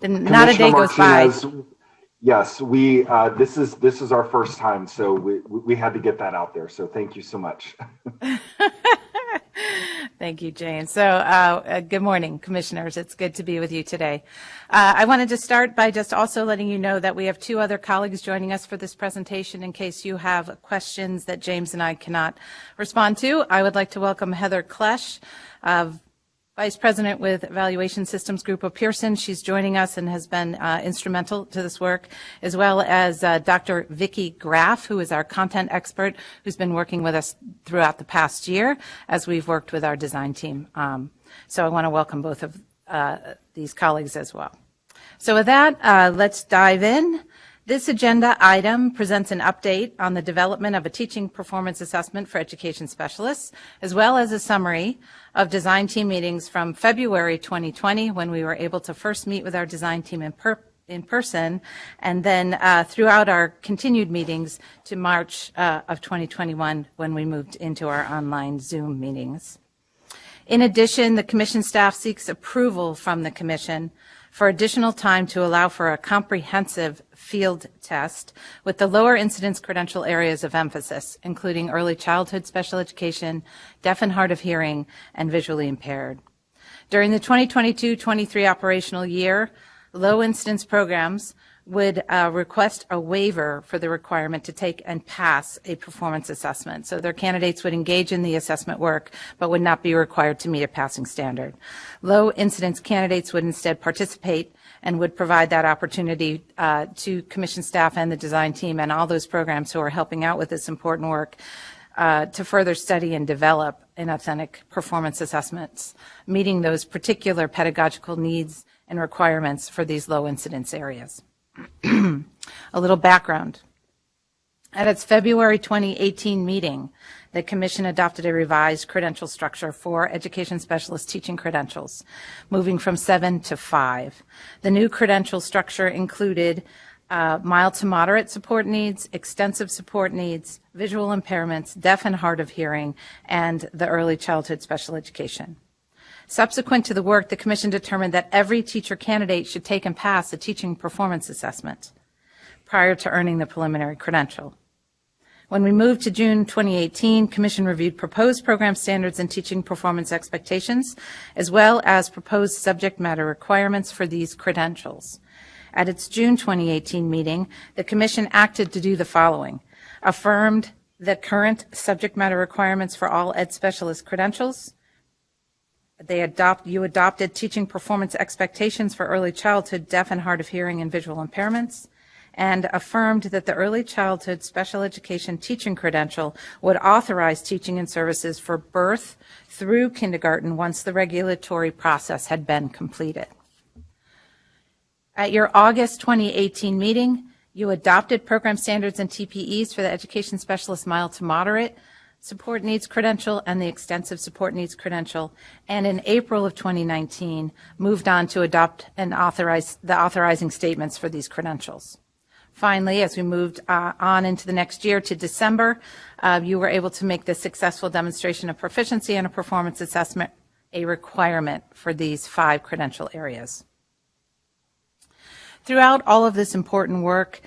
Not a day goes by. Yes, we this is our first time, so we had to get that out there. So thank you so much. Thank you, Jane. So good morning, commissioners. It's good to be with you today. I wanted to start by just also letting you know that we have 2 other colleagues joining us for this presentation in case you have questions that James and I cannot respond to. I would like to welcome Heather Klesch, Vice President with Evaluation Systems Group of Pearson. She's joining us and has been instrumental to this work, as well as Dr. Vicki Graff, who is our content expert, who's been working with us throughout the past year as we've worked with our design team. So I want to welcome both of these colleagues as well. So with that, let's dive in. This agenda item presents an update on the development of a teaching performance assessment for education specialists, as well as a summary of design team meetings from February 2020, when we were able to first meet with our design team in person, and then throughout our continued meetings to March of 2021, when we moved into our online Zoom meetings. In addition, the Commission staff seeks approval from the Commission for additional time to allow for a comprehensive field test with the lower incidence credential areas of emphasis, including early childhood special education, deaf and hard of hearing, and visually impaired. During the 2022-23 operational year, low incidence programs would request a waiver for the requirement to take and pass a performance assessment. So their candidates would engage in the assessment work, but would not be required to meet a passing standard. Low incidence candidates would instead participate and would provide that opportunity to Commission staff and the design team and all those programs who are helping out with this important work to further study and develop an authentic performance assessments, meeting those particular pedagogical needs and requirements for these low incidence areas. A little background. At its February 2018 meeting, the Commission adopted a revised credential structure for education specialist teaching credentials, moving from 7 to 5. The new credential structure included mild to moderate support needs, extensive support needs, visual impairments, deaf and hard of hearing, and the early childhood special education. Subsequent to the work, the Commission determined that every teacher candidate should take and pass a teaching performance assessment prior to earning the preliminary credential. When we moved to June 2018, Commission reviewed proposed program standards and teaching performance expectations, as well as proposed subject matter requirements for these credentials. At its June 2018 meeting, the Commission acted to do the following: affirmed the current subject matter requirements for all ed specialist credentials. You adopted teaching performance expectations for early childhood deaf and hard of hearing and visual impairments, and affirmed that the early childhood special education teaching credential would authorize teaching and services for birth through kindergarten once the regulatory process had been completed. At your August 2018 meeting, you adopted program standards and TPEs for the education specialist mild to moderate support needs credential and the extensive support needs credential, and in April of 2019 moved on to adopt and authorize the authorizing statements for these credentials. Finally, as we moved on into the next year to December, you were able to make the successful demonstration of proficiency and a performance assessment a requirement for these 5 credential areas. Throughout all of this important work,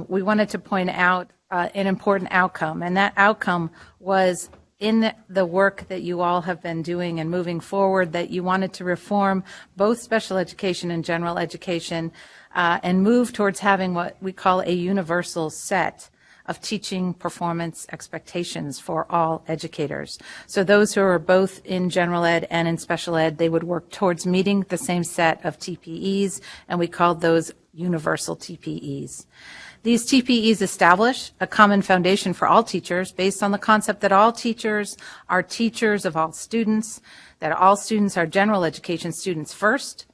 we wanted to point out an important outcome, and that outcome was in the work that you all have been doing and moving forward, that you wanted to reform both special education and general education and move towards having what we call a universal set of teaching performance expectations for all educators. So those who are both in general ed and in special ed, they would work towards meeting the same set of TPEs, and we called those universal TPEs. These TPEs establish a common foundation for all teachers based on the concept that all teachers are teachers of all students, that all students are general education students first,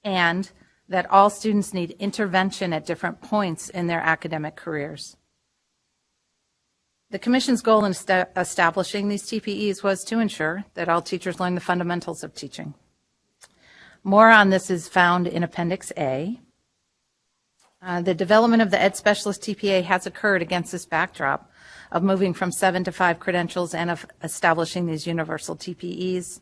and that all students need intervention at different points in their academic careers. The Commission's goal in establishing these TPEs was to ensure that all teachers learn the fundamentals of teaching. More on this is found in Appendix A. The development of the Ed Specialist TPA has occurred against this backdrop of moving from 7 to 5 credentials and of establishing these universal TPEs.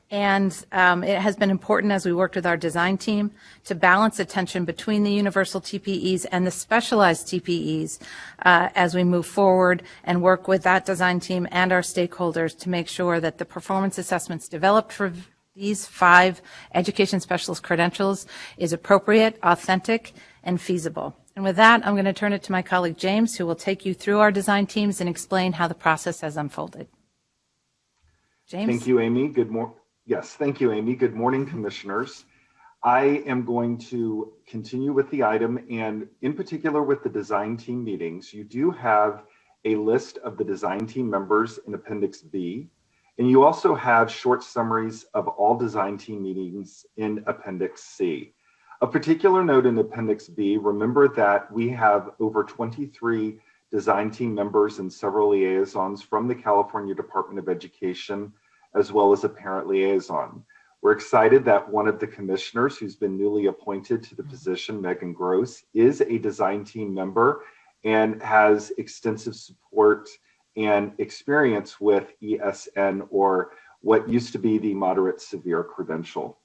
And it has been important as we worked with our design team to balance attention between the universal TPEs and the specialized TPEs as we move forward and work with that design team and our stakeholders to make sure that the performance assessments developed for these 5 education specialist credentials is appropriate, authentic, and feasible. And with that, I'm going to turn it to my colleague James, who will take you through our design teams and explain how the process has unfolded. James? Thank you, Amy. Yes, thank you, Amy. Good morning, commissioners. I am going to continue with the item, and in particular with the design team meetings. You do have a list of the design team members in Appendix B, and you also have short summaries of all design team meetings in Appendix C. Of particular note in Appendix B, remember that we have over 23 design team members and several liaisons from the California Department of Education, as well as a parent liaison. We're excited that one of the commissioners who's been newly appointed to the position, Megan Gross, is a design team member and has extensive support and experience with ESN, or what used to be the moderate severe credential.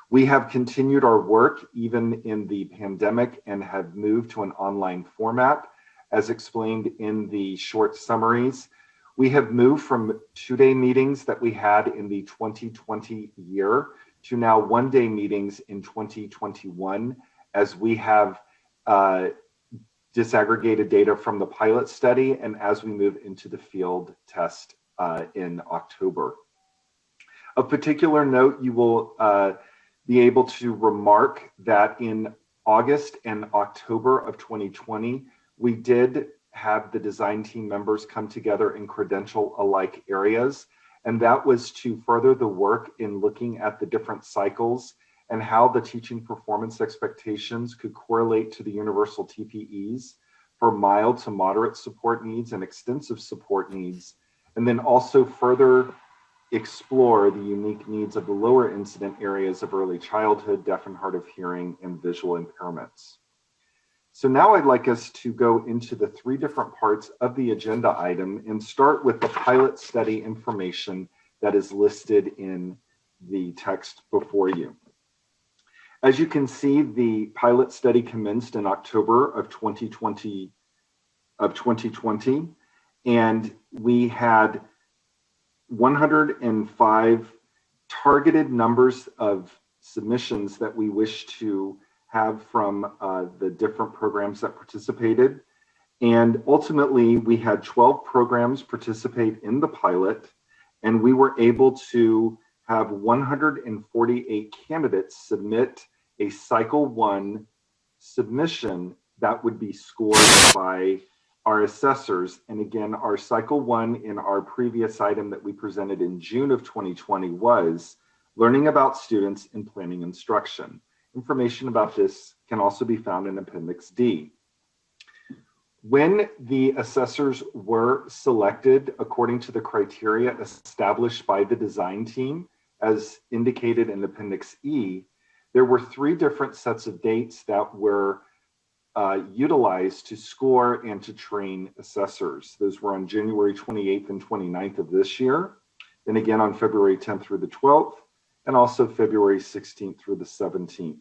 We have continued our work even in the pandemic and have moved to an online format, as explained in the short summaries. We have moved from 2-day meetings that we had in the 2020 year to now 1-day meetings in 2021, as we have disaggregated data from the pilot study and as we move into the field test in October. Of particular note, you will be able to remark that in August and October of 2020, we did have the design team members come together in credential alike areas. And that was to further the work in looking at the different cycles and how the teaching performance expectations could correlate to the universal TPEs for mild to moderate support needs and extensive support needs. And then also further explore the unique needs of the lower incident areas of early childhood, deaf and hard of hearing, and visual impairments. So now I'd like us to go into the 3 different parts of the agenda item and start with the pilot study information that is listed in the text before you. As you can see, the pilot study commenced in October of 2020, and we had 105 targeted numbers of submissions that we wish to have from the different programs that participated. And ultimately, we had 12 programs participate in the pilot, and we were able to have 148 candidates submit a Cycle 1 submission that would be scored by our assessors. And again, our Cycle 1 in our previous item that we presented in June of 2020 was learning about students and planning instruction. Information about this can also be found in Appendix D. When the assessors were selected according to the criteria established by the design team, as indicated in Appendix E, there were 3 different sets of dates that were utilized to score and to train assessors. Those were on January 28th and 29th of this year, then again on February 10th through the 12th, and also February 16th through the 17th.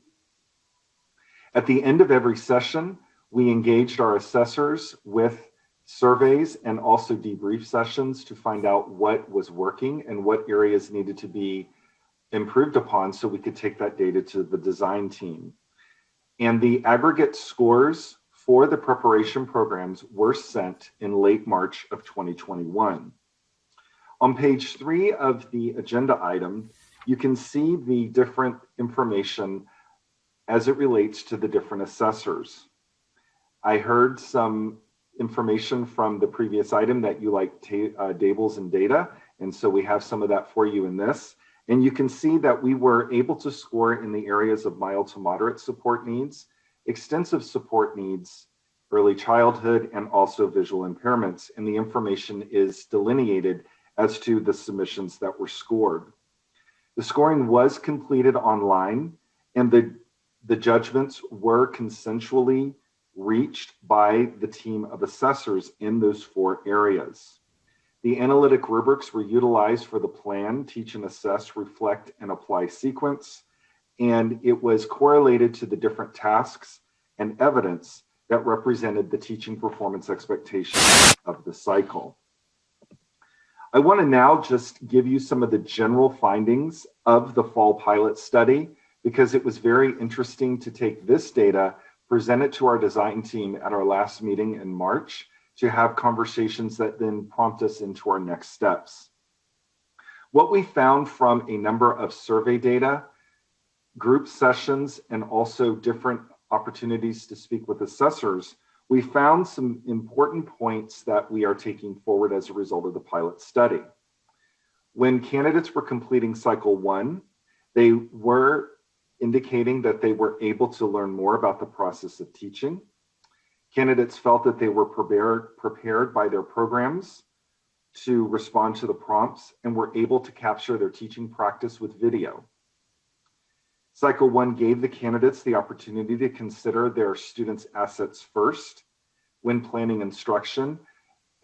At the end of every session, we engaged our assessors with surveys and also debrief sessions to find out what was working and what areas needed to be improved upon so we could take that data to the design team. And the aggregate scores for the preparation programs were sent in late March of 2021. On page 3 of the agenda item, you can see the different information as it relates to the different assessors. I heard some information from the previous item that you like tables and data, and so we have some of that for you in this. And you can see that we were able to score in the areas of mild to moderate support needs, extensive support needs, early childhood, and also visual impairments. And the information is delineated as to the submissions that were scored. The scoring was completed online, and the judgments were consensually reached by the team of assessors in those 4 areas. The analytic rubrics were utilized for the plan, teach and assess, reflect, and apply sequence, and it was correlated to the different tasks and evidence that represented the teaching performance expectations of the cycle. I want to now just give you some of the general findings of the fall pilot study, because it was very interesting to take this data, present it to our design team at our last meeting in March, to have conversations that then prompt us into our next steps. What we found from a number of survey data, group sessions, and also different opportunities to speak with assessors, we found some important points that we are taking forward as a result of the pilot study. When candidates were completing Cycle 1, they were indicating that they were able to learn more about the process of teaching. Candidates felt that they were prepared by their programs to respond to the prompts and were able to capture their teaching practice with video. Cycle 1 gave the candidates the opportunity to consider their students' assets first when planning instruction,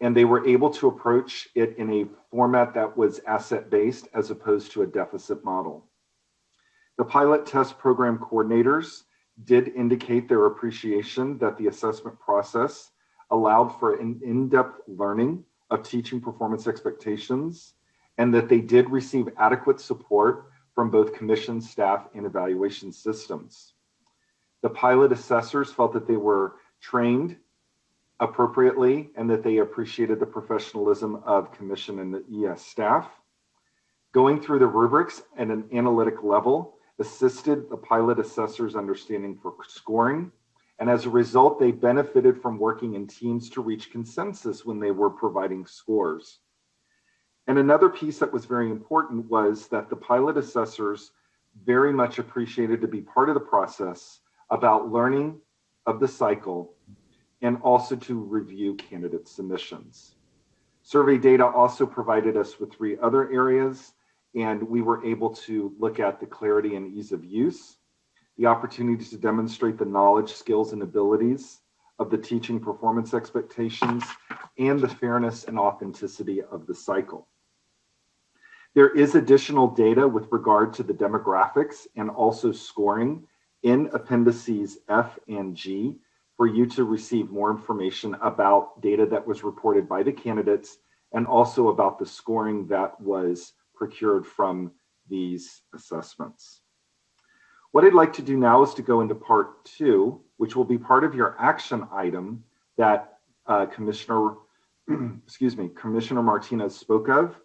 and they were able to approach it in a format that was asset-based as opposed to a deficit model. The pilot test program coordinators did indicate their appreciation that the assessment process allowed for an in-depth learning of teaching performance expectations, and that they did receive adequate support from both commission staff and evaluation systems. The pilot assessors felt that they were trained appropriately and that they appreciated the professionalism of commission and the ES staff. Going through the rubrics at an analytic level assisted the pilot assessors' understanding for scoring, and as a result, they benefited from working in teams to reach consensus when they were providing scores. And another piece that was very important was that the pilot assessors very much appreciated to be part of the process about learning of the cycle and also to review candidate submissions. Survey data also provided us with 3 other areas, and we were able to look at the clarity and ease of use, the opportunity to demonstrate the knowledge, skills, and abilities of the teaching performance expectations, and the fairness and authenticity of the cycle. There is additional data with regard to the demographics and also scoring in appendices F and G for you to receive more information about data that was reported by the candidates and also about the scoring that was procured from these assessments. What I'd like to do now is to go into part 2, which will be part of your action item that Commissioner Martinez spoke of.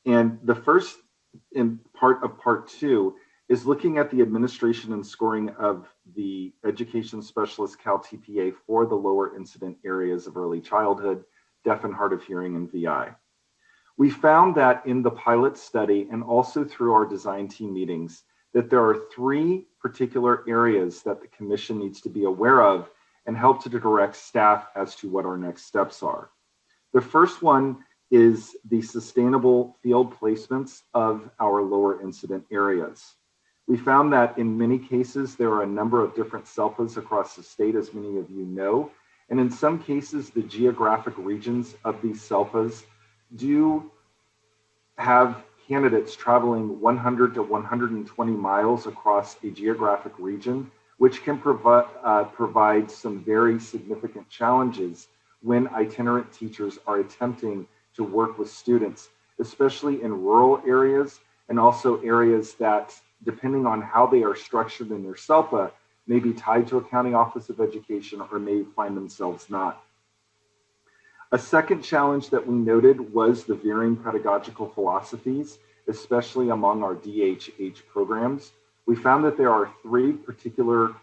And the first part of part 2 is looking at the administration and scoring of the Education Specialist Cal TPA for the lower incident areas of early childhood, deaf and hard of hearing, and VI. We found that in the pilot study and also through our design team meetings that there are 3 particular areas that the commission needs to be aware of and help to direct staff as to what our next steps are. The first one is the sustainable field placements of our lower incident areas. We found that in many cases, there are a number of different SELPAs across the state, as many of you know, and in some cases, the geographic regions of these SELPAs do have candidates traveling 100 to 120 miles across a geographic region, which can provide some very significant challenges when itinerant teachers are attempting to work with students, especially in rural areas and also areas that, depending on how they are structured in their SELPA, may be tied to a county office of education or may find themselves not. A second challenge that we noted was the varying pedagogical philosophies, especially among our DHH programs. We found that there are 3 particular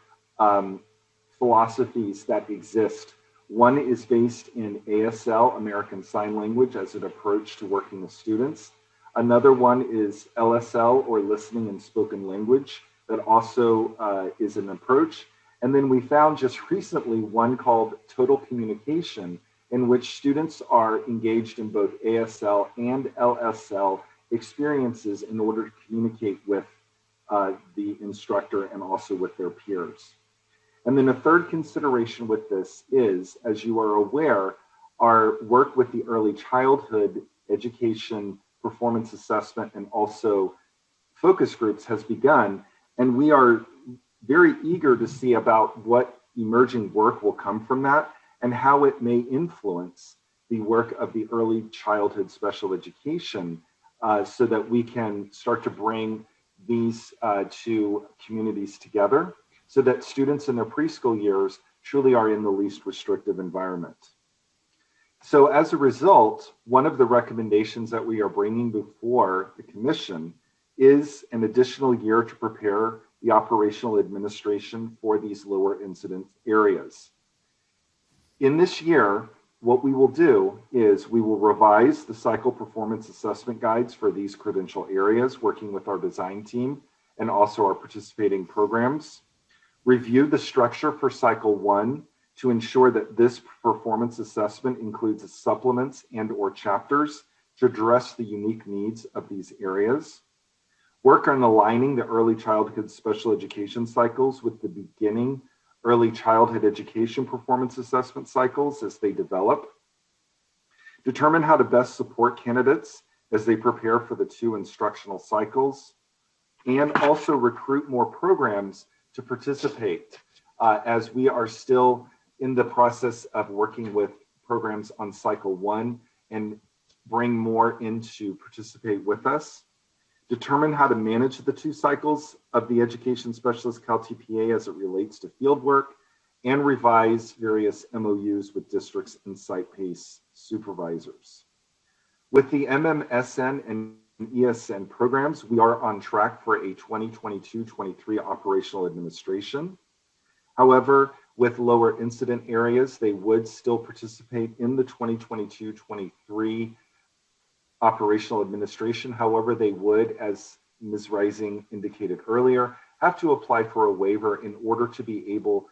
philosophies that exist. One is based in ASL, American Sign Language, as an approach to working with students. Another one is LSL, or Listening and Spoken Language, that also is an approach. And then we found just recently one called Total Communication, in which students are engaged in both ASL and LSL experiences in order to communicate with the instructor and also with their peers. And then a third consideration with this is, as you are aware, our work with the early childhood education performance assessment and also focus groups has begun, and we are very eager to see about what emerging work will come from that and how it may influence the work of the early childhood special education so that we can start to bring these 2 communities together so that students in their preschool years truly are in the least restrictive environment. So as a result, one of the recommendations that we are bringing before the commission is an additional year to prepare the operational administration for these lower incidence areas. In this year, what we will do is we will revise the cycle performance assessment guides for these credential areas, working with our design team, and also our participating programs. Review the structure for cycle 1 to ensure that this performance assessment includes supplements and/or chapters to address the unique needs of these areas. Work on aligning the early childhood special education cycles with the beginning early childhood education performance assessment cycles as they develop. Determine how to best support candidates as they prepare for the 2 instructional cycles, and also recruit more programs to participate as we are still in the process of working with programs on cycle 1 and bring more in to participate with us. Determine how to manage the 2 cycles of the Education Specialist Cal TPA as it relates to fieldwork, and revise various MOUs with districts and site PACE supervisors. With the MMSN and ESN programs, we are on track for a 2022-23 operational administration. However, with lower incident areas, they would still participate in the 2022-23 operational administration. However, they would, as Ms. Rising indicated earlier, have to apply for a waiver in order to be able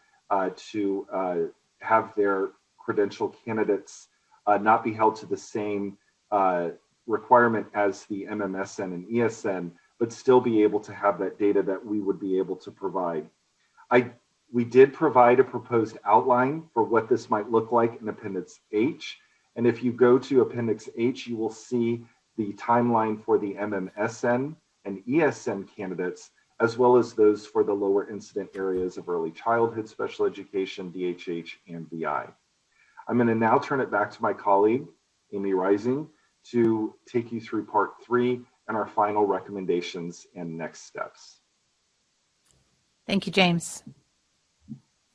to have their credential candidates not be held to the same requirement as the MMSN and ESN, but still be able to have that data that we would be able to provide. We did provide a proposed outline for what this might look like in Appendix H. And if you go to Appendix H, you will see the timeline for the MMSN and ESN candidates, as well as those for the lower incident areas of early childhood special education, DHH, and BI. I'm going to now turn it back to my colleague, Amy Rising, to take you through part 3 and our final recommendations and next steps. Thank you, James.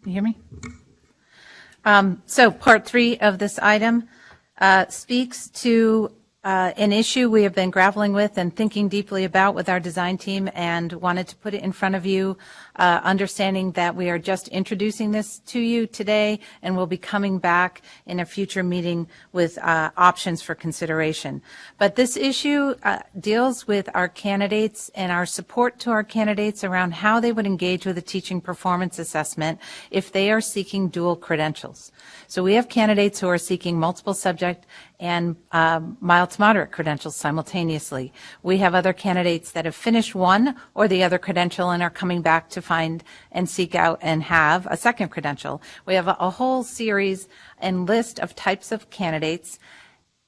Can you hear me? So part 3 of this item speaks to an issue we have been grappling with and thinking deeply about with our design team, and wanted to put it in front of you, understanding that we are just introducing this to you today, and we'll be coming back in a future meeting with options for consideration. But this issue deals with our candidates and our support to our candidates around how they would engage with a teaching performance assessment if they are seeking dual credentials. So we have candidates who are seeking multiple subject and mild to moderate credentials simultaneously. We have other candidates that have finished one or the other credential and are coming back to find and seek out and have a second credential. We have a whole series and list of types of candidates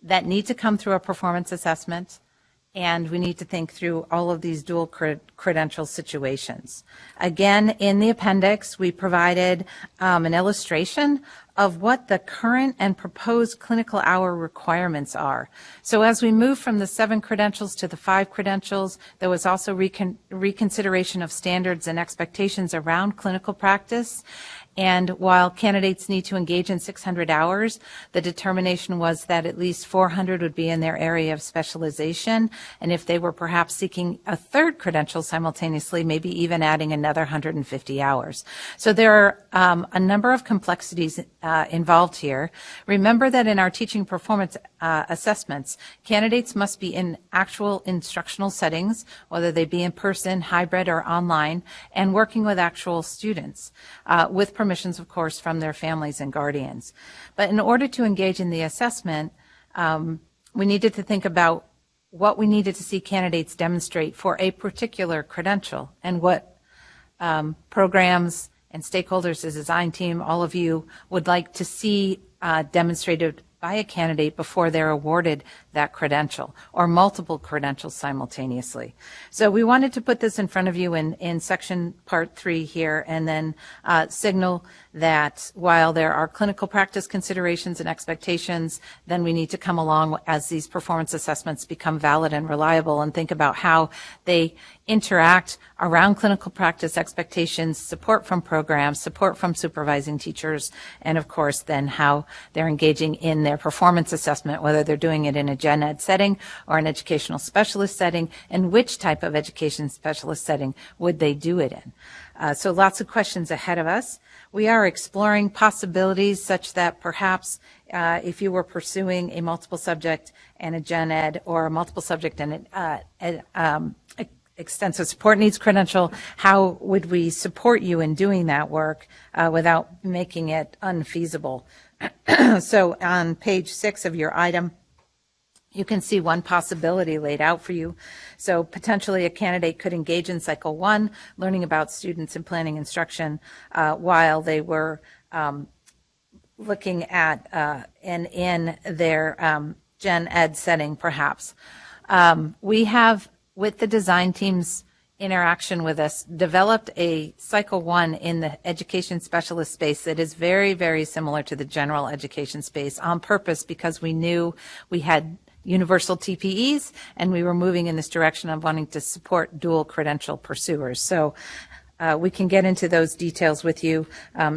that need to come through a performance assessment, and we need to think through all of these dual credential situations. Again, in the appendix, we provided an illustration of what the current and proposed clinical hour requirements are. So as we move from the 7 credentials to the 5 credentials, there was also reconsideration of standards and expectations around clinical practice. And while candidates need to engage in 600 hours, the determination was that at least 400 would be in their area of specialization. And if they were perhaps seeking a 3rd credential simultaneously, maybe even adding another 150 hours. So there are a number of complexities involved here. Remember that in our teaching performance assessments, candidates must be in actual instructional settings, whether they be in person, hybrid, or online, and working with actual students, with permissions, of course, from their families and guardians. But in order to engage in the assessment, we needed to think about what we needed to see candidates demonstrate for a particular credential, and what programs and stakeholders, the design team, all of you would like to see demonstrated by a candidate before they're awarded that credential, or multiple credentials simultaneously. So we wanted to put this in front of you in section part 3 here, and then signal that while there are clinical practice considerations and expectations, then we need to come along as these performance assessments become valid and reliable, and think about how they interact around clinical practice expectations, support from programs, support from supervising teachers, and of course then how they're engaging in their performance assessment, whether they're doing it in a gen ed setting or an educational specialist setting, and which type of education specialist setting would they do it in. So lots of questions ahead of us. We are exploring possibilities such that perhaps if you were pursuing a multiple subject and a gen ed, or a multiple subject and extensive support needs credential, how would we support you in doing that work without making it unfeasible? So on page 6 of your item, you can see one possibility laid out for you. So potentially a candidate could engage in cycle 1, learning about students and planning instruction while they were looking at and in their gen ed setting, perhaps. We have, with the design team's interaction with us, developed a cycle 1 in the education specialist space that is very, very similar to the general education space on purpose, because we knew we had universal TPEs and we were moving in this direction of wanting to support dual credential pursuers. So we can get into those details with you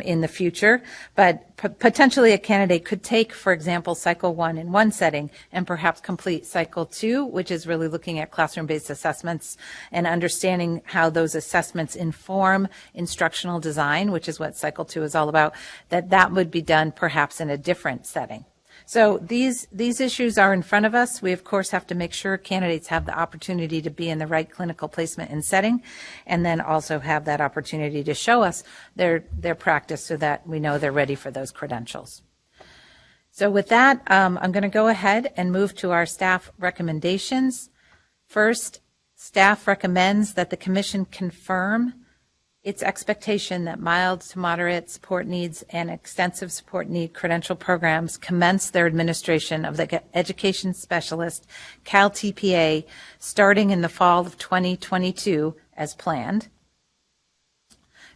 in the future, but potentially a candidate could take, for example, cycle 1 in one setting and perhaps complete cycle 2, which is really looking at classroom-based assessments and understanding how those assessments inform instructional design, which is what cycle 2 is all about, that would be done perhaps in a different setting. So these issues are in front of us. We, of course, have to make sure candidates have the opportunity to be in the right clinical placement and setting, and then also have that opportunity to show us their practice so that we know they're ready for those credentials. So with that, I'm going to go ahead and move to our staff recommendations. First, staff recommends that the Commission confirm its expectation that mild to moderate support needs and extensive support need credential programs commence their administration of the Education Specialist Cal TPA starting in the fall of 2022 as planned.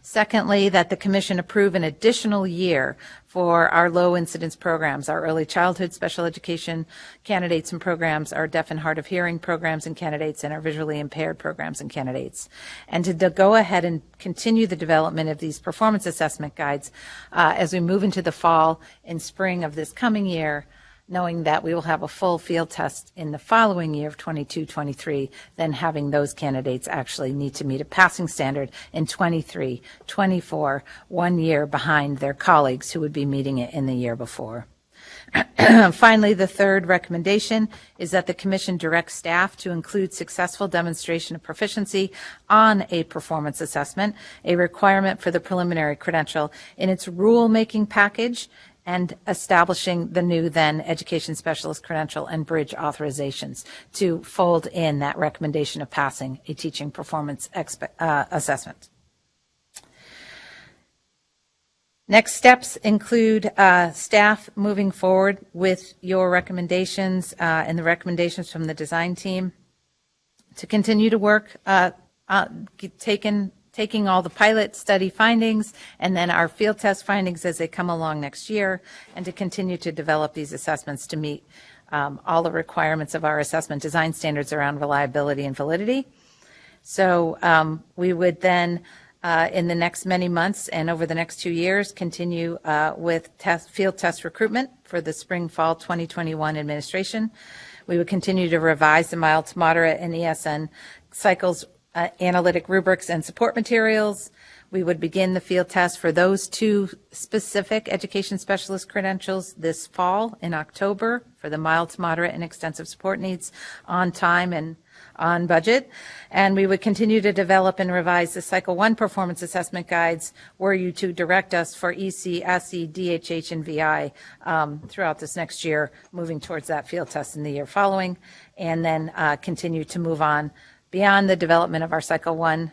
Secondly, that the Commission approve an additional year for our low incidence programs, our early childhood special education candidates and programs, our deaf and hard of hearing programs and candidates, and our visually impaired programs and candidates. And to go ahead and continue the development of these performance assessment guides as we move into the fall and spring of this coming year, knowing that we will have a full field test in the following year of 22-23, then having those candidates actually need to meet a passing standard in 23-24, 1 year behind their colleagues who would be meeting it in the year before. Finally, the third recommendation is that the Commission directs staff to include successful demonstration of proficiency on a performance assessment, a requirement for the preliminary credential, in its rulemaking package, and establishing the new then education specialist credential and bridge authorizations to fold in that recommendation of passing a teaching performance assessment. Next steps include staff moving forward with your recommendations and the recommendations from the design team to continue to work, taking all the pilot study findings and then our field test findings as they come along next year, and to continue to develop these assessments to meet all the requirements of our assessment design standards around reliability and validity. So we would then, in the next many months and over the next 2 years, continue with field test recruitment for the spring-fall 2021 administration. We would continue to revise the mild to moderate and ESN cycles analytic rubrics and support materials. We would begin the field test for those 2 specific education specialist credentials this fall in October for the mild to moderate and extensive support needs on time and on budget. And we would continue to develop and revise the Cycle 1 performance assessment guides were you to direct us for EC, SE, DHH, and VI throughout this next year, moving towards that field test in the year following, and then continue to move on beyond the development of our Cycle 1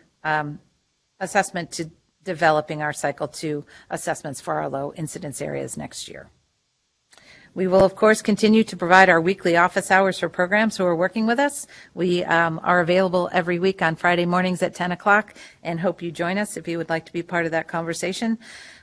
assessment to developing our Cycle 2 assessments for our low incidence areas next year. We will, of course, continue to provide our weekly office hours for programs who are working with us. We are available every week on Friday mornings at 10 o'clock and hope you join us if you would like to be part of that conversation.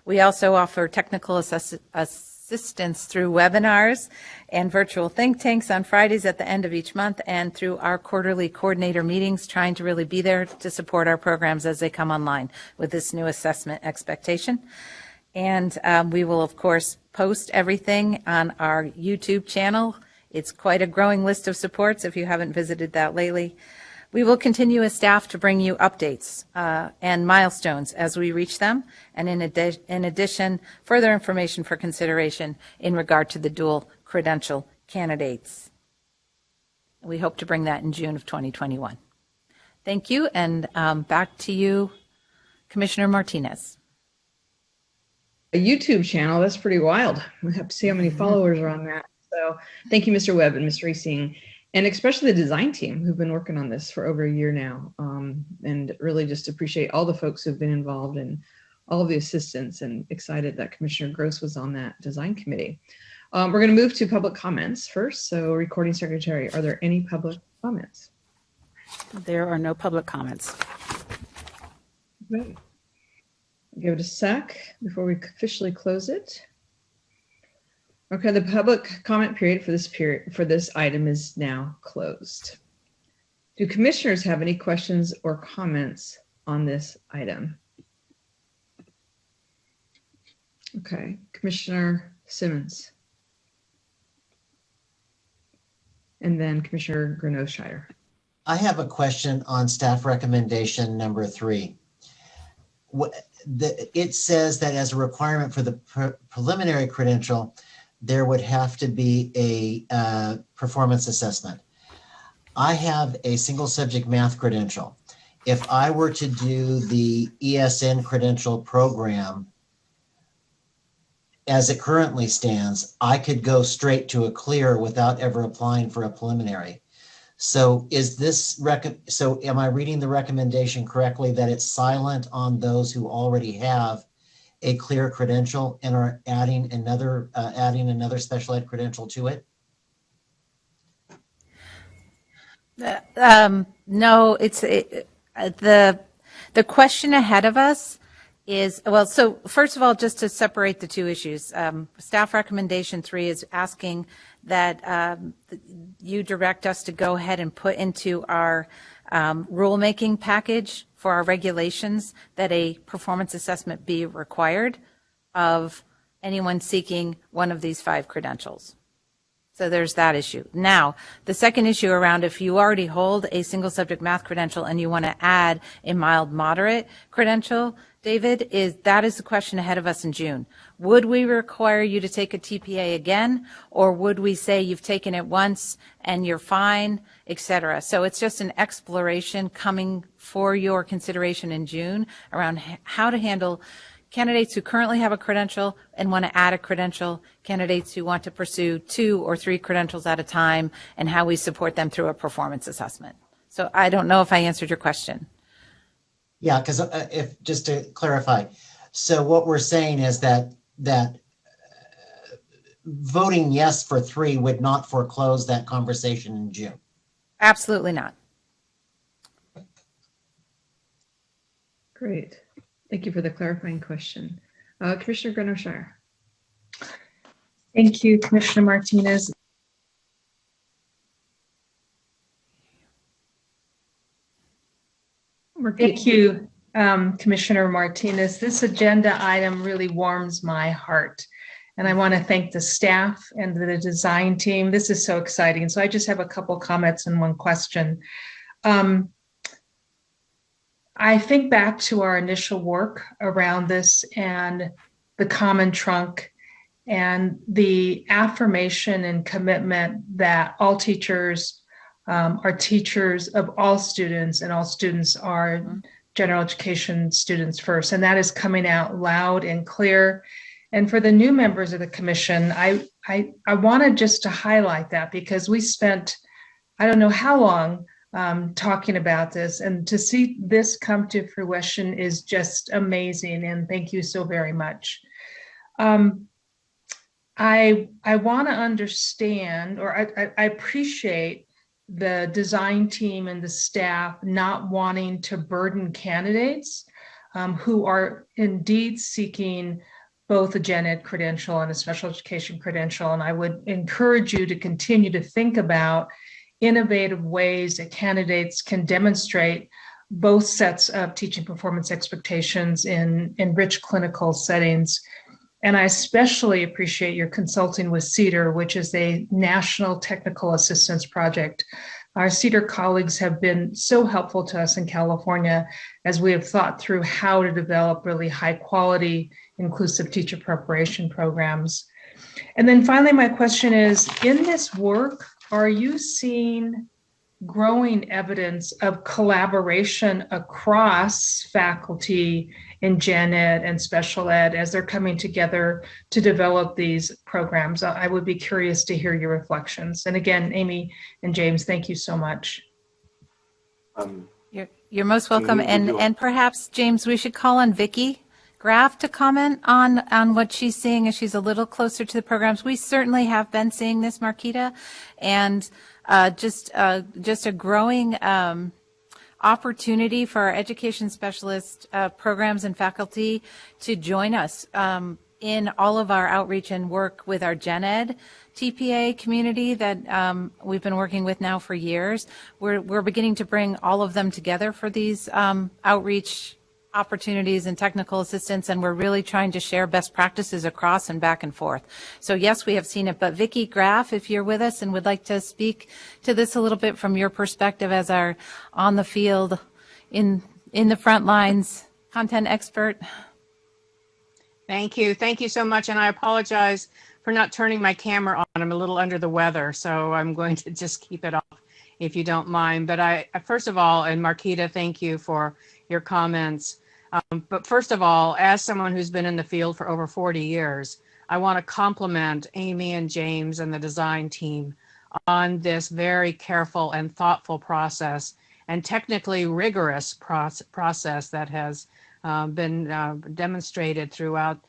We also offer technical assistance through webinars and virtual think tanks on Fridays at the end of each month, and through our quarterly coordinator meetings, trying to really be there to support our programs as they come online with this new assessment expectation. And we will, of course, post everything on our YouTube channel. It's quite a growing list of supports if you haven't visited that lately. We will continue as staff to bring you updates and milestones as we reach them, and in addition, further information for consideration in regard to the dual credential candidates. We hope to bring that in June of 2021. Thank you. And back to you, Commissioner Martinez. A YouTube channel, that's pretty wild. We have to see how many followers are on that. So thank you, Mr. Webb and Ms. Reesing, and especially the design team who've been working on this for over a year now. And really just appreciate all the folks who've been involved and all of the assistants, and excited that Commissioner Gross was on that design committee. We're going to move to public comments first. So Recording Secretary, are there any public comments? There are no public comments. Great. Give it a sec before we officially close it. Okay, the public comment period for this item is now closed. Do commissioners have any questions or comments on this item? Okay, Commissioner Simmons. And then Commissioner Grenos-Shire. I have a question on staff recommendation number 3. It says that as a requirement for the preliminary credential, there would have to be a performance assessment. I have a single subject math credential. If I were to do the ESN credential program, as it currently stands, I could go straight to a clear without ever applying for a preliminary. So is this, so am I reading the recommendation correctly that it's silent on those who already have a clear credential and are adding another special ed credential to it? No, it's the question ahead of us is, well, so first of all, just to separate the two issues, staff recommendation 3 is asking that you direct us to go ahead and put into our rulemaking package for our regulations that a performance assessment be required of anyone seeking one of these 5 credentials. So there's that issue. Now, the second issue around if you already hold a single subject math credential and you want to add a mild moderate credential, David, is the question ahead of us in June. Would we require you to take a TPA again, or would we say you've taken it once and you're fine, etc.? So it's just an exploration coming for your consideration in June around how to handle candidates who currently have a credential and want to add a credential, candidates who want to pursue 2 or 3 credentials at a time, and how we support them through a performance assessment. So I don't know if I answered your question. Yeah, because if just to clarify, so what we're saying is that voting yes for 3 would not foreclose that conversation in June. Absolutely not. Great. Thank you for the clarifying question. Commissioner Grenos-Shire. Thank you, Commissioner Martinez. Thank you, Commissioner Martinez. This agenda item really warms my heart. And I want to thank the staff and the design team. This is so exciting. So I just have a couple comments and one question. I think back to our initial work around this and the common trunk and the affirmation and commitment that all teachers are teachers of all students, and all students are general education students first. And that is coming out loud and clear. And for the new members of the commission, I wanted just to highlight that, because we spent, I don't know how long, talking about this, and to see this come to fruition is just amazing. And thank you so very much. I want to understand, or I appreciate the design team and the staff not wanting to burden candidates who are indeed seeking both a gen ed credential and a special education credential. And I would encourage you to continue to think about innovative ways that candidates can demonstrate both sets of teaching performance expectations in rich clinical settings. And I especially appreciate your consulting with CEDAR, which is a national technical assistance project. Our CEDAR colleagues have been so helpful to us in California as we have thought through how to develop really high quality, inclusive teacher preparation programs. And then finally, my question is, in this work, are you seeing growing evidence of collaboration across faculty in gen ed and special ed as they're coming together to develop these programs. I would be curious to hear your reflections. And again, Amy and James, thank you so much. You're most welcome. Amy, And perhaps, James, we should call on Vicki Graff to comment on what she's seeing as she's a little closer to the programs. We certainly have been seeing this, Marquita, and just a growing opportunity for our education specialist programs and faculty to join us in all of our outreach and work with our gen ed TPA community that we've been working with now for years. We're beginning to bring all of them together for these outreach opportunities and technical assistance, and we're really trying to share best practices across and back and forth. So yes, we have seen it, but Vicki Graff, if you're with us and would like to speak to this a little bit from your perspective as our on the field, in the front lines content expert. Thank you. Thank you so much. And I apologize for not turning my camera on. I'm a little under the weather, so I'm going to just keep it off if you don't mind. But I first of all, and Marquita, thank you for your comments. But first of all, as someone who's been in the field for over 40 years, I want to compliment Amy and James and the design team on this very careful and thoughtful process and technically rigorous process that has been demonstrated throughout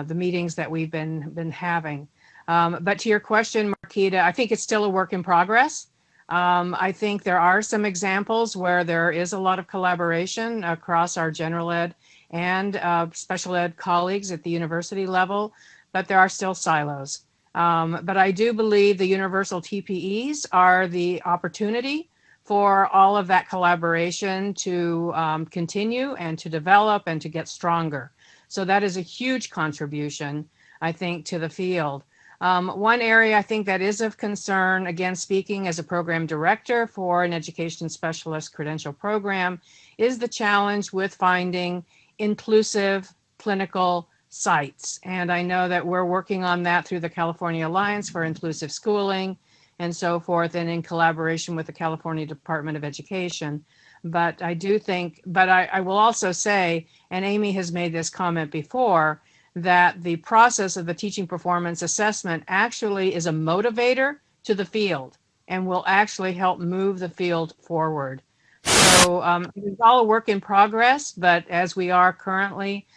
the meetings that we've been having. But to your question, Marquita, I think it's still a work in progress. I think there are some examples where there is a lot of collaboration across our general ed and special ed colleagues at the university level, but there are still silos. But I do believe the universal TPEs are the opportunity for all of that collaboration to continue and to develop and to get stronger. So that is a huge contribution, I think, to the field. One area I think that is of concern, again, speaking as a program director for an education specialist credential program, is the challenge with finding inclusive clinical sites. And I know that we're working on that through the California Alliance for Inclusive Schooling and so forth, and in collaboration with the California Department of Education. But I do think, but I will also say, and Amy has made this comment before, that the process of the teaching performance assessment actually is a motivator to the field and will actually help move the field forward. So it's all a work in progress, but as we are currently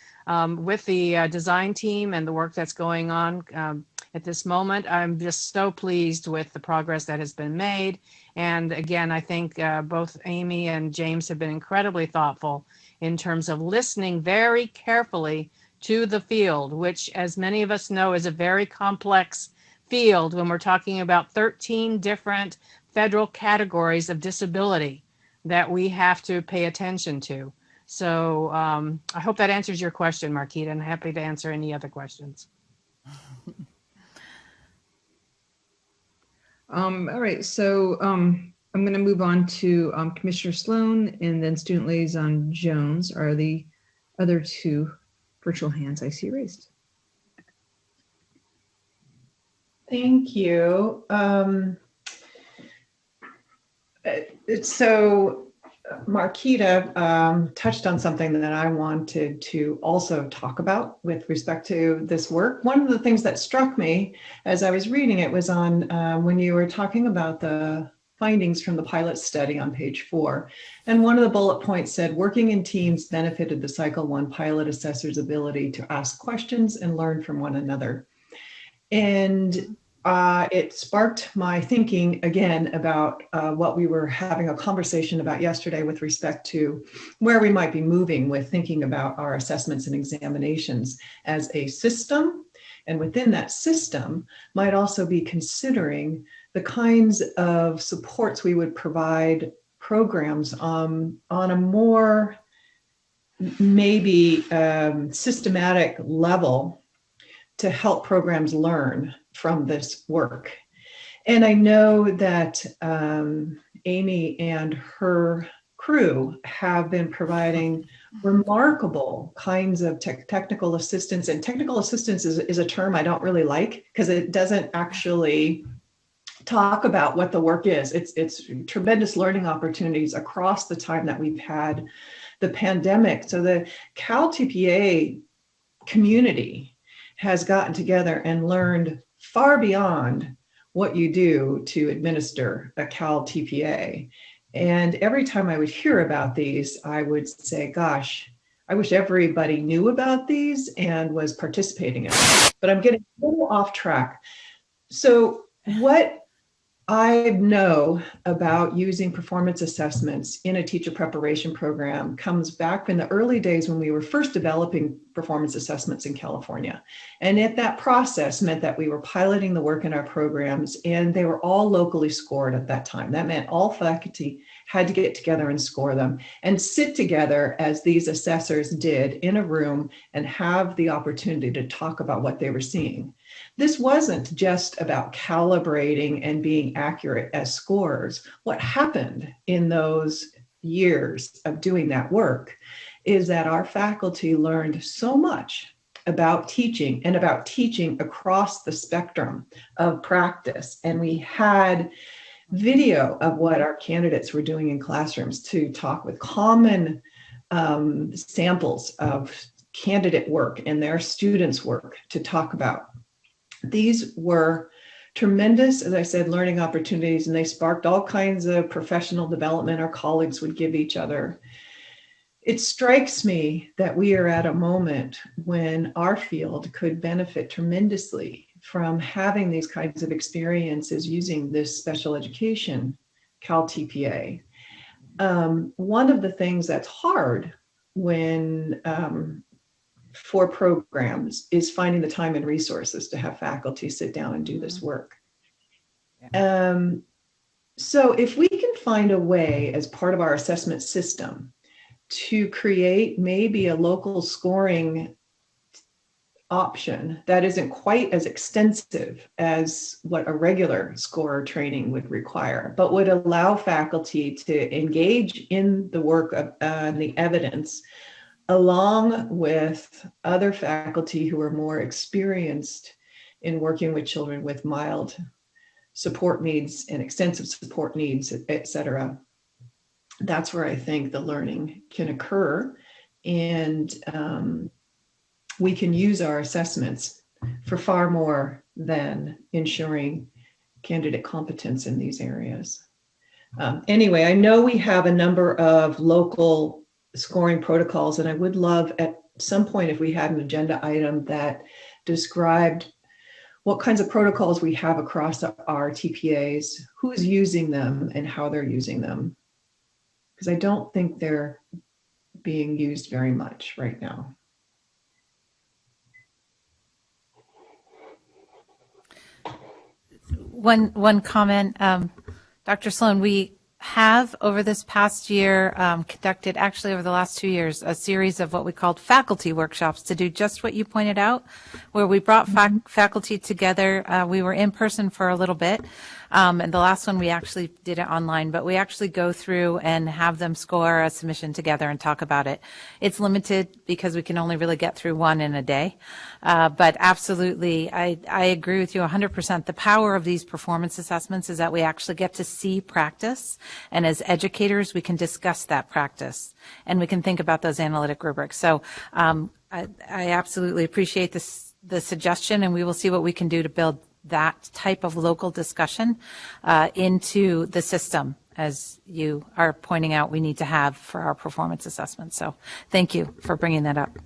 with the design team and the work that's going on at this moment, I'm just so pleased with the progress that has been made. And again, I think both Amy and James have been incredibly thoughtful in terms of listening very carefully to the field, which, as many of us know, is a very complex field when we're talking about 13 different federal categories of disability that we have to pay attention to. So I hope that answers your question, Marquita, and happy to answer any other questions. All right, so I'm going to move on to Commissioner Sloan and then Student Liaison Jones are the other two virtual hands I see raised. Thank you. So Marquita touched on something that I wanted to also talk about with respect to this work. One of the things that struck me as I was reading it was on when you were talking about the findings from the pilot study on page 4. And one of the bullet points said, working in teams benefited the Cycle 1 pilot assessor's ability to ask questions and learn from one another. And it sparked my thinking again about what we were having a conversation about yesterday with respect to where we might be moving with thinking about our assessments and examinations as a system. And within that system might also be considering the kinds of supports we would provide programs on a more maybe systematic level to help programs learn from this work. And I know that Amy and her crew have been providing remarkable kinds of technical assistance. And technical assistance is a term I don't really like because it doesn't actually talk about what the work is. It's tremendous learning opportunities across the time that we've had the pandemic. So the Cal TPA community has gotten together and learned far beyond what you do to administer a Cal TPA. And every time I would hear about these, I would say, gosh, I wish everybody knew about these and was participating in them. But I'm getting a little off track. So what I know about using performance assessments in a teacher preparation program comes back in the early days when we were first developing performance assessments in California. And that process meant that we were piloting the work in our programs, and they were all locally scored at that time. That meant all faculty had to get together and score them and sit together as these assessors did in a room and have the opportunity to talk about what they were seeing. This wasn't just about calibrating and being accurate as scorers. What happened in those years of doing that work is that our faculty learned so much about teaching and about teaching across the spectrum of practice. And we had video of what our candidates were doing in classrooms to talk with common samples of candidate work and their students' work to talk about. These were tremendous, as I said, learning opportunities, and they sparked all kinds of professional development our colleagues would give each other. It strikes me that we are at a moment when our field could benefit tremendously from having these kinds of experiences using this special education Cal TPA. One of the things that's hard when for programs is finding the time and resources to have faculty sit down and do this work. So if we can find a way as part of our assessment system to create maybe a local scoring option that isn't quite as extensive as what a regular scorer training would require, but would allow faculty to engage in the work of the evidence along with other faculty who are more experienced in working with children with mild support needs and extensive support needs, et cetera. That's where I think the learning can occur. And we can use our assessments for far more than ensuring candidate competence in these areas. Anyway, I know we have a number of local scoring protocols, and I would love at some point if we had an agenda item that described what kinds of protocols we have across our TPAs, who's using them and how they're using them. Because I don't think they're being used very much right now. One comment, Dr. Sloan, we have over this past year conducted, actually over the last 2 years, a series of what we called faculty workshops to do just what you pointed out, where we brought faculty together. We were in person for a little bit, and the last one we actually did it online, but we actually go through and have them score a submission together and talk about it. It's limited because we can only really get through one in a day, but absolutely, I agree with you 100%. The power of these performance assessments is that we actually get to see practice. And as educators, we can discuss that practice and we can think about those analytic rubrics. So I absolutely appreciate the suggestion, and we will see what we can do to build that type of local discussion into the system, as you are pointing out we need to have for our performance assessment. So thank you for bringing that up.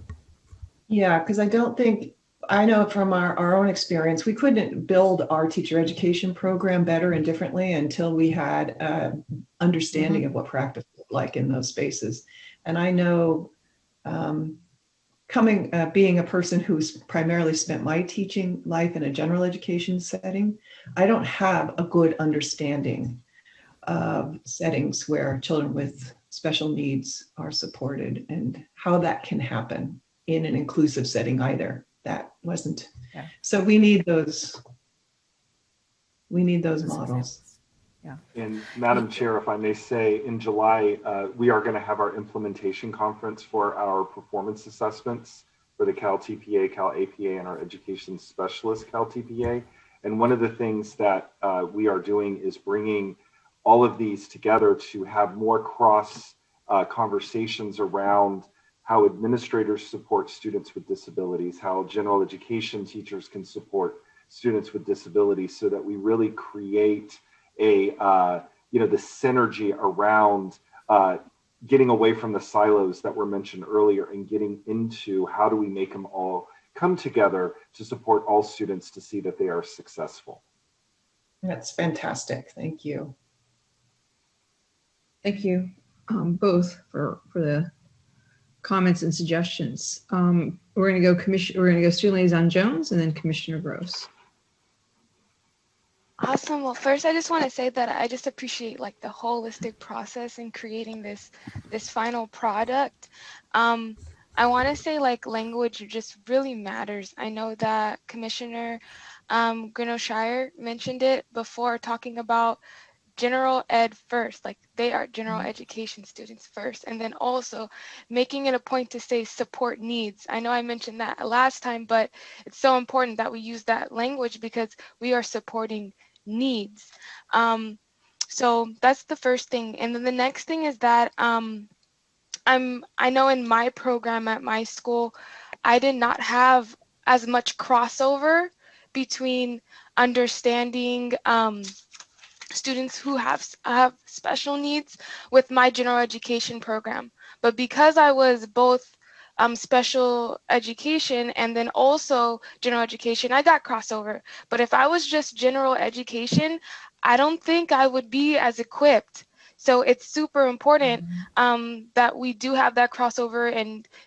Yeah, because I know from our own experience, we couldn't build our teacher education program better and differently until we had understanding of what practice looked like in those spaces. And I know being a person who's primarily spent my teaching life in a general education setting, I don't have a good understanding of settings where children with special needs are supported and how that can happen in an inclusive setting either. That wasn't. Yeah. So we need those models. Yeah. And Madam Chair, if I may say, in July, we are going to have our implementation conference for our performance assessments for the Cal TPA, Cal APA, and our education specialist Cal TPA. And one of the things that we are doing is bringing all of these together to have more cross conversations around how administrators support students with disabilities, how general education teachers can support students with disabilities, so that we really create a, the synergy around getting away from the silos that were mentioned earlier and getting into how do we make them all come together to support all students to see that they are successful. That's fantastic. Thank you. Thank you both for the comments and suggestions. We're going to go Student Liaison Jones and then Commissioner Gross. Awesome. Well, first, I just want to say that I just appreciate like the holistic process in creating this final product. I want to say like language just really matters. I know that Commissioner Grinnell-Shire mentioned it before, talking about general ed first, like they are general education students first, and then also making it a point to say support needs. I know I mentioned that last time, but it's so important that we use that language because we are supporting needs. So that's the first thing. And then the next thing is that I know in my program at my school, I did not have as much crossover between understanding students who have special needs with my general education program. But because I was both special education and then also general education, I got crossover. But if I was just general education, I don't think I would be as equipped. So it's super important that we do have that crossover,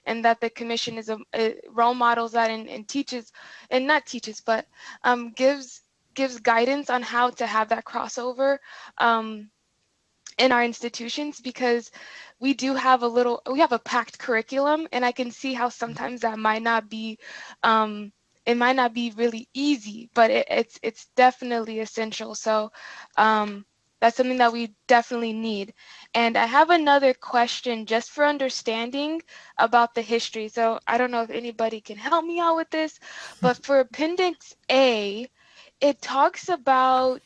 and that the commission is a role models that and teaches, and not teaches, but gives guidance on how to have that crossover in our institutions, because we do have we have a packed curriculum, and I can see how sometimes that might not be it might not be really easy, but it's definitely essential. So that's something that we definitely need. And I have another question just for understanding about the history. So I don't know if anybody can help me out with this, but for Appendix A, it talks about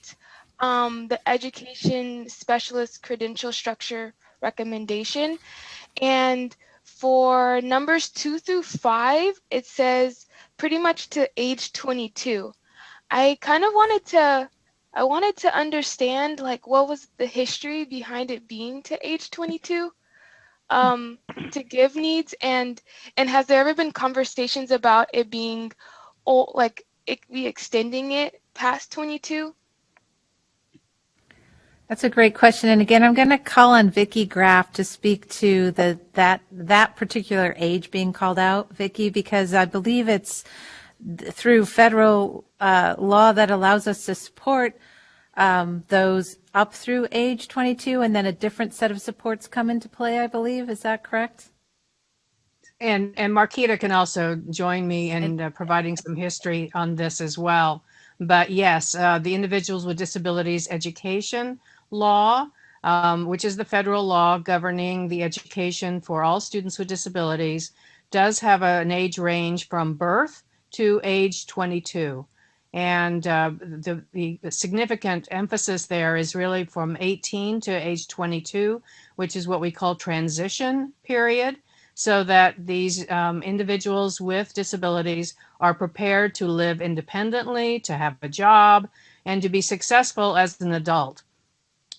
the education specialist credential structure recommendation. And for numbers 2 through 5, it says pretty much to age 22. I kind of wanted to understand like what was the history behind it being to age 22 to give needs, and has there ever been conversations about it being like we extending it past 22? That's a great question. And again, I'm going to call on Vicki Graff to speak to that particular age being called out, Vicki, because I believe it's through federal law that allows us to support those up through age 22, and then a different set of supports come into play, I believe. Is that correct? And Marquita can also join me in providing some history on this as well. But yes, the Individuals with Disabilities Education Law, which is the federal law governing the education for all students with disabilities, does have an age range from birth to age 22. And the significant emphasis there is really from 18 to age 22, which is what we call transition period, so that these individuals with disabilities are prepared to live independently, to have a job, and to be successful as an adult.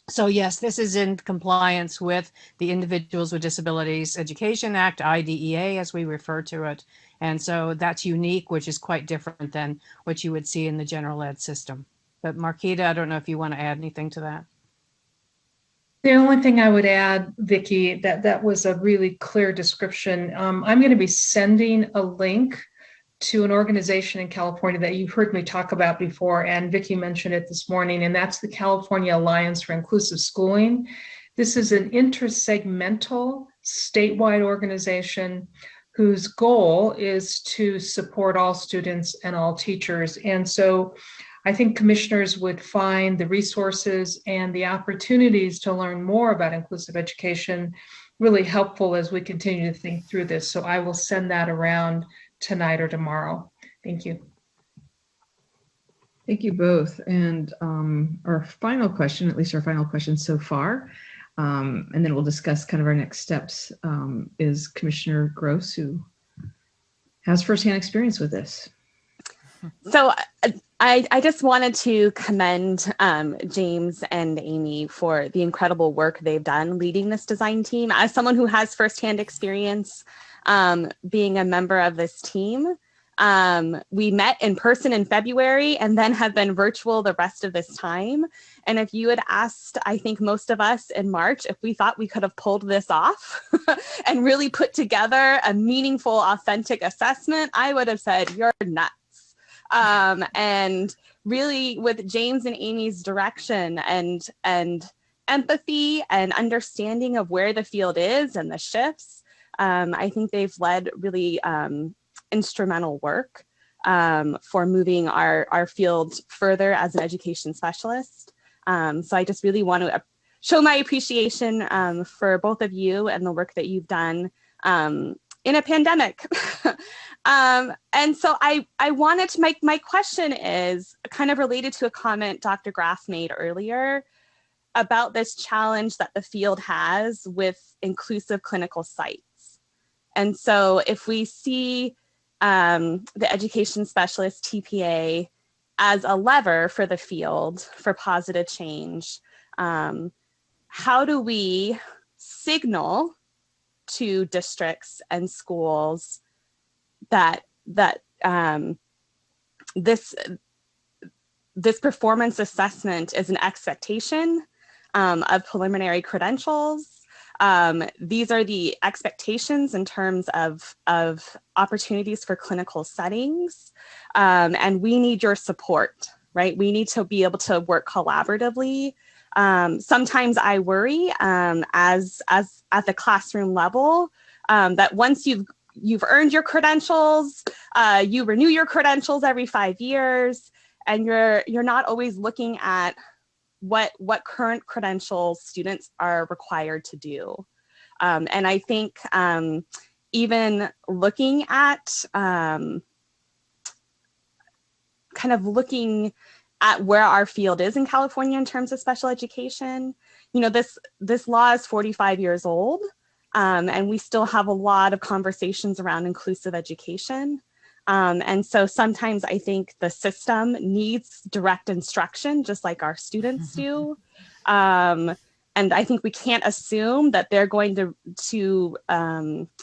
So yes, this is in compliance with the Individuals with Disabilities Education Act, IDEA, as we refer to it. And so that's unique, which is quite different than what you would see in the general ed system. But Marquita, I don't know if you want to add anything to that. The only thing I would add, Vicki, that was a really clear description. I'm going to be sending a link to an organization in California that you've heard me talk about before, and Vicki mentioned it this morning, and that's the California Alliance for Inclusive Schooling. This is an intersegmental statewide organization whose goal is to support all students and all teachers. And so I think commissioners would find the resources and the opportunities to learn more about inclusive education really helpful as we continue to think through this. So I will send that around tonight or tomorrow. Thank you. Thank you both. And our final question, at least our final question so far, and then we'll discuss kind of our next steps, is Commissioner Gross, who has firsthand experience with this. So I just wanted to commend James and Amy for the incredible work they've done leading this design team. As someone who has firsthand experience being a member of this team, we met in person in February and then have been virtual the rest of this time. And if you had asked, I think most of us in March, if we thought we could have pulled this off and really put together a meaningful, authentic assessment, I would have said, you're nuts. And really with James and Amy's direction and empathy and understanding of where the field is and the shifts, I think they've led really instrumental work for moving our field further as an education specialist. So I just really want to show my appreciation for both of you and the work that you've done in a pandemic. And so I wanted to make, my question is kind of related to a comment Dr. Graff made earlier about this challenge that the field has with inclusive clinical sites. And so if we see the education specialist TPA as a lever for the field for positive change, how do we signal to districts and schools that this performance assessment is an expectation of preliminary credentials? These are the expectations in terms of opportunities for clinical settings, and we need your support, right? We need to be able to work collaboratively. Sometimes I worry as at the classroom level that once you've earned your credentials, you renew your credentials every 5 years, and you're not always looking at what current credentials students are required to do. And I think even looking at where our field is in California in terms of special education, this law is 45 years old, and we still have a lot of conversations around inclusive education. And so sometimes I think the system needs direct instruction, just like our students do. And I think we can't assume that they're going to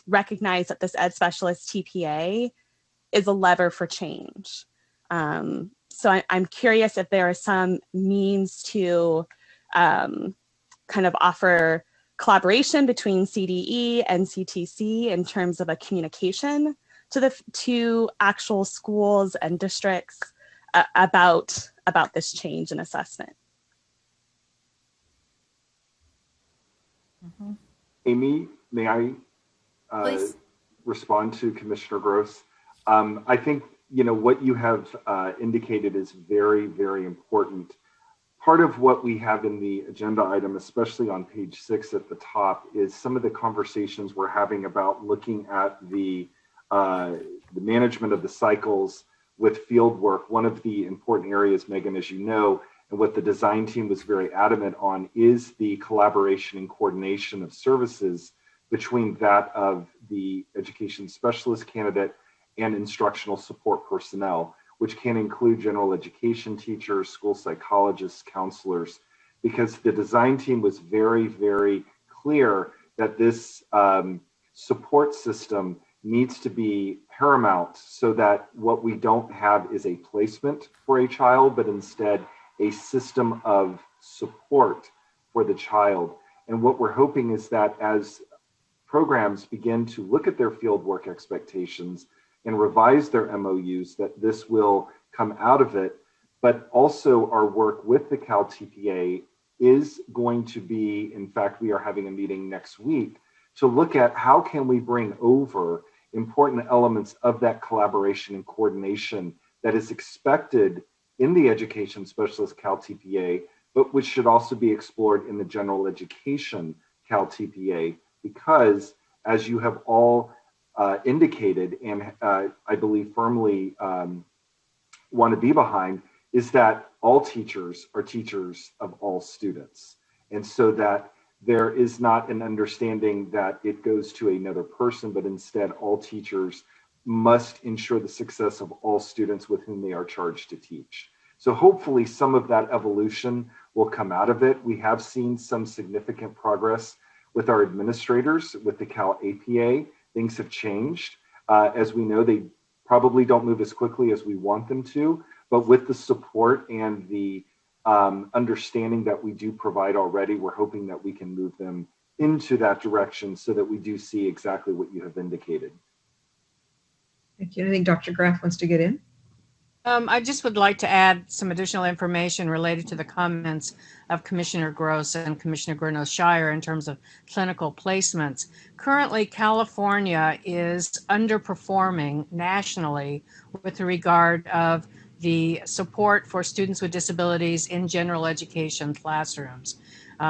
recognize that this ed specialist TPA is a lever for change. So I'm curious if there are some means to kind of offer collaboration between CDE and CTC in terms of a communication to actual schools and districts about this change in assessment. Mm-hmm. Amy, may I respond to Commissioner Gross? I think what you have indicated is very, very important. Part of what we have in the agenda item, especially on page 6 at the top, is some of the conversations we're having about looking at the management of the cycles with field work. One of the important areas, Megan, as you know, and what the design team was very adamant on, is the collaboration and coordination of services between that of the education specialist candidate and instructional support personnel, which can include general education teachers, school psychologists, counselors, because the design team was very, very clear that this support system needs to be paramount, so that what we don't have is a placement for a child, but instead a system of support for the child. And what we're hoping is that as programs begin to look at their fieldwork expectations and revise their MOUs, that this will come out of it. But also our work with the Cal TPA is going to be, in fact, we are having a meeting next week to look at how can we bring over important elements of that collaboration and coordination that is expected in the education specialist Cal TPA, but which should also be explored in the general education Cal TPA, because as you have all indicated, and I believe firmly want to be behind, is that all teachers are teachers of all students. And so that there is not an understanding that it goes to another person, but instead all teachers must ensure the success of all students with whom they are charged to teach. So hopefully some of that evolution will come out of it. We have seen some significant progress with our administrators, with the Cal APA. Things have changed. As we know, they probably don't move as quickly as we want them to, but with the support and the understanding that we do provide already, we're hoping that we can move them into that direction so that we do see exactly what you have indicated. Thank you. I think Dr. Graff wants to get in. I just would like to add some additional information related to the comments of Commissioner Gross and Commissioner Gurnos-Shire in terms of clinical placements. Currently, California is underperforming nationally with regard of the support for students with disabilities in general education classrooms.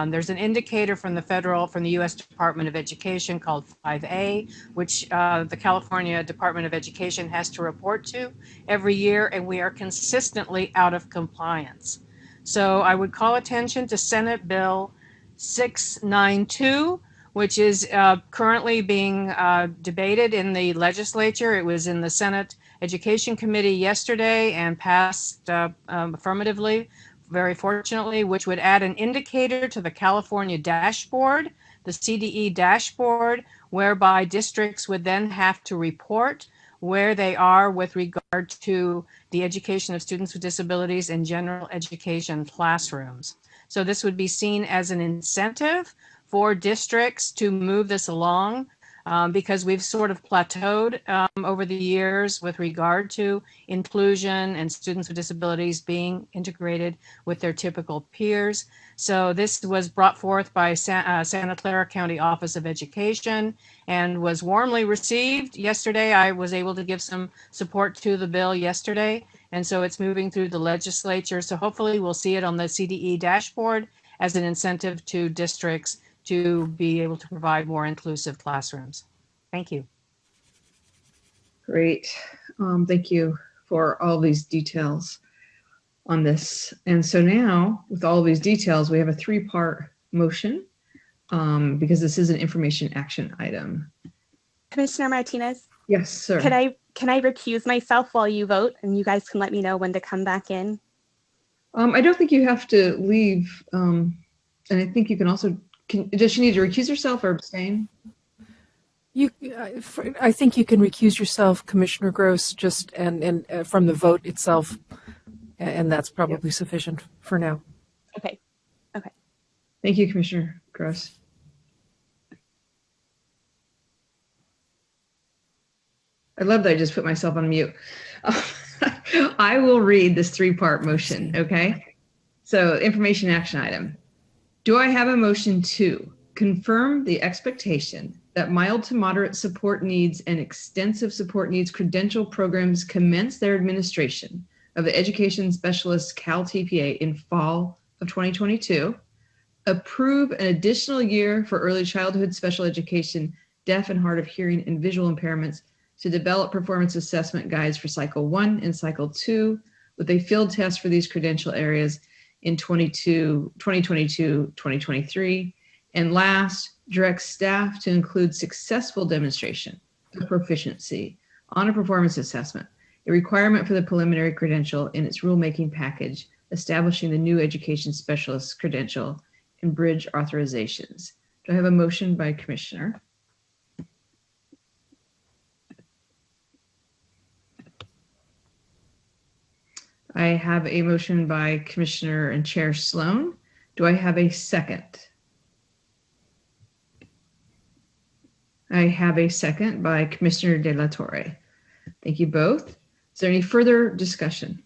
There's an indicator from the U.S. Department of Education called 5A, which the California Department of Education has to report to every year, and we are consistently out of compliance. So I would call attention to Senate Bill 692, which is currently being debated in the legislature. It was in the Senate Education Committee yesterday and passed affirmatively, very fortunately, which would add an indicator to the California dashboard, the CDE dashboard, whereby districts would then have to report where they are with regard to the education of students with disabilities in general education classrooms. So this would be seen as an incentive for districts to move this along because we've sort of plateaued over the years with regard to inclusion and students with disabilities being integrated with their typical peers. So this was brought forth by Santa Clara County Office of Education and was warmly received. Yesterday, I was able to give some support to the bill yesterday, and so it's moving through the legislature. So hopefully we'll see it on the CDE dashboard as an incentive to districts to be able to provide more inclusive classrooms. Thank you. Great. Thank you for all these details on this. And so now, with all of these details, we have a three-part motion because this is an information action item. Commissioner Martinez? Yes, sir. Can I recuse myself while you vote, and you guys can let me know when to come back in? I don't think you have to leave. And I think you can also, does she need to recuse herself or abstain? I think you can recuse yourself, Commissioner Gross, just and from the vote itself, and that's probably sufficient for now. Okay. Okay. Thank you, Commissioner Gross. I love that I just put myself on mute. I will read this three-part motion, okay? So, information action item. Do I have a motion to confirm the expectation that mild to moderate support needs and extensive support needs credential programs commence their administration of the Education Specialist Cal TPA in fall of 2022, approve an additional year for early childhood special education, deaf and hard of hearing and visual impairments to develop performance assessment guides for cycle 1 and cycle 2 with a field test for these credential areas in 2022-2023. And last, direct staff to include successful demonstration of proficiency on a performance assessment, a requirement for the preliminary credential in its rulemaking package, establishing the new education specialist credential and bridge authorizations. Do I have a motion by Commissioner? I have a motion by Commissioner and Chair Sloan. Do I have a second? I have a second by Commissioner De La Torre. Thank you both. Is there any further discussion?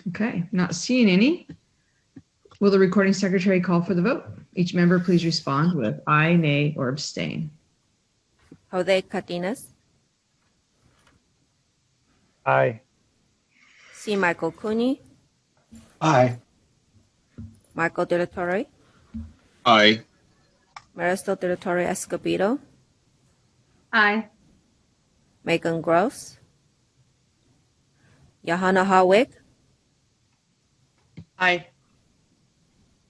Okay, not seeing any. Will the recording secretary call for the vote? Each member please respond with aye, nay, or abstain. Jose Cardenas. Aye. C. Michael Cooney. Aye. Michael De La Torre. Aye. Marisol De La Torre Escobedo. Aye. Megan Gross. Johanna Harwick, Aye.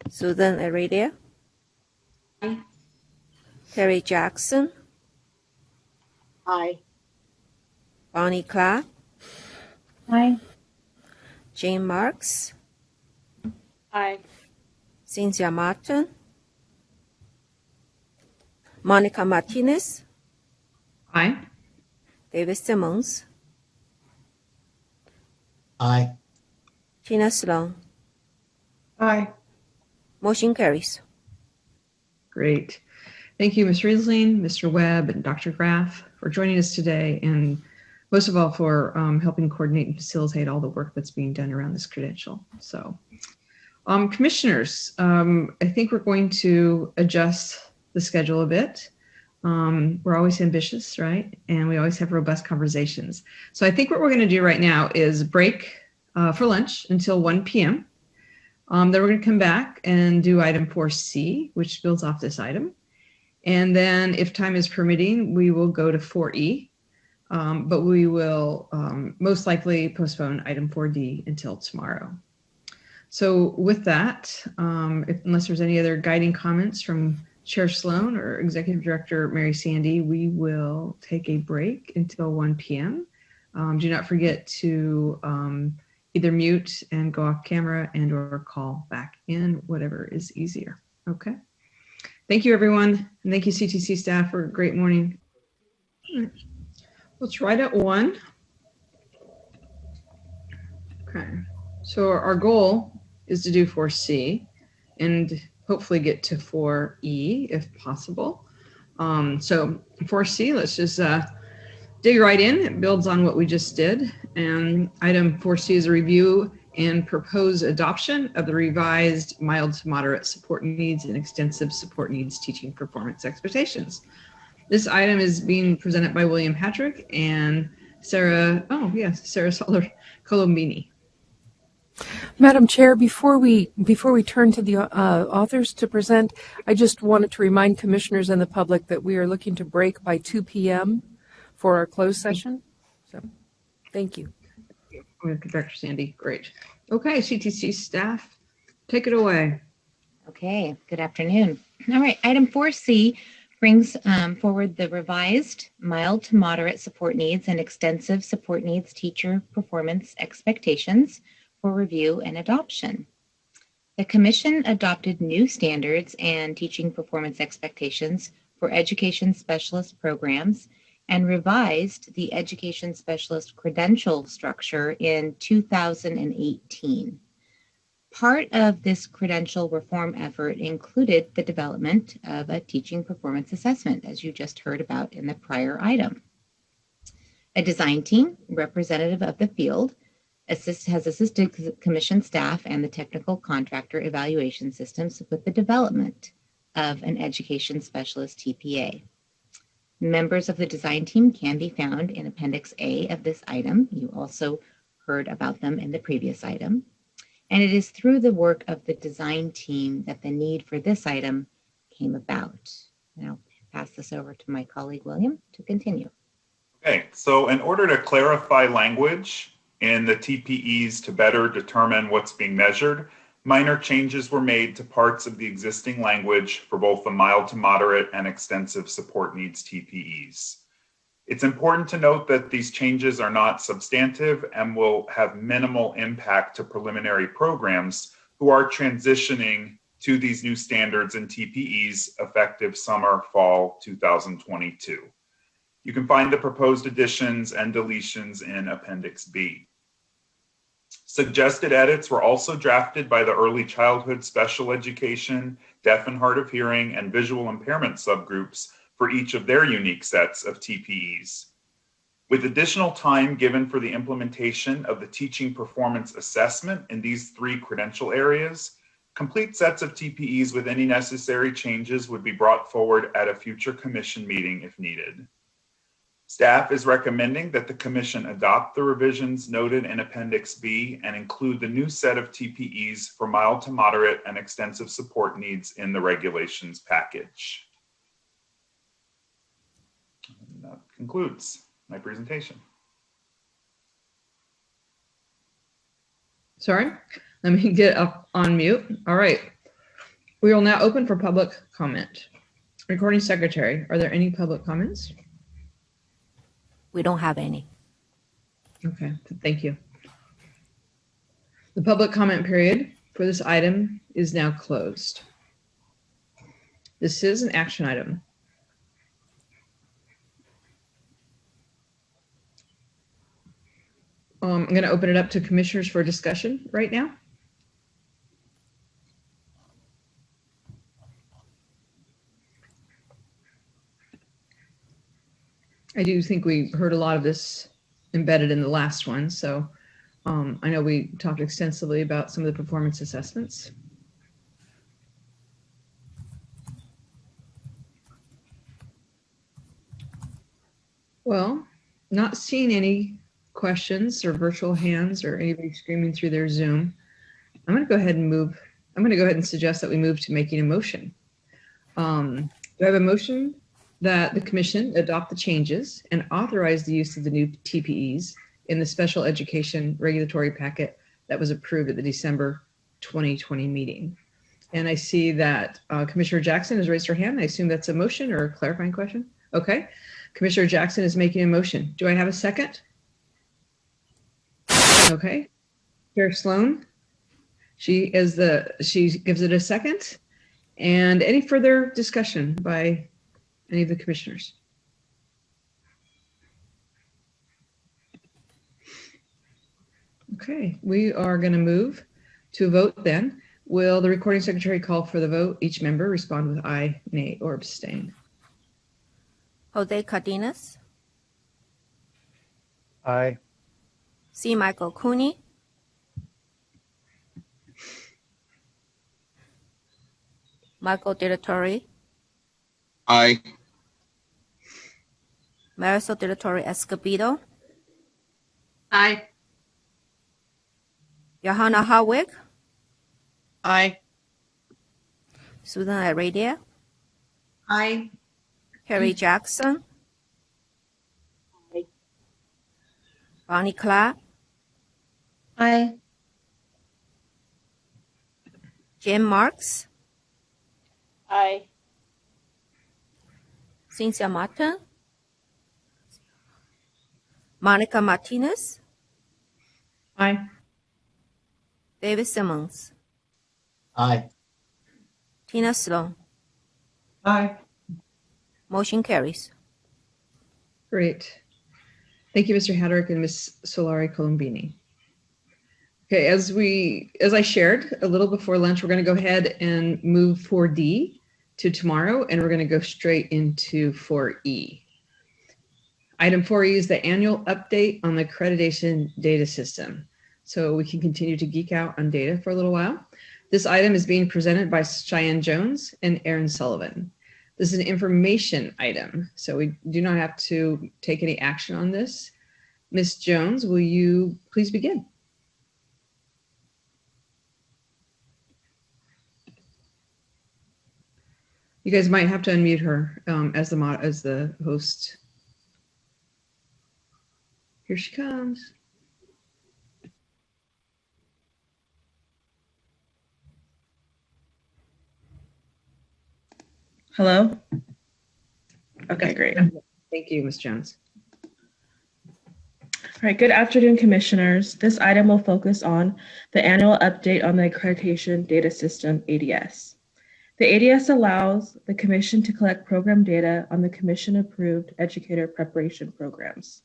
Susan Aridia, Aye. Terry Jackson, Aye. Bonnie Clark, Aye. Jane Marks, Aye. Cynthia Martin, Monica Martinez, Aye. David Simmons, Aye. Tina Sloan. Aye. Motion carries. Great. Thank you, Ms. Riesling, Mr. Webb, and Dr. Graff for joining us today, and most of all for helping coordinate and facilitate all the work that's being done around this credential. So, commissioners, I think we're going to adjust the schedule a bit. We're always ambitious, right? And we always have robust conversations. So I think what we're going to do right now is break for lunch until 1 p.m. Then we're going to come back and do item 4C, which builds off this item. And then if time is permitting, we will go to 4E, but we will most likely postpone item 4D until tomorrow. So with that, unless there's any other guiding comments from Chair Sloan or Executive Director Mary Sandy, we will take a break until 1 p.m. Do not forget to either mute and go off camera and or call back in, whatever is easier. Okay. Thank you, everyone. And thank you, CTC staff, for a great morning. Let's right at 1. Okay. So our goal is to do 4C and hopefully get to 4E if possible. So 4C, let's just dig right in. It builds on what we just did. And item 4C is a review and propose adoption of the revised mild to moderate support needs and extensive support needs teaching performance expectations. This item is being presented by William Patrick and Sarah Soller Colombini. Madam Chair, before we turn to the authors to present, I just wanted to remind commissioners and the public that we are looking to break by 2 p.m. for our closed session. So, thank you. Dr. Sandy, great. Okay, CTC staff, take it away. Okay, good afternoon. All right, item 4C brings forward the revised mild to moderate support needs and extensive support needs teacher performance expectations for review and adoption. The Commission adopted new standards and teaching performance expectations for education specialist programs and revised the education specialist credential structure in 2018. Part of this credential reform effort included the development of a teaching performance assessment, as you just heard about in the prior item. A design team, representative of the field, has assisted Commission staff and the technical contractor evaluation systems with the development of an education specialist TPA. Members of the design team can be found in Appendix A of this item. You also heard about them in the previous item. And it is through the work of the design team that the need for this item came about. And I'll pass this over to my colleague, William, to continue. Okay, so in order to clarify language in the TPEs to better determine what's being measured, minor changes were made to parts of the existing language for both the mild to moderate and extensive support needs TPEs. It's important to note that these changes are not substantive and will have minimal impact to preliminary programs who are transitioning to these new standards and TPEs effective summer, fall 2022. You can find the proposed additions and deletions in Appendix B. Suggested edits were also drafted by the early childhood special education, deaf and hard of hearing, and visual impairment subgroups for each of their unique sets of TPEs. With additional time given for the implementation of the teaching performance assessment in these 3 credential areas, complete sets of TPEs with any necessary changes would be brought forward at a future commission meeting if needed. Staff is recommending that the Commission adopt the revisions noted in Appendix B and include the new set of TPEs for mild to moderate and extensive support needs in the regulations package. And that concludes my presentation. Sorry, let me get up on mute. All right. We will now open for public comment. Recording secretary, are there any public comments? We don't have any. Okay, thank you. The public comment period for this item is now closed. This is an action item. I'm going to open it up to commissioners for discussion right now. I do think we heard a lot of this embedded in the last one. So I know we talked extensively about some of the performance assessments. Well, not seeing any questions or virtual hands or anybody screaming through their Zoom. I'm going to go ahead and suggest that we move to making a motion. Do I have a motion that the commission adopt the changes and authorize the use of the new TPEs in the special education regulatory packet that was approved at the December 2020 meeting? And I see that Commissioner Jackson has raised her hand. I assume that's a motion or a clarifying question. Okay. Commissioner Jackson is making a motion. Do I have a second? Okay. Chair Sloan, she gives it a second. And any further discussion by any of the commissioners? Okay, we are going to move to a vote then. Will the recording secretary call for the vote? Each member respond with aye, nay, or abstain. Jose Cardenas. Aye. C. Michael Cooney. Michael Dilatori. Aye. Marisol Dilatori Escobedo. Aye. Johanna Harwig. Aye. Susan Iradia. Aye. Carrie Jackson. Aye. Bonnie Clark. Aye. Jim Marks. Aye. Cynthia Martin. Monica Martinez. Aye. David Simmons. Aye. Tina Sloan. Aye. Motion carries. Great. Thank you, Mr. Haddock and Ms. Solari Colombini. Okay, as I shared a little before lunch, we're going to go ahead and move 4D to tomorrow, and we're going to go straight into 4E. Item 4E is the annual update on the accreditation data system. So we can continue to geek out on data for a little while. This item is being presented by Cheyenne Jones and Aaron Sullivan. This is an information item, so we do not have to take any action on this. Ms. Jones, will you please begin? You guys might have to unmute her as the host. Here she comes. Hello? Okay, great. Thank you, Ms. Jones. All right, good afternoon, commissioners. This item will focus on the annual update on the accreditation data system, ADS. The ADS allows the commission to collect program data on the commission-approved educator preparation programs.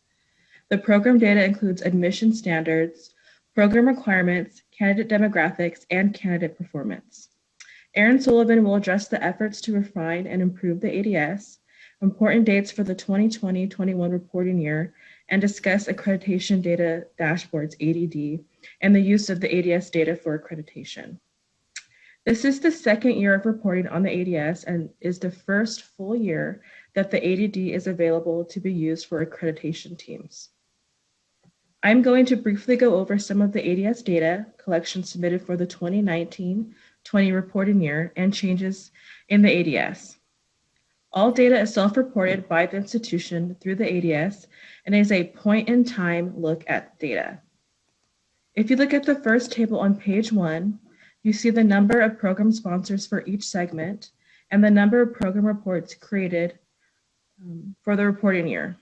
The program data includes admission standards, program requirements, candidate demographics, and candidate performance. Aaron Sullivan will address the efforts to refine and improve the ADS, important dates for the 2020-21 reporting year, and discuss accreditation data dashboards, ADD, and the use of the ADS data for accreditation. This is the second year of reporting on the ADS and is the first full year that the ADD is available to be used for accreditation teams. I'm going to briefly go over some of the ADS data collection submitted for the 2019-20 reporting year and changes in the ADS. All data is self-reported by the institution through the ADS and is a point-in-time look at data. If you look at the first table on page 1, you see the number of program sponsors for each segment and the number of program reports created for the reporting year.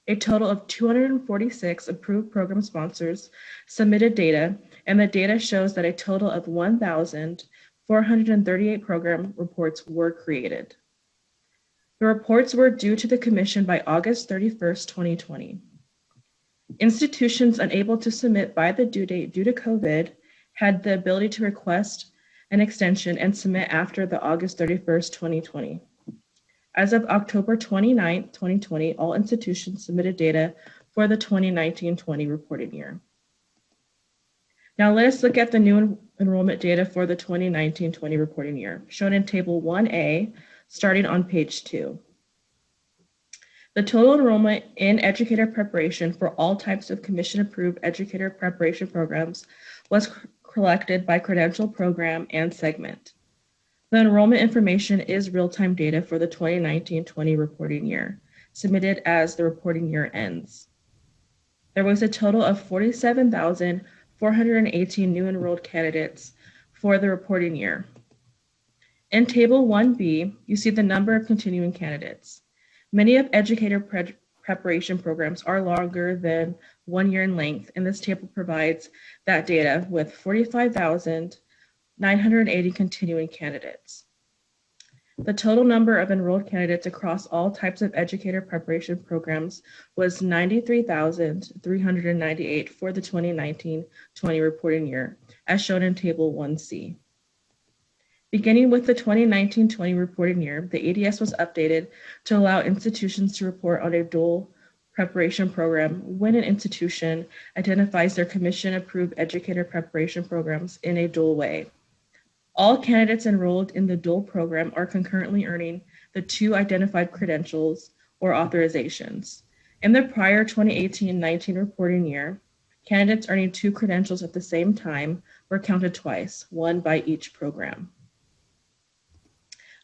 A total of 246 approved program sponsors submitted data, and the data shows that a total of 1,438 program reports were created. The reports were due to the Commission by August 31st, 2020. Institutions unable to submit by the due date due to COVID had the ability to request an extension and submit after the August 31st, 2020. As of October 29th, 2020, all institutions submitted data for the 2019-20 reporting year. Now let us look at the new enrollment data for the 2019-20 reporting year, shown in Table 1A, starting on page 2. The total enrollment in educator preparation for all types of Commission-approved educator preparation programs was collected by credential, program, and segment. The enrollment information is real-time data for the 2019-20 reporting year, submitted as the reporting year ends. There was a total of 47,418 new enrolled candidates for the reporting year. In Table 1B, you see the number of continuing candidates. Many of educator preparation programs are longer than 1 year in length, and this table provides that data with 45,980 continuing candidates. The total number of enrolled candidates across all types of educator preparation programs was 93,398 for the 2019-20 reporting year, as shown in Table 1C. Beginning with the 2019-20 reporting year, the ADS was updated to allow institutions to report on a dual preparation program when an institution identifies their Commission-approved educator preparation programs in a dual way. All candidates enrolled in the dual program are concurrently earning the 2 identified credentials or authorizations. In the prior 2018-19 reporting year, candidates earning 2 credentials at the same time were counted twice, 1 by each program.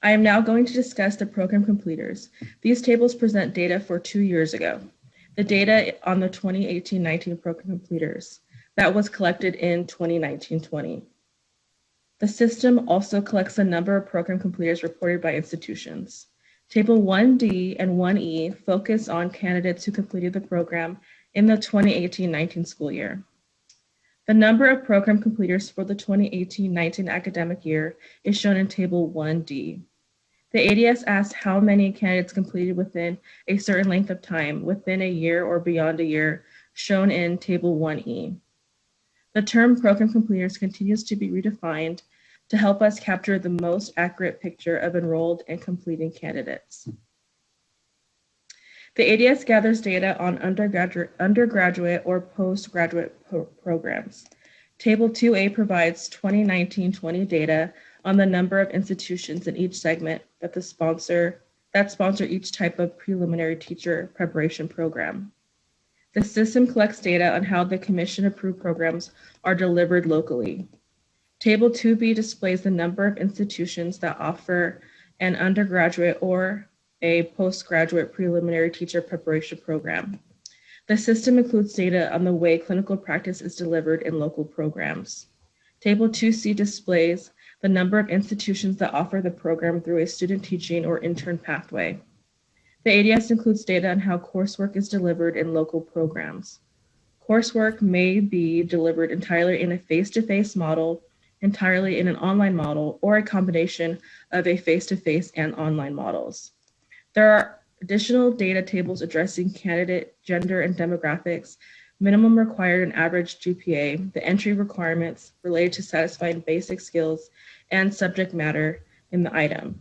I am now going to discuss the program completers. These tables present data for 2 years ago. The data on the 2018-19 program completers that was collected in 2019-20. The system also collects the number of program completers reported by institutions. Table 1D and 1E focus on candidates who completed the program in the 2018-19 school year. The number of program completers for the 2018-19 academic year is shown in Table 1D. The ADS asked how many candidates completed within a certain length of time, within a year or beyond a year, shown in Table 1E. The term program completers continues to be redefined to help us capture the most accurate picture of enrolled and completing candidates. The ADS gathers data on undergraduate or postgraduate programs. Table 2A provides 2019-20 data on the number of institutions in each segment that sponsor each type of preliminary teacher preparation program. The system collects data on how the Commission-approved programs are delivered locally. Table 2B displays the number of institutions that offer an undergraduate or a postgraduate preliminary teacher preparation program. The system includes data on the way clinical practice is delivered in local programs. Table 2C displays the number of institutions that offer the program through a student teaching or intern pathway. The ADS includes data on how coursework is delivered in local programs. Coursework may be delivered entirely in a face-to-face model, entirely in an online model, or a combination of a face-to-face and online models. There are additional data tables addressing candidate gender and demographics, minimum required and average GPA, the entry requirements related to satisfying basic skills, and subject matter in the item.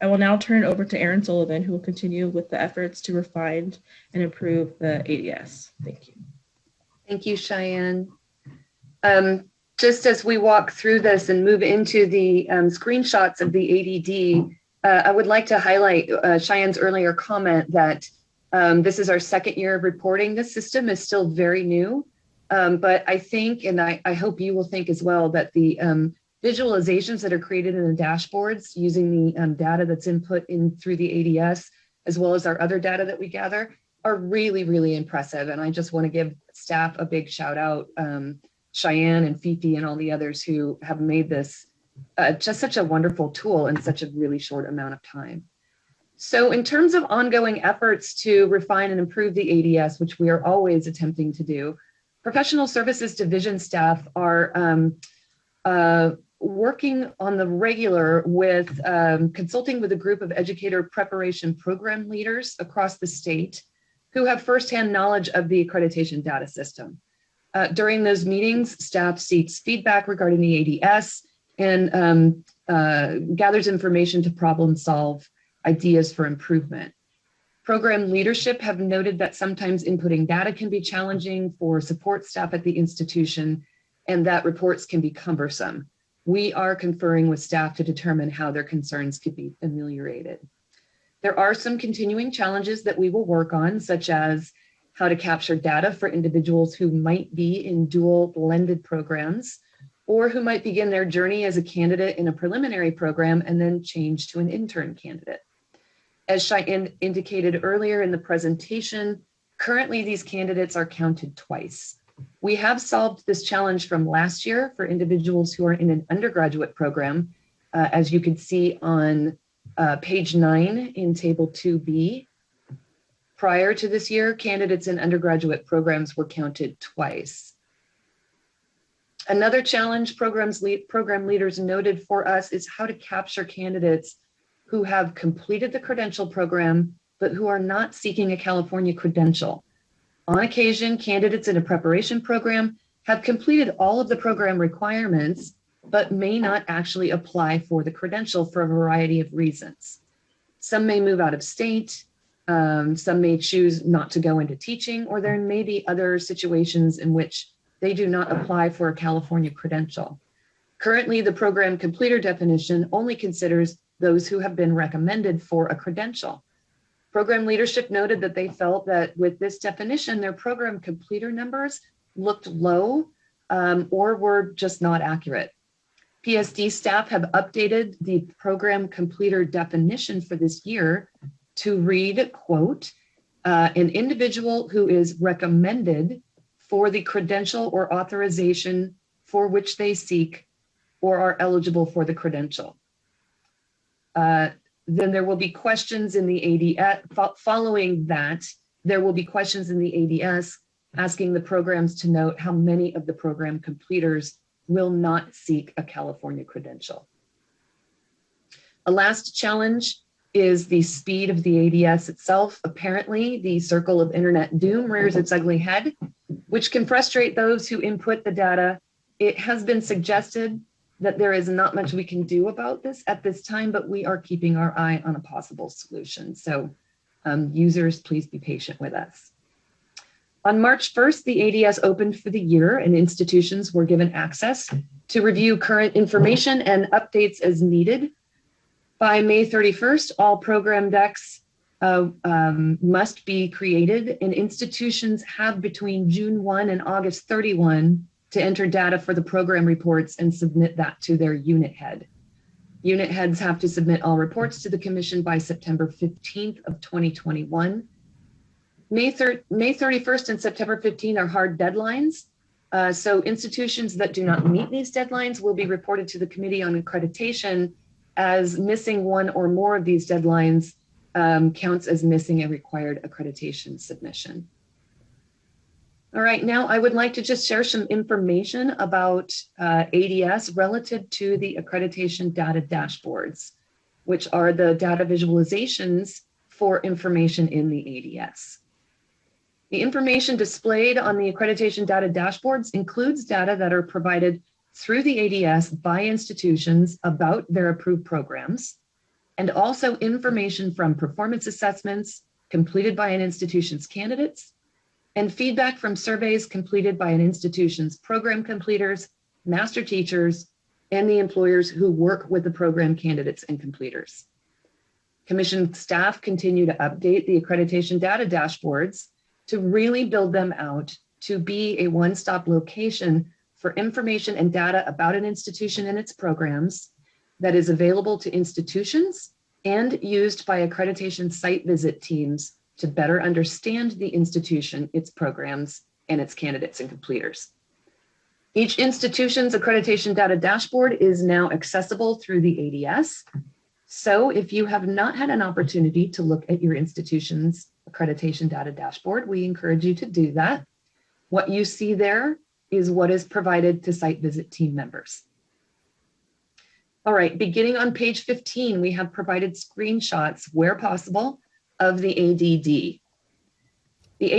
I will now turn it over to Erin Sullivan, who will continue with the efforts to refine and improve the ADS. Thank you. Thank you, Cheyenne. Just as we walk through this and move into the screenshots of the ADD, I would like to highlight Cheyenne's earlier comment that this is our second year of reporting. This system is still very new, but I think, and I hope you will think as well, that the visualizations that are created in the dashboards using the data that's input in through the ADS, as well as our other data that we gather, are really, really impressive. And I just want to give staff a big shout out, Cheyenne and Fifi and all the others who have made this just such a wonderful tool in such a really short amount of time. So in terms of ongoing efforts to refine and improve the ADS, which we are always attempting to do, professional services division staff are working on the regular with consulting with a group of educator preparation program leaders across the state who have firsthand knowledge of the accreditation data system. During those meetings, staff seeks feedback regarding the ADS and gathers information to problem solve ideas for improvement. Program leadership have noted that sometimes inputting data can be challenging for support staff at the institution and that reports can be cumbersome. We are conferring with staff to determine how their concerns could be ameliorated. There are some continuing challenges that we will work on, such as how to capture data for individuals who might be in dual blended programs or who might begin their journey as a candidate in a preliminary program and then change to an intern candidate. As Cheyenne indicated earlier in the presentation, currently these candidates are counted twice. We have solved this challenge from last year for individuals who are in an undergraduate program, as you can see on page 9 in table 2B. Prior to this year, candidates in undergraduate programs were counted twice. Another challenge program leaders noted for us is how to capture candidates who have completed the credential program, but who are not seeking a California credential. On occasion, candidates in a preparation program have completed all of the program requirements, but may not actually apply for the credential for a variety of reasons. Some may move out of state, some may choose not to go into teaching, or there may be other situations in which they do not apply for a California credential. Currently, the program completer definition only considers those who have been recommended for a credential. Program leadership noted that they felt that with this definition, their program completer numbers looked low or were just not accurate. PSD staff have updated the program completer definition for this year to read, quote, an individual who is recommended for the credential or authorization for which they seek or are eligible for the credential. Then there will be questions in the ADS. Following that, there will be questions in the ADS asking the programs to note how many of the program completers will not seek a California credential. A last challenge is the speed of the ADS itself. Apparently, the circle of internet doom rears its ugly head, which can frustrate those who input the data. It has been suggested that there is not much we can do about this at this time, but we are keeping our eye on a possible solution. So users, please be patient with us. On March 1st, the ADS opened for the year and institutions were given access to review current information and updates as needed. By May 31st, all program decks must be created, and institutions have between June 1 and August 31 to enter data for the program reports and submit that to their unit head. Unit heads have to submit all reports to the Commission by September 15th of 2021. May 31st and September 15th are hard deadlines. So institutions that do not meet these deadlines will be reported to the Committee on Accreditation as missing one or more of these deadlines counts as missing a required accreditation submission. All right, now I would like to just share some information about ADS relative to the accreditation data dashboards, which are the data visualizations for information in the ADS. The information displayed on the accreditation data dashboards includes data that are provided through the ADS by institutions about their approved programs, and also information from performance assessments completed by an institution's candidates, and feedback from surveys completed by an institution's program completers, master teachers, and the employers who work with the program candidates and completers. Commission staff continue to update the accreditation data dashboards to really build them out to be a one-stop location for information and data about an institution and its programs that is available to institutions and used by accreditation site visit teams to better understand the institution, its programs, and its candidates and completers. Each institution's accreditation data dashboard is now accessible through the ADS. So if you have not had an opportunity to look at your institution's accreditation data dashboard, we encourage you to do that. What you see there is what is provided to site visit team members. All right, beginning on page 15, we have provided screenshots where possible of the ADD. The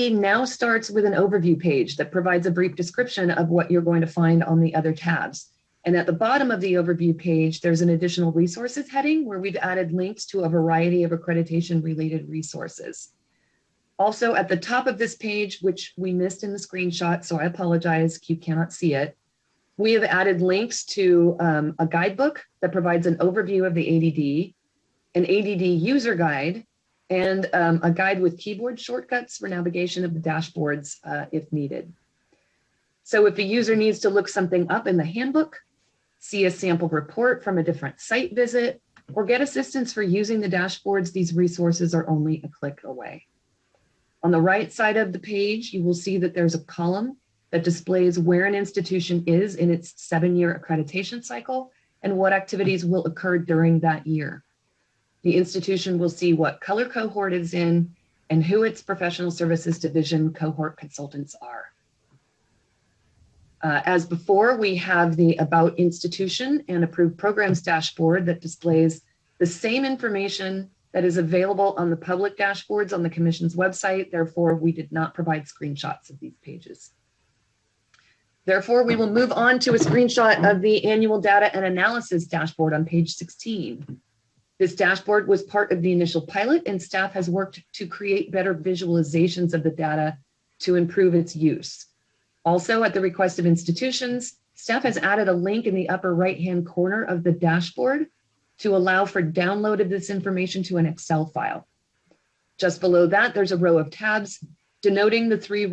ADD now starts with an overview page that provides a brief description of what you're going to find on the other tabs. And at the bottom of the overview page, there's an additional resources heading where we've added links to a variety of accreditation related resources. Also at the top of this page, which we missed in the screenshot, so I apologize if you cannot see it, we have added links to a guidebook that provides an overview of the ADD, an ADD user guide, and a guide with keyboard shortcuts for navigation of the dashboards if needed. So if a user needs to look something up in the handbook, see a sample report from a different site visit, or get assistance for using the dashboards, these resources are only a click away. On the right side of the page, you will see that there's a column that displays where an institution is in its 7-year accreditation cycle and what activities will occur during that year. The institution will see what color cohort it's in and who its professional services division cohort consultants are. As before, we have the About Institution and Approved Programs dashboard that displays the same information that is available on the public dashboards on the Commission's website. Therefore, we did not provide screenshots of these pages. Therefore, we will move on to a screenshot of the Annual Data and Analysis dashboard on page 16. This dashboard was part of the initial pilot, and staff has worked to create better visualizations of the data to improve its use. Also, at the request of institutions, staff has added a link in the upper right-hand corner of the dashboard to allow for download of this information to an Excel file. Just below that, there's a row of tabs denoting the three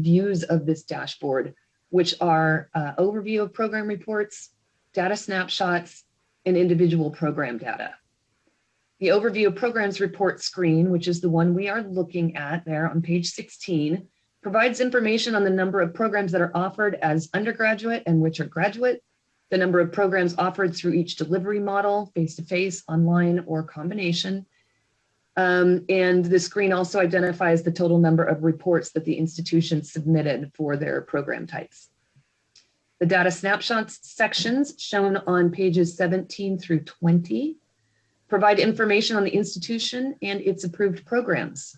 views of this dashboard, which are overview of program reports, data snapshots, and individual program data. The overview of programs report screen, which is the one we are looking at there on page 16, provides information on the number of programs that are offered as undergraduate and which are graduate, the number of programs offered through each delivery model, face-to-face, online, or combination. And the screen also identifies the total number of reports that the institution submitted for their program types. The data snapshots sections shown on pages 17 through 20 provide information on the institution and its approved programs.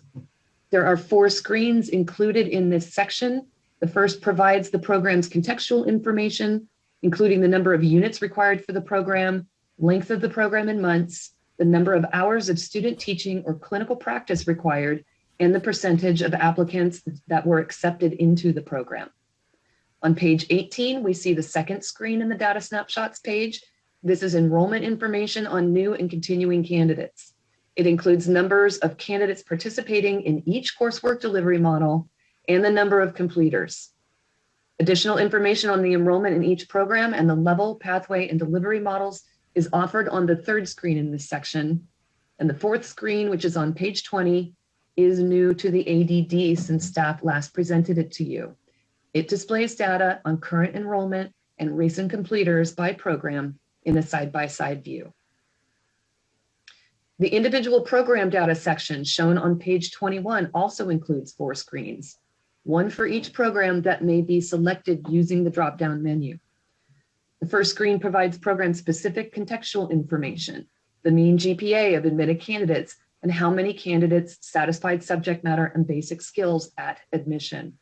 There are 4 screens included in this section. The first provides the program's contextual information, including the number of units required for the program, length of the program in months, the number of hours of student teaching or clinical practice required, and the percentage of applicants that were accepted into the program. On page 18, we see the second screen in the data snapshots page. This is enrollment information on new and continuing candidates. It includes numbers of candidates participating in each coursework delivery model and the number of completers. Additional information on the enrollment in each program and the level, pathway, and delivery models is offered on the third screen in this section. And the fourth screen, which is on page 20, is new to the ADD since staff last presented it to you. It displays data on current enrollment and recent completers by program in a side-by-side view. The individual program data section shown on page 21 also includes 4 screens, one for each program that may be selected using the drop-down menu. The first screen provides program-specific contextual information, the mean GPA of admitted candidates, and how many candidates satisfied subject matter and basic skills at admission.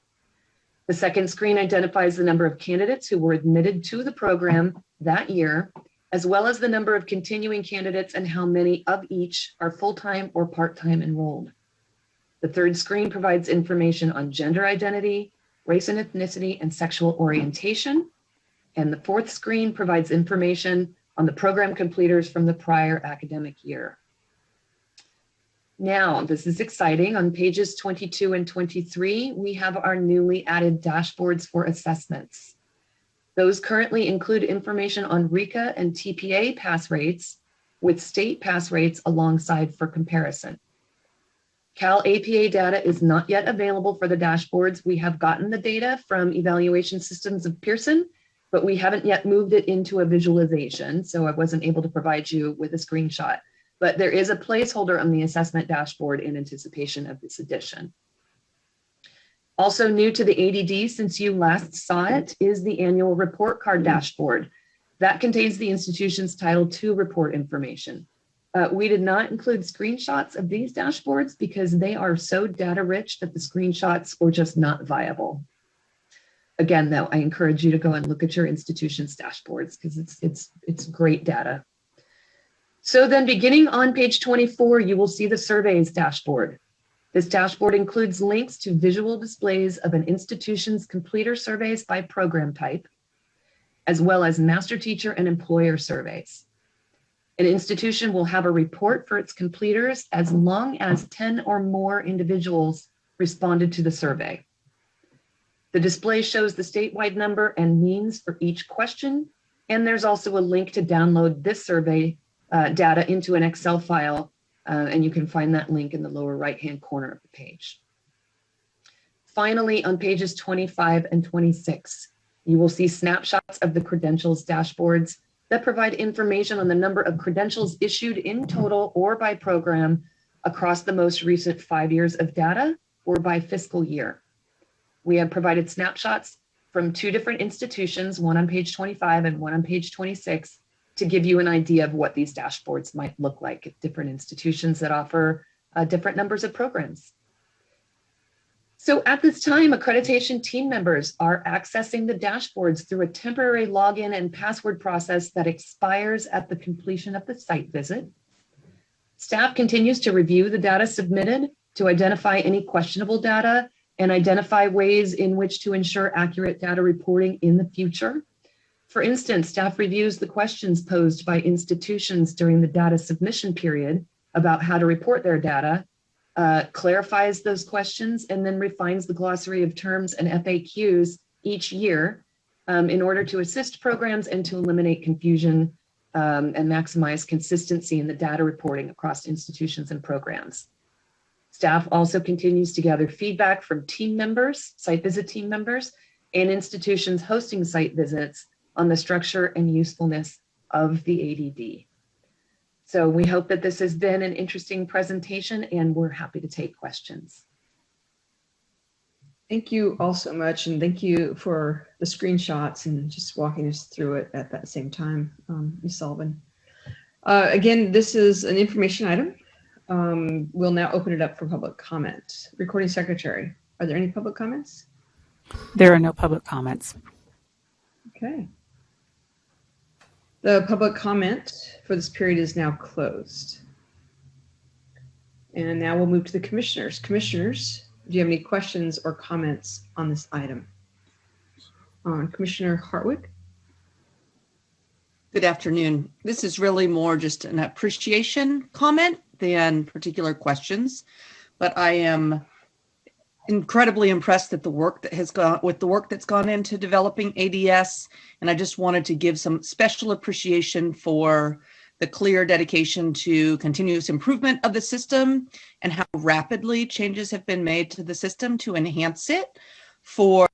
The second screen identifies the number of candidates who were admitted to the program that year, as well as the number of continuing candidates and how many of each are full-time or part-time enrolled. The third screen provides information on gender identity, race and ethnicity, and sexual orientation. And the fourth screen provides information on the program completers from the prior academic year. Now, this is exciting. On pages 22 and 23, we have our newly added dashboards for assessments. Those currently include information on RECA and TPA pass rates with state pass rates alongside for comparison. Cal APA data is not yet available for the dashboards. We have gotten the data from Evaluation Systems of Pearson, but we haven't yet moved it into a visualization, so I wasn't able to provide you with a screenshot. But there is a placeholder on the assessment dashboard in anticipation of this addition. Also new to the ADD since you last saw it is the annual report card dashboard. That contains the institution's Title II report information. We did not include screenshots of these dashboards because they are so data rich that the screenshots were just not viable. Again, though, I encourage you to go and look at your institution's dashboards because it's great data. So then beginning on page 24, you will see the surveys dashboard. This dashboard includes links to visual displays of an institution's completer surveys by program type, as well as master teacher and employer surveys. An institution will have a report for its completers as long as 10 or more individuals responded to the survey. The display shows the statewide number and means for each question, and there's also a link to download this survey data into an Excel file, and you can find that link in the lower right-hand corner of the page. Finally, on pages 25 and 26, you will see snapshots of the credentials dashboards that provide information on the number of credentials issued in total or by program across the most recent 5 years of data or by fiscal year. We have provided snapshots from 2 different institutions, one on page 25 and one on page 26, to give you an idea of what these dashboards might look like at different institutions that offer different numbers of programs. So at this time, accreditation team members are accessing the dashboards through a temporary login and password process that expires at the completion of the site visit. Staff continues to review the data submitted to identify any questionable data and identify ways in which to ensure accurate data reporting in the future. For instance, staff reviews the questions posed by institutions during the data submission period about how to report their data, clarifies those questions, and then refines the glossary of terms and FAQs each year in order to assist programs and to eliminate confusion and maximize consistency in the data reporting across institutions and programs. Staff also continues to gather feedback from team members, site visit team members, and institutions hosting site visits on the structure and usefulness of the ADD. So we hope that this has been an interesting presentation, and we're happy to take questions. Thank you all so much, and thank you for the screenshots and just walking us through it at that same time, Ms. Sullivan. Again, this is an information item. We'll now open it up for public comment. Recording Secretary, are there any public comments? There are no public comments. Okay. The public comment for this period is now closed. And now we'll move to the commissioners. Commissioners, do you have any questions or comments on this item? Commissioner Hartwig? Good afternoon. This is really more just an appreciation comment than particular questions, but I am incredibly impressed at the work that has gone with the work that's gone into developing ADS, and I just wanted to give some special appreciation for the clear dedication to continuous improvement of the system and how rapidly changes have been made to the system to enhance it, for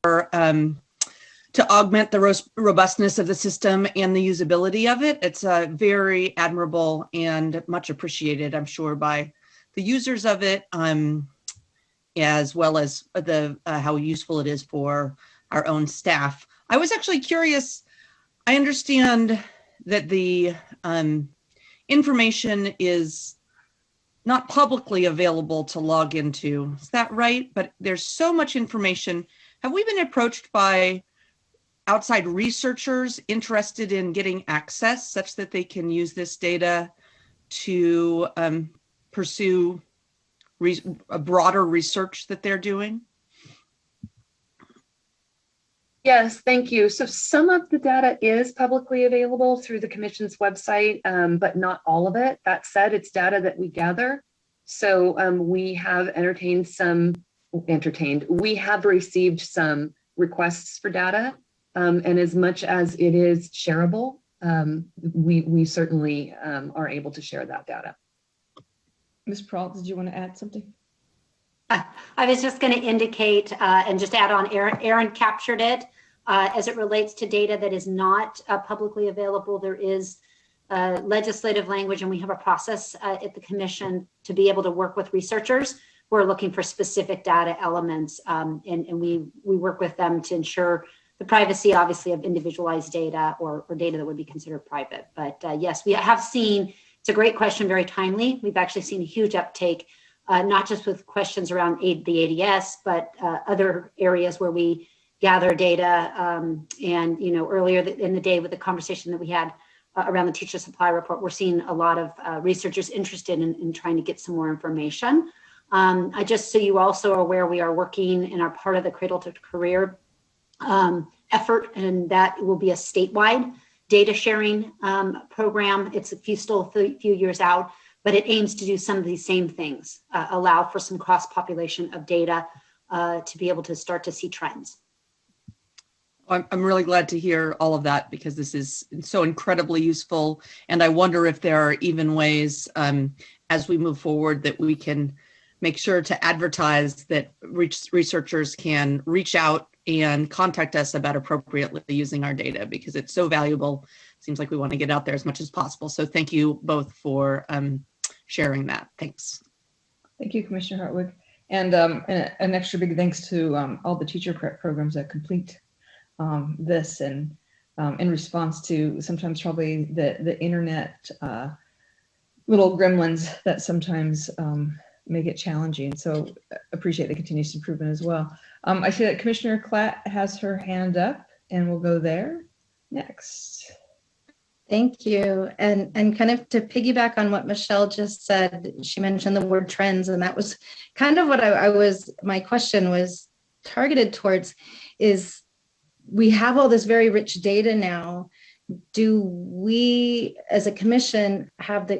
to augment the robustness of the system and the usability of it. It's very admirable and much appreciated, I'm sure, by the users of it, as well as the how useful it is for our own staff. I was actually curious. I understand that the information is not publicly available to log into. Is that right? But there's so much information. Have we been approached by outside researchers interested in getting access such that they can use this data to pursue a broader research that they're doing? Yes, thank you. So some of the data is publicly available through the Commission's website, but not all of it. That said, it's data that we gather. So we have we have received some requests for data, and as much as it is shareable, we certainly are able to share that data. Ms. Prawl, did you want to add something? I was just going to indicate and just add on, Aaron captured it. As it relates to data that is not publicly available, there is legislative language, and we have a process at the commission to be able to work with researchers who are looking for specific data elements, and we work with them to ensure the privacy, obviously, of individualized data or data that would be considered private. But yes, we have seen, it's a great question, very timely. We've actually seen a huge uptake, not just with questions around the ADS, but other areas where we gather data. And, you know, earlier in the day with the conversation that we had around the teacher supply report, we're seeing a lot of researchers interested in trying to get some more information. I just, so you also are aware, we are working and are part of the Cradle to Career effort, and that will be a statewide data sharing program. It's still a few years out, but it aims to do some of these same things, allow for some cross population of data to be able to start to see trends. I'm really glad to hear all of that, because this is so incredibly useful. And I wonder if there are even ways as we move forward that we can make sure to advertise that researchers can reach out and contact us about appropriately using our data, because it's so valuable. Seems like we want to get out there as much as possible. So thank you both for sharing that. Thanks. Thank you, Commissioner Hartwig. And an extra big thanks to all the teacher prep programs that complete this, and in response to sometimes probably the internet little gremlins that sometimes make it challenging. So appreciate the continuous improvement as well. I see that Commissioner Klatt has her hand up, and we'll go there next. Thank you. And kind of to piggyback on what Michelle just said, she mentioned the word trends, and that was kind of what my question was targeted towards, is we have all this very rich data now. Do we as a commission have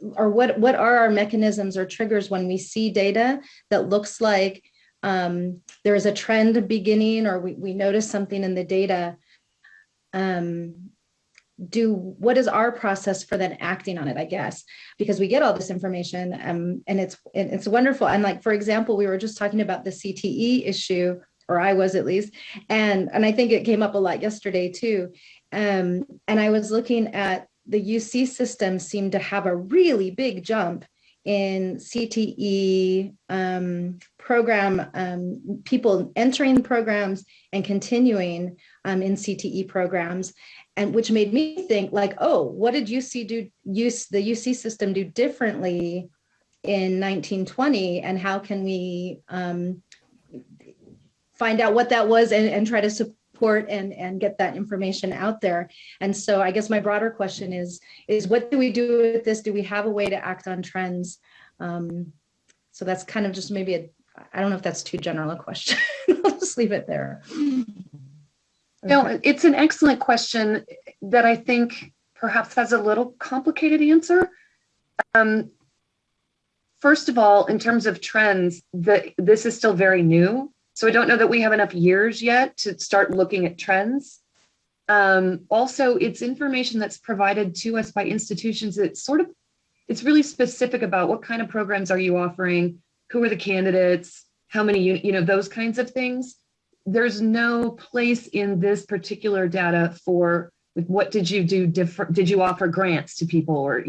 what are our mechanisms or triggers when we see data that looks like there is a trend beginning, or we notice something in the data? What is our process for then acting on it, I guess, because we get all this information and it's wonderful. And like, for example, we were just talking about the CTE issue, or I was at least, and I think it came up a lot yesterday too. And I was looking at the UC system seemed to have a really big jump in CTE program, people entering programs and continuing in CTE programs, and which made me think like, oh, what did the UC system do differently in 1920, and how can we find out what that was and try to support and get that information out there. And so I guess my broader question is what do we do with this? Do we have a way to act on trends? So that's kind of just maybe I don't know if that's too general a question. I'll just leave it there. No, it's an excellent question that I think perhaps has a little complicated answer. First of all, in terms of trends, this is still very new. So I don't know that we have enough years yet to start looking at trends. Also, it's information that's provided to us by institutions that it's really specific about what kind of programs are you offering, who are the candidates, how many, those kinds of things. There's no place in this particular data for what did you do different? Did you offer grants to people, or,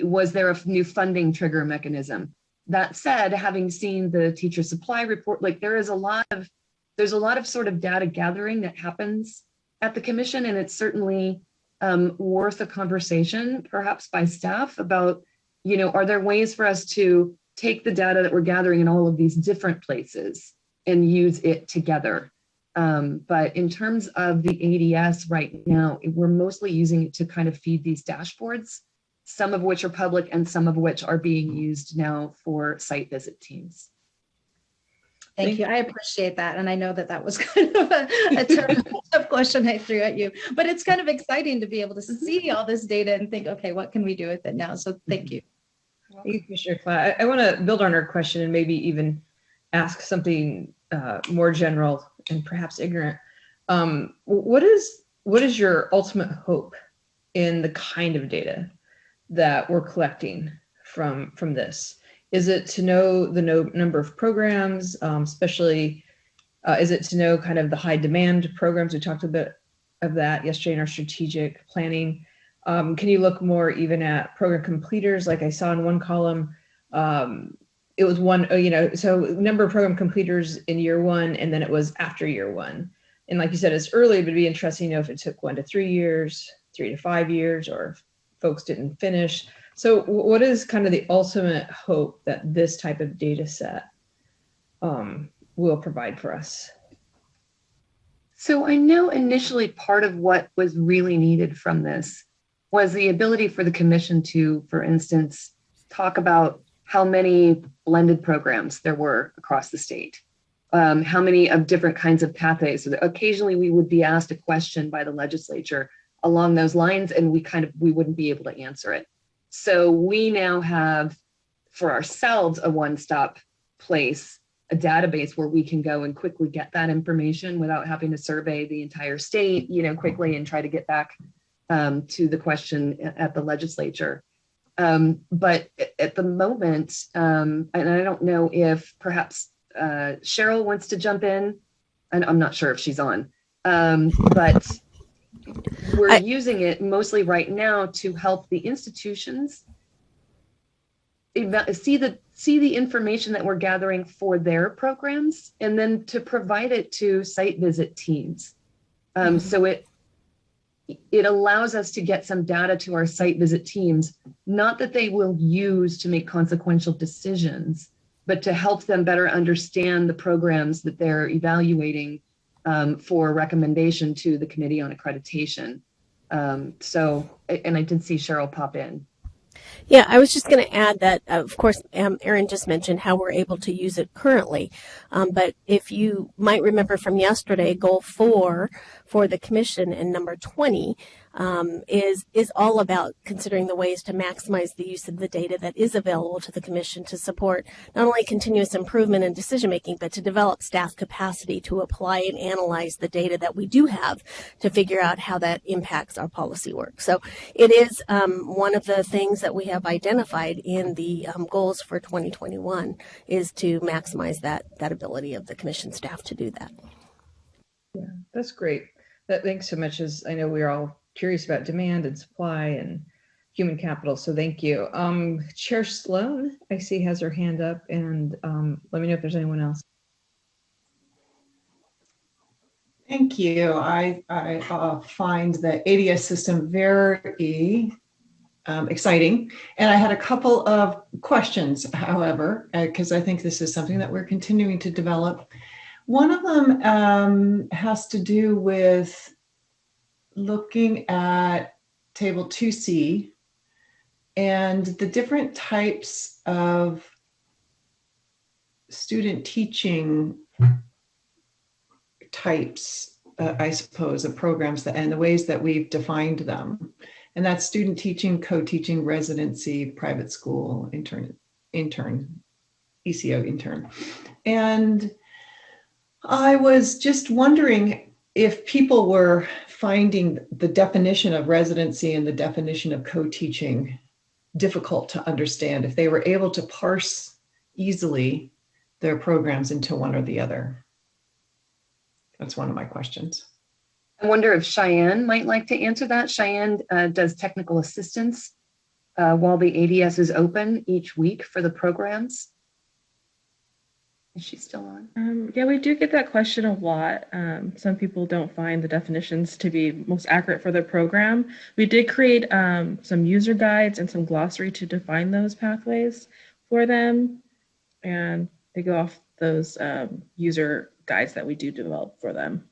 was there a new funding trigger mechanism? That said, having seen the teacher supply report, like there's a lot of sort of data gathering that happens at the commission, and it's certainly worth a conversation perhaps by staff about, are there ways for us to take the data that we're gathering in all of these different places and use it together? But in terms of the ADS right now, we're mostly using it to kind of feed these dashboards, some of which are public and some of which are being used now for site visit teams. Thank you. I appreciate that. And I know that was kind of a tough question I threw at you, but it's kind of exciting to be able to see all this data and think, okay, what can we do with it now? So thank you. Thank you, Commissioner Klatt. I want to build on our question and maybe even ask something more general and perhaps ignorant. What is your ultimate hope in the kind of data that we're collecting from this? Is it to know the number of programs, especially, is it to know kind of the high demand programs? We talked a bit of that yesterday in our strategic planning. Can you look more even at program completers? Like I saw in one column, it was one, so number of program completers in year one, and then it was after year one. And like you said, it's early, but it'd be interesting to know if it took 1 to 3 years, 3 to 5 years, or if folks didn't finish. So what is kind of the ultimate hope that this type of data set will provide for us? So I know initially part of what was really needed from this was the ability for the commission to, for instance, talk about how many blended programs there were across the state, how many of different kinds of pathways. So occasionally we would be asked a question by the legislature along those lines, and we wouldn't be able to answer it. So we now have for ourselves a one-stop place, a database where we can go and quickly get that information without having to survey the entire state, quickly and try to get back to the question at the legislature. But at the moment, and I don't know if perhaps Cheryl wants to jump in, and I'm not sure if she's on, but we're using it mostly right now to help the institutions see the information that we're gathering for their programs, and then to provide it to site visit teams. So it allows us to get some data to our site visit teams, not that they will use to make consequential decisions, but to help them better understand the programs that they're evaluating for recommendation to the Committee on Accreditation. And I did see Cheryl pop in. Yeah, I was just going to add that, of course, Erin just mentioned how we're able to use it currently. But if you might remember from yesterday, goal 4 for the commission and number 20 is all about considering the ways to maximize the use of the data that is available to the commission to support not only continuous improvement in decision making, but to develop staff capacity to apply and analyze the data that we do have to figure out how that impacts our policy work. So it is one of the things that we have identified in the goals for 2021 is to maximize that ability of the commission staff to do that. Yeah, that's great. Thanks so much. As I know we're all curious about demand and supply and human capital, so thank you. Chair Sloan, I see, has her hand up, and let me know if there's anyone else. Thank you. I find the ADS system very exciting, and I had a couple of questions, however, because I think this is something that we're continuing to develop. One of them has to do with looking at table 2C and the different types of student teaching types, I suppose, of programs and the ways that we've defined them. And that's student teaching, co-teaching, residency, private school, intern, ECO intern. And I was just wondering if people were finding the definition of residency and the definition of co-teaching difficult to understand, if they were able to parse easily their programs into one or the other. That's one of my questions. I wonder if Cheyenne might like to answer that. Cheyenne does technical assistance while the ADS is open each week for the programs. Is she still on? Yeah, we do get that question a lot. Some people don't find the definitions to be most accurate for their program. We did create some user guides and some glossary to define those pathways for them. And they go off those user guides that we do develop for them.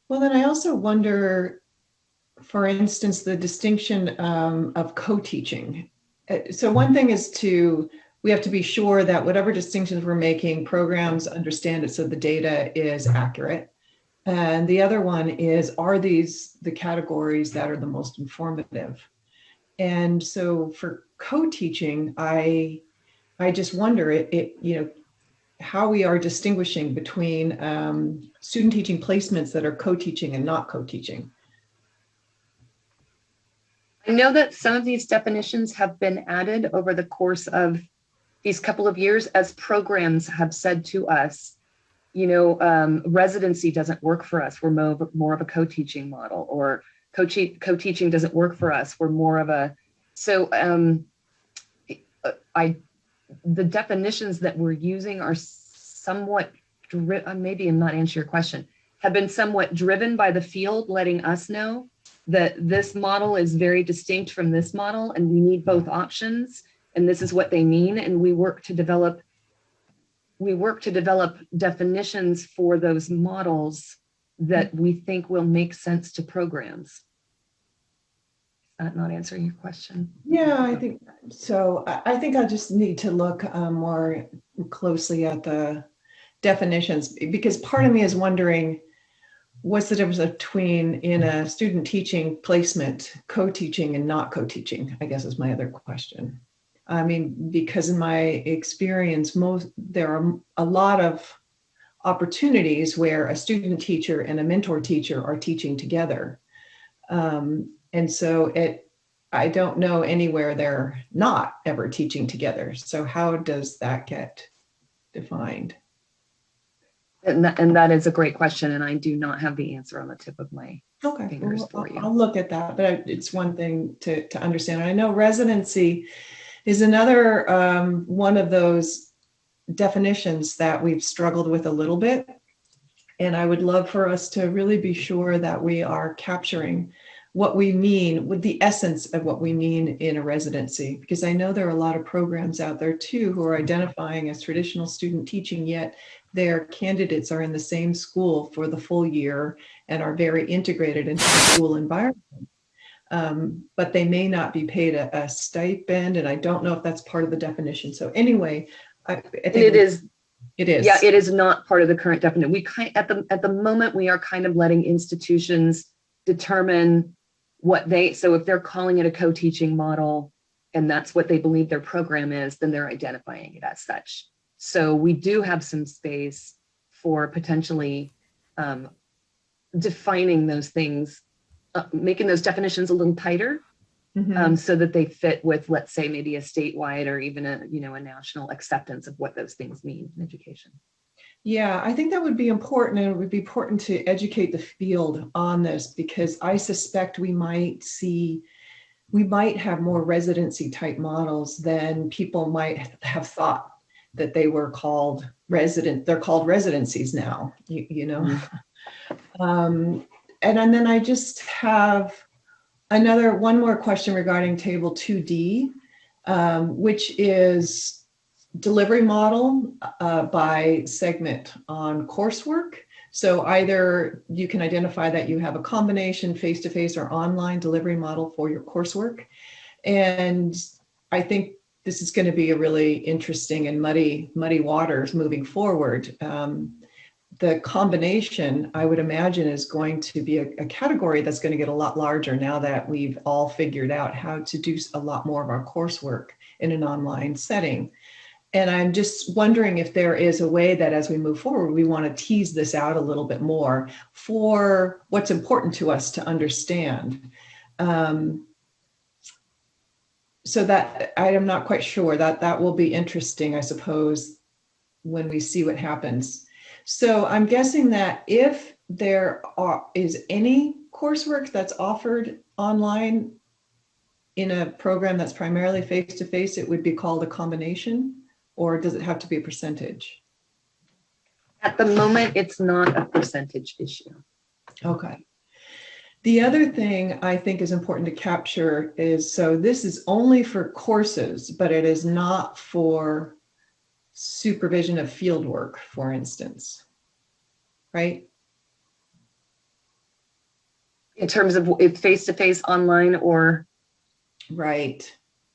Well, then I also wonder, for instance, the distinction of co-teaching. So one thing is we have to be sure that whatever distinctions we're making, programs understand it so the data is accurate. And the other one is, are these the categories that are the most informative? And so for co-teaching, I just wonder how we are distinguishing between student teaching placements that are co-teaching and not co-teaching. I know that some of these definitions have been added over the course of these couple of years as programs have said to us, you know, residency doesn't work for us. We're more of a co-teaching model, or co-teaching doesn't work for us. We're more of a, so the definitions that we're using are somewhat, maybe I'm not answering your question, have been somewhat driven by the field, letting us know that this model is very distinct from this model and we need both options, and this is what they mean. And we work to develop definitions for those models that we think will make sense to programs. Is that not answering your question? Yeah, I think so. I think I just need to look more closely at the definitions, because part of me is wondering, what's the difference between in a student teaching placement, co-teaching and not co-teaching, I guess is my other question. I mean, because in my experience, there are a lot of opportunities where a student teacher and a mentor teacher are teaching together. And so I don't know anywhere they're not ever teaching together. So how does that get defined? And that is a great question, and I do not have the answer on the tip of my fingers for you. I'll look at that, but it's one thing to understand. I know residency is another one of those definitions that we've struggled with a little bit. And I would love for us to really be sure that we are capturing what we mean, with the essence of what we mean in a residency, because I know there are a lot of programs out there too who are identifying as traditional student teaching, yet their candidates are in the same school for the full year and are very integrated into the school environment. But they may not be paid a stipend, and I don't know if that's part of the definition. So anyway, I think it is. Yeah, it is not part of the current definition. We at the moment we are kind of letting institutions determine what so if they're calling it a co-teaching model and that's what they believe their program is, then they're identifying it as such. So we do have some space for potentially defining those things, making those definitions a little tighter, so that they fit with, let's say, maybe a statewide or even a national acceptance of what those things mean in education. Yeah, I think that would be important, and it would be important to educate the field on this, because I suspect we might have more residency type models than people might have thought that they were called they're called residencies now, you know. And then I just have one more question regarding table 2D, which is delivery model by segment on coursework. So either you can identify that you have a combination face-to-face or online delivery model for your coursework. And I think this is going to be a really interesting and muddy waters moving forward. The combination, I would imagine, is going to be a category that's going to get a lot larger now that we've all figured out how to do a lot more of our coursework in an online setting. And I'm just wondering if there is a way that as we move forward, we want to tease this out a little bit more for what's important to us to understand. So that I'm not quite sure that will be interesting, I suppose, when we see what happens. So I'm guessing that if there is any coursework that's offered online in a program that's primarily face-to-face, it would be called a combination, or does it have to be a percentage? At the moment, it's not a percentage issue. Okay. The other thing I think is important to capture is, so this is only for courses, but it is not for supervision of field work, for instance, right? In terms of if face-to-face, online, or? Right.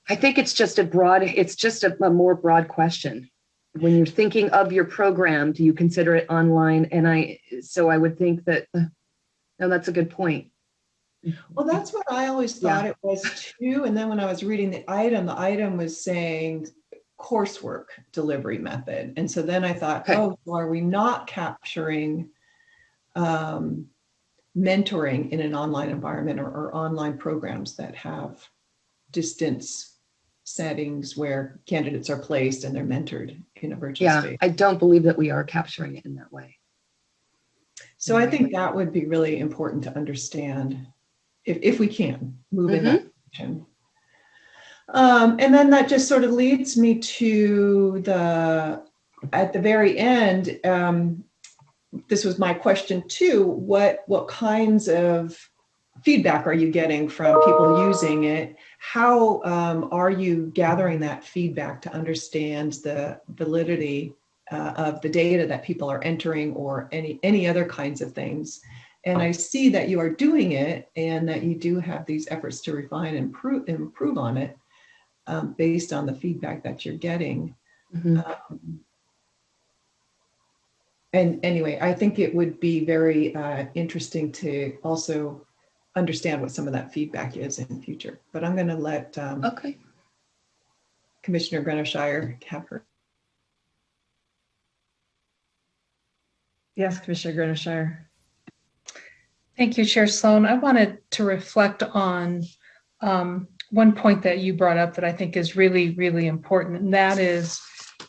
I think it's just a more broad question. When you're thinking of your program, do you consider it online? And so I would think that, no, that's a good point. Well, that's what I always thought it was too. And then when I was reading the item was saying coursework delivery method. And so then I thought, oh, are we not capturing mentoring in an online environment or online programs that have distance settings where candidates are placed and they're mentored in a virtual space. I don't believe that we are capturing it in that way. So I think that would be really important to understand if we can move in that direction. And then that just sort of leads me to at the very end, this was my question too, what kinds of feedback are you getting from people using it? How are you gathering that feedback to understand the validity of the data that people are entering or any other kinds of things? And I see that you are doing it and that you do have these efforts to refine and improve on it based on the feedback that you're getting. And anyway, I think it would be very interesting to also understand what some of that feedback is in the future. But I'm going to let Commissioner Grenishire have her. Yes, Commissioner Grenishire. Thank you, Chair Sloan. I wanted to reflect on one point that you brought up that I think is really, really important, and that is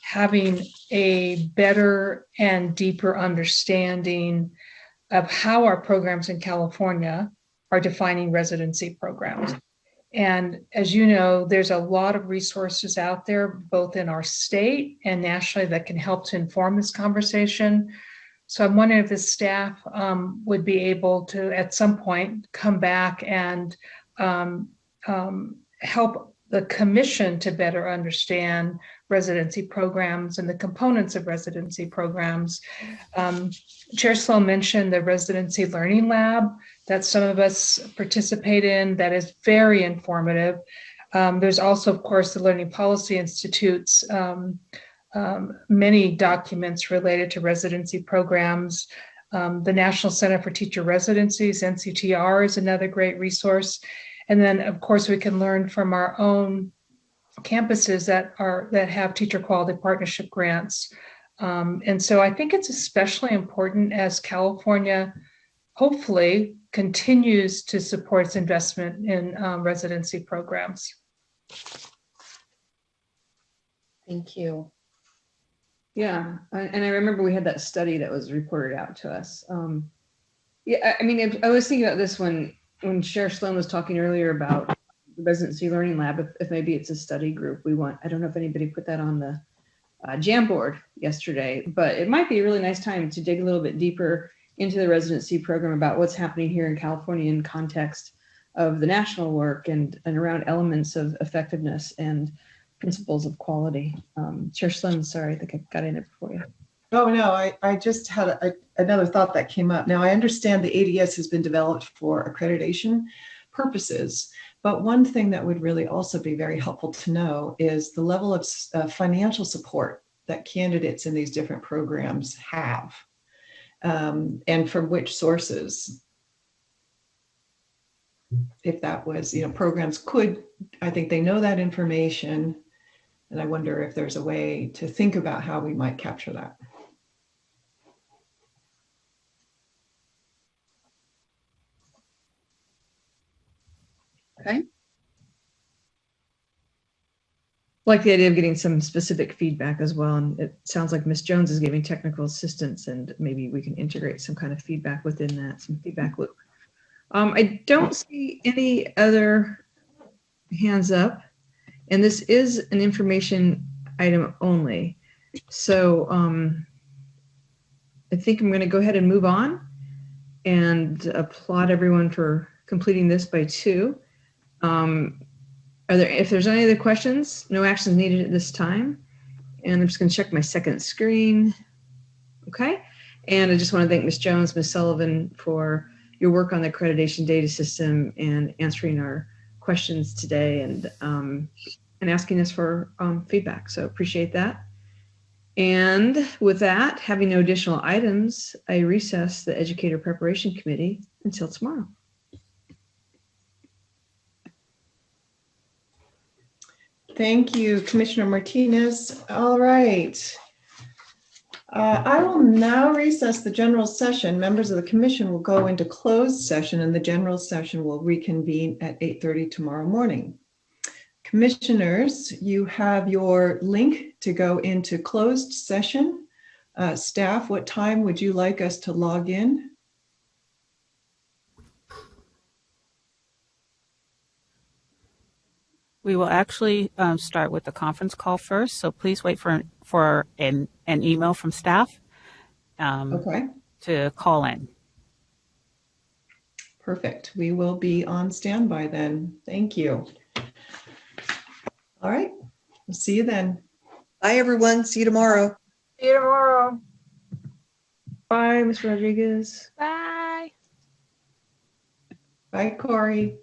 having a better and deeper understanding of how our programs in California are defining residency programs. And as you know, there's a lot of resources out there, both in our state and nationally, that can help to inform this conversation. So I'm wondering if the staff would be able to, at some point, come back and help the commission to better understand residency programs and the components of residency programs. Chair Sloan mentioned the Residency Learning Lab that some of us participate in that is very informative. There's also, of course, the Learning Policy Institute's many documents related to residency programs. The National Center for Teacher Residencies, NCTR, is another great resource. And then, of course, we can learn from our own campuses that have teacher quality partnership grants. And so I think it's especially important as California hopefully continues to support its investment in residency programs. Thank you. Yeah, and I remember we had that study that was reported out to us. Yeah, I mean, I was thinking about this when Chair Sloan was talking earlier about the Residency Learning Lab, if maybe it's a study group we want. I don't know if anybody put that on the Jamboard yesterday, but it might be a really nice time to dig a little bit deeper into the residency program about what's happening here in California in context of the national work and around elements of effectiveness and principles of quality. Chair Sloan, sorry, I think I got in it before you. Oh, no, I just had another thought that came up. Now, I understand the ADS has been developed for accreditation purposes, but one thing that would really also be very helpful to know is the level of financial support that candidates in these different programs have, and from which sources. If that was, programs could, I think they know that information, and I wonder if there's a way to think about how we might capture that. Okay. Like the idea of getting some specific feedback as well. And it sounds like Ms. Jones is giving technical assistance, and maybe we can integrate some kind of feedback within that, some feedback loop. I don't see any other hands up, and this is an information item only. So I think I'm going to go ahead and move on and applaud everyone for completing this by 2. If there's any other questions, no actions needed at this time. And I'm just going to check my second screen. Okay. And I just want to thank Ms. Jones, Ms. Sullivan for your work on the accreditation data system and answering our questions today and asking us for feedback. So appreciate that. And with that, having no additional items, I recess the Educator Preparation Committee until tomorrow. Thank you, Commissioner Martinez. All right. I will now recess the general session. Members of the commission will go into closed session and the general session will reconvene at 8:30 tomorrow morning. Commissioners, you have your link to go into closed session. Staff, what time would you like us to log in? We will actually start with the conference call first, so please wait for an email from staff to call in. Perfect. We will be on standby then. Thank you. All right. We'll see you then. Bye, everyone. See you tomorrow. See you tomorrow. Bye, Ms. Rodriguez. Bye. Bye, Corey.